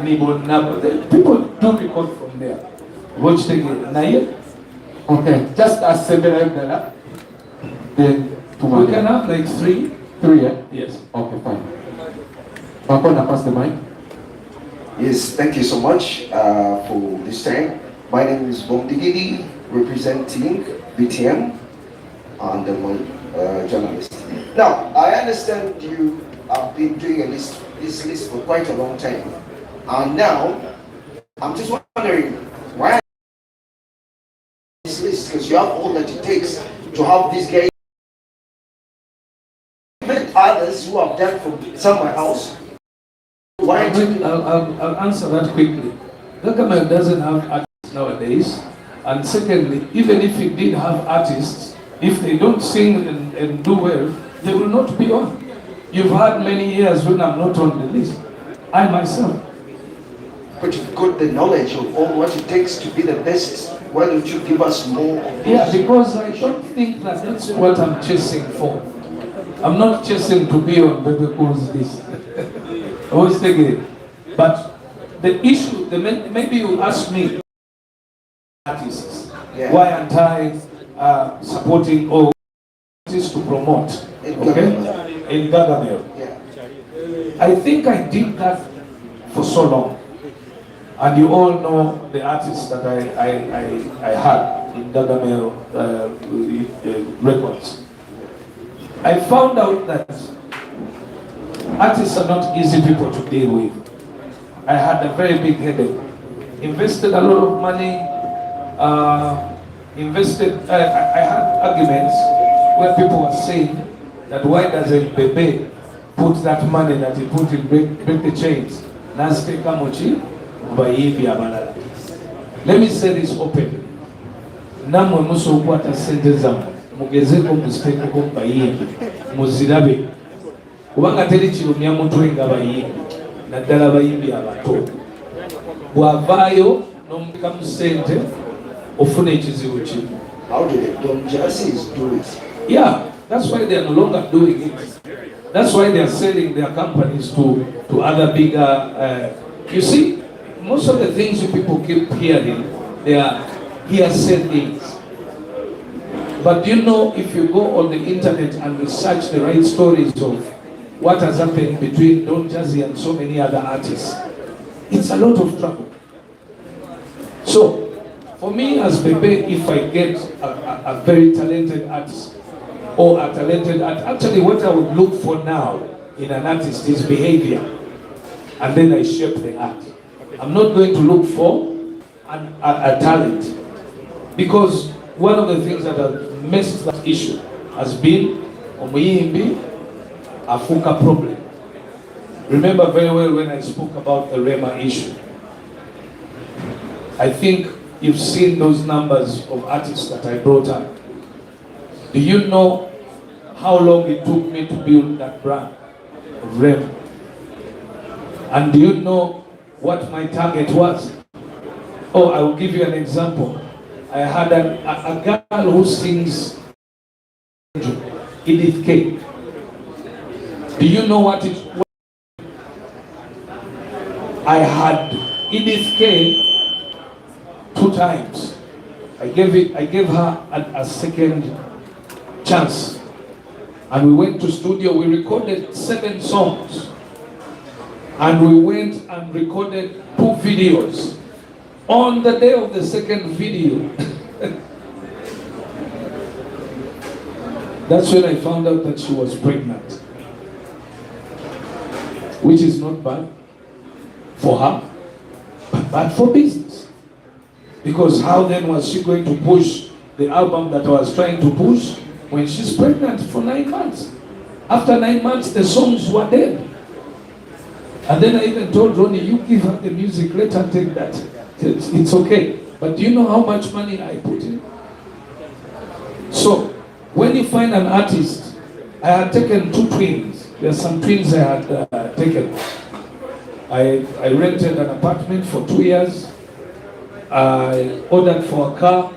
Nibo Nabo. People do record from there. Watch the game. Naye? Okay, just as seven then We can have like three. three, yeah? Yes. Okay, fine. Papa, pass the mic. Yes, thank you so much for this time. My name is Bomdigidi, representing BTM, and I'm a journalist. Now, I understand you have been doing this list for quite a long time, and now I'm just wondering why this list, because you have all that it takes to have these guys. Met others who have done from somewhere else. Why? I'll answer that quickly. The government doesn't have artists nowadays, and secondly, even if it did have artists, if they don't sing and do well, they will not be on. You've had many years when I'm not on the list. I myself. But you've got the knowledge of all what it takes to be the best. Why don't you give us more of Yeah, those? because I don't think that that's what I'm chasing for. I'm not chasing to be on Bebe Cool's list. I was thinking, but the issue, maybe you ask me, artists, Yeah. why aren't I supporting all artists to promote? Okay, in Gargamel. Yeah. I think I did that for so long, and you all know the artists that I had in Gargamel records. I found out that artists are not easy people to deal with. I had a very big headache. Invested a lot of money. I had arguments where people were saying that why doesn't Bebe put that money that he put in break the chains? Let me say this openly. Namwe musokwata sente zammwe mugezeko muziteekeko bayimbi muzirabe kubanga teri kirumya mutwe nga bayimbi naddala bayimbi abato bw'avaayo n'omubikamu sente ofuna ekizibu kimu. How do they? Don't just do it. Yeah, that's why they are no longer doing it. That's why they are selling their companies to other bigger. You see, most of the things you people keep hearing, they are hearsay things. But you know, if you go on the internet and research the right stories of what has happened between Don Jazzy and so many other artists, it's a lot of trouble. So, for me as Bebe, if I get a very talented artist, or a talented artist, actually what I would look for now in an artist is behavior. And then I shape the art. I'm not going to look for a talent. Because one of the things that has messed that issue has been Omuyimbi Afuka problem. Remember very well when I spoke about the Rema issue. I think you've seen those numbers of artists that I brought up. Do you know how long it took me to build that brand of Rema? And do you know what my target was? Oh, I will give you an example. I had a girl who sings Edith K. Do you know what it was? I had Edith K 2 times. I gave her a second chance. And we went to studio, we recorded 7 songs. And we went and recorded 2 videos. On the day of the second video, that's when I found out that she was pregnant. Which is not bad for her, but bad for business. Because how then was she going to push the album that I was trying to push when she's pregnant for 9 months. After 9 months, the songs were dead. And then I even told Ronnie, you give her the music, let her take that. It's okay. But do you know how much money I put in? So, when you find an artist, I had taken 2 twins. There are some twins I had taken. I rented an apartment for 2 years. I ordered for a car.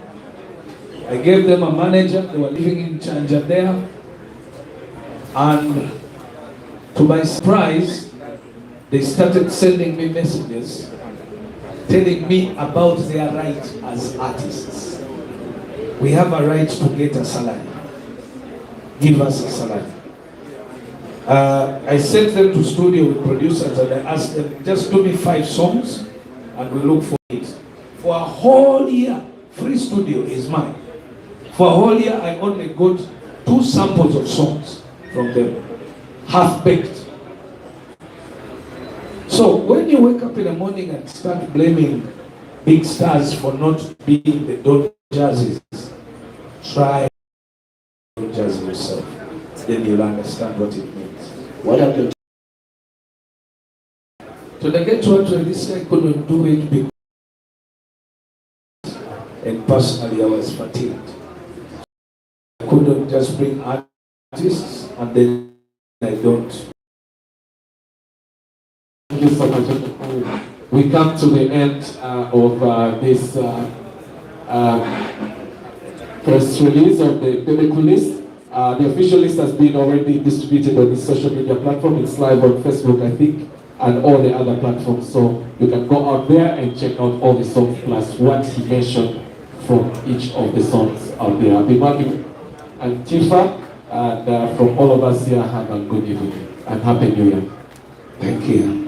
I gave them a manager. They were living in Chanja there. And to my surprise, they started sending me messages telling me about their right as artists. We have a right to get a salary. Give us a salary. I sent them to studio with producers and I asked them, just do me 5 songs and we look for it. For a whole year, free studio is mine. For a whole year, I only got 2 samples of songs from them, half-baked. So when you wake up in the morning and start blaming big stars for not being the Don Jazzies, try Don Jazzy yourself. Then you'll understand what it means. What happened? So the get to this guy couldn't do it because, and personally I was fatigued. I couldn't just bring artists and then I don't. Thank you so much. We come to the end of this press release of the Bebe list. The official list has been already distributed on the social media platform. It's live on Facebook, I think, and all the other platforms. So you can go out there and check out all the songs plus what he mentioned from each of the songs out there. I've been working and Tifa, and from all of us here, have a good evening and Happy New Year. Thank you.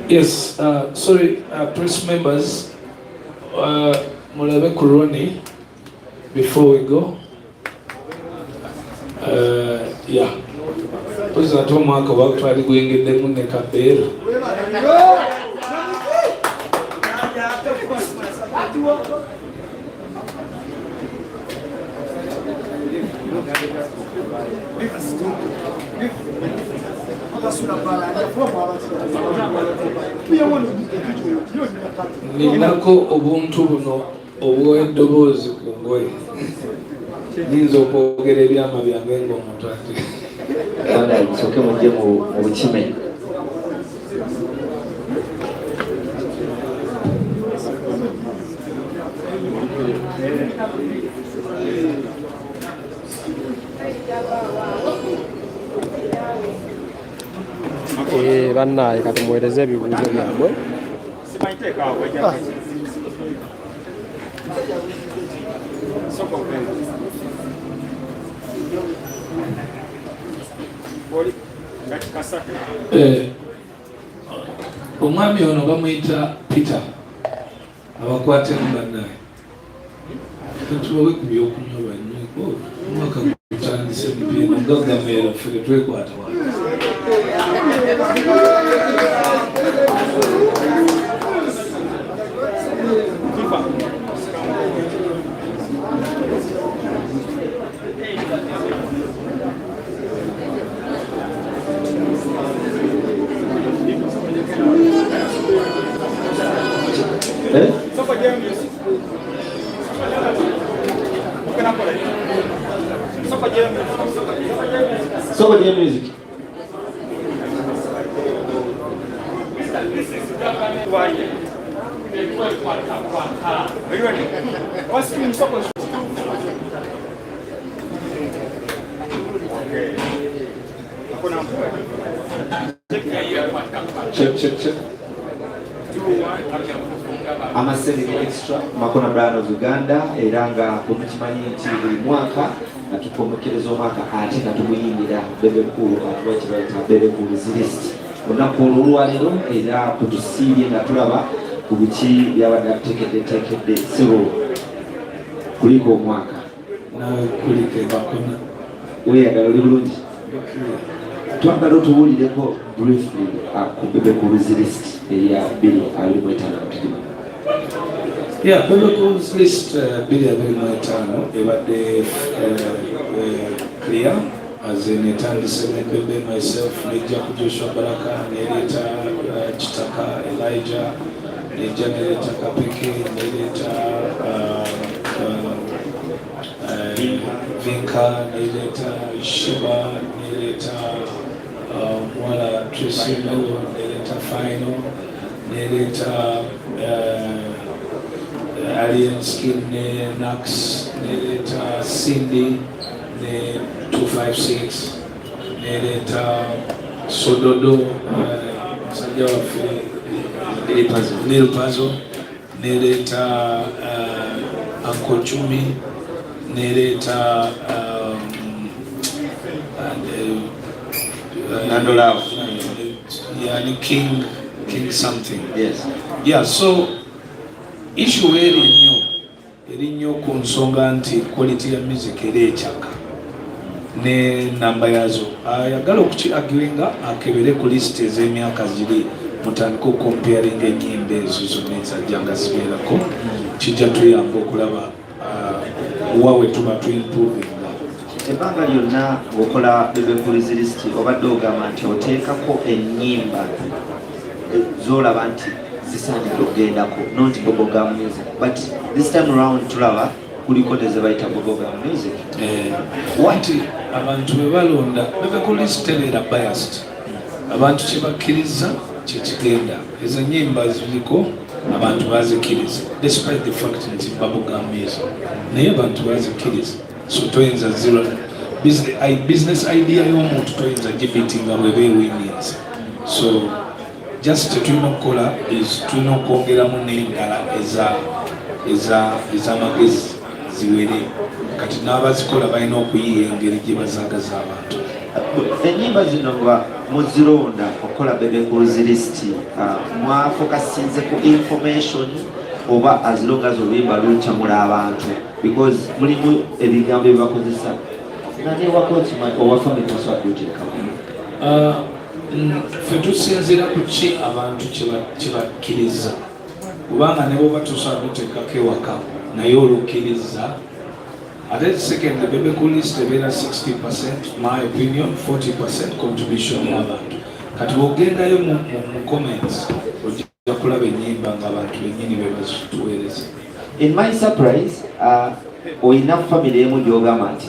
Yes, sorry, press members, Mulebe Kuroni, before we go. Yeah. Because I told Mark about trying going in the Munekabir. Ninako obuntu buno obw'eddoboozi ku ngoye nyinza okwogera ebyama byange ng'omuntu ate Bwana soke mujje mu bukime. Bannaye kati muweereze ebibuuzo byabwe. Omwami ono bamuyita Peter abakwate mu bannaye tubawe ku byokunywa banyweko omwaka gutandise mupieno gagameera ffe twekwata wano. Soko dia music. Check. Amaseni extra Makona Brand of Uganda era nga bwe mukimanyi nti buli mwaka natukomekereza omwaka ate natumuyimbira Bebe Cool atuwa kibayita Bebe Cool's list olunaku olwaleero era kutusiibye nga tulaba ku biki byabadde atuteekedde sibo kuliko omwaka nawe kuliko bakona weeyagala oli bulungi twagala otubuulireko briefly ku Bebe Cool's list eya 2025. Yeah, Bebe Cool's list 2025 ebadde clear as in etandise ne Bebe myself nejja ku Joshua Baraka nereeta Kitaka Elijah nejja nereeta Kapeke nereeta Vinka nereeta Shiba nereeta Mwala Tracy Melo nereeta Final nereeta Alien Skin ne Nax nereeta Cindy ne 256 nereeta Sododo musajja waffe Neil Puzzle nereeta Uncle Chumi nereeta Nando Love. Yani King something. Yes. Yeah, so issue eri nnyo ku nsonga nti quality ya music eri ekyaka ne namba yazo ayagala okukiagiringa akebere ku list ez'emyaka ziri mutandika okukomparinga ennyimba ezo zonna ezajjanga zibeerako kijja tuyamba okulaba wa we tuba tuimprovinga. Ebbanga lyonna ng'okola Bebe Cool's list obadde ogamba nti oteekako ennyimba z'olaba nti zisaanidde okugendako not bubblegum music but this time around tulaba kuliko ne ze bayita bubblegum music. Wati abantu bwe balonda Bebe Cool's tebeera biased, abantu kye bakkiriza kye kigenda. Ezo ennyimba ziriko abantu bazikkiriza despite the fact nti bubblegum music naye abantu bazikkiriza, so toyinza zero business idea y'omuntu toyinza gibitinga bweba ewiniza. So just tulina okukola is tulina okwongeramu n'endala ez'amagezi ziwere kati n'abazikola balina okuyiga engeri gye bazaagaza abantu. Ennyimba zino nga muzironda okukola Bebe Cool's list mwafokasinze ku information oba as long as oluyimba lukyamula abantu because mulimu ebigambo ebibakozesa nani wakokimanyi owafami toswaduteekamu ffe tusinzira ku ki abantu kye bakkiriza kubanga ne bwoba tosaduteekako ewaka naye olukkiriza ate second Bebe Cool's tebeera 60% my opinion 40% contribution y'abantu kati bw'ogendayo mu comments ojja kulaba ennyimba ng'abantu bennyini be bazituweereza. In my surprise oyina family emu gy'ogamba nti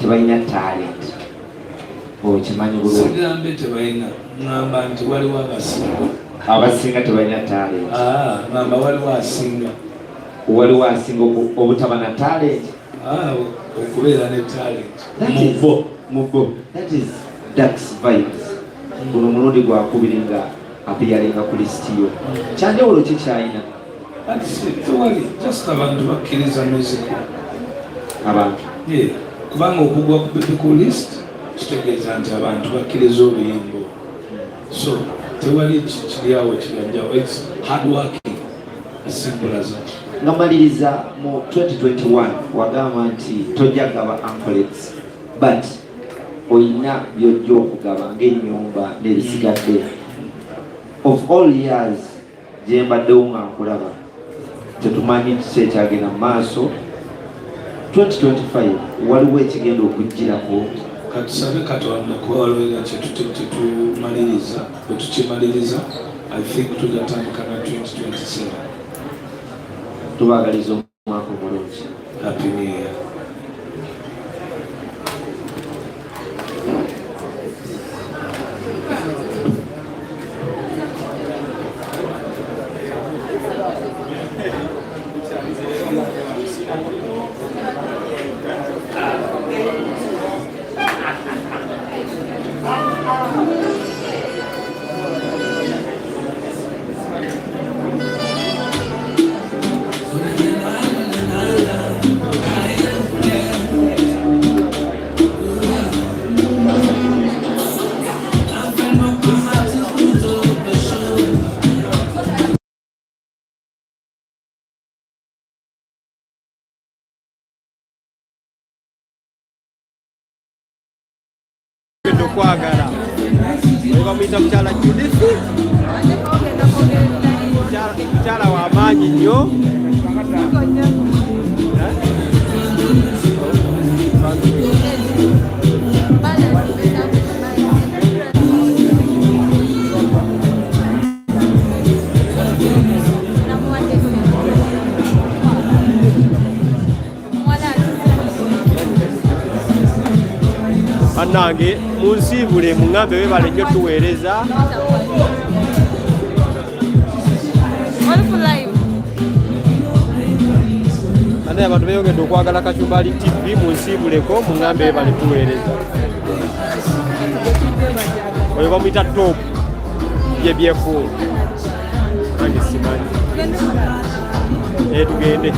tebalina talent okimanyi bulungi. Sigambe tebalina, ngamba nti waliwo abasinga tebalina talent. Ngamba waliwo asinga obutaba na talent. Okubeera ne talent mubo that is Dax vibes. Guno mulundi gwakubiri nga apiyalinga ku list yo kyanjawulo ki kyalina? tewali just abantu bakkiriza music abantu kubanga okugwa ku Bebe Cool list kitegeeza nti abantu bakkiriza oluyimbo, so tewali kiriawo kiranjawo, it's hard working, as simple as that. Ngamaliriza mu 2021 wagamba nti tojja gaba ankolets but oyina byojja okugaba ng'ennyumba n'ebisigadde. Of all years gye mbaddewo nga nkulaba tetumanyi kiki ekyagenda mu maaso 2025 waliwo ekigenda okujjirako. Katusabe Katonda kuba waliwo kyetumaliriza bwe tukimaliriza I think tugatandika na 2027. Tubaagaliza omwaka omulungi. Happy New Year. tukwagala. Bamuyita mukyala Judith. Mukyala w'amaanyi nnyo. Bannange munsiibule muŋŋambe webale nnyo tuweereza. Naye abantu beeyongedde okwagala Kachumbali TV munsiibuleko muŋŋambe webale tuweereza. Oyo bamuyita top bye byefuula. Nange simanyi. Tugende.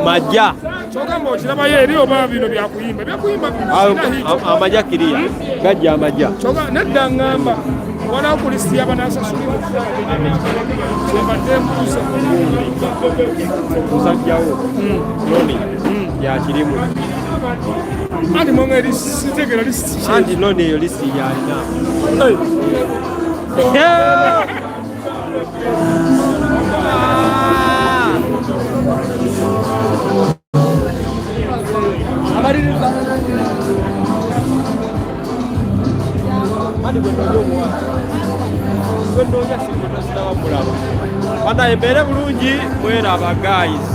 Majja amajja kiriya gajja amajja nedda ngamba wala kulisi abanasasula musajjawo noni yakirimu anti monga lisitegera lisi anti noni eyo lisi yalina Bana embeere bulungi mweraba guys.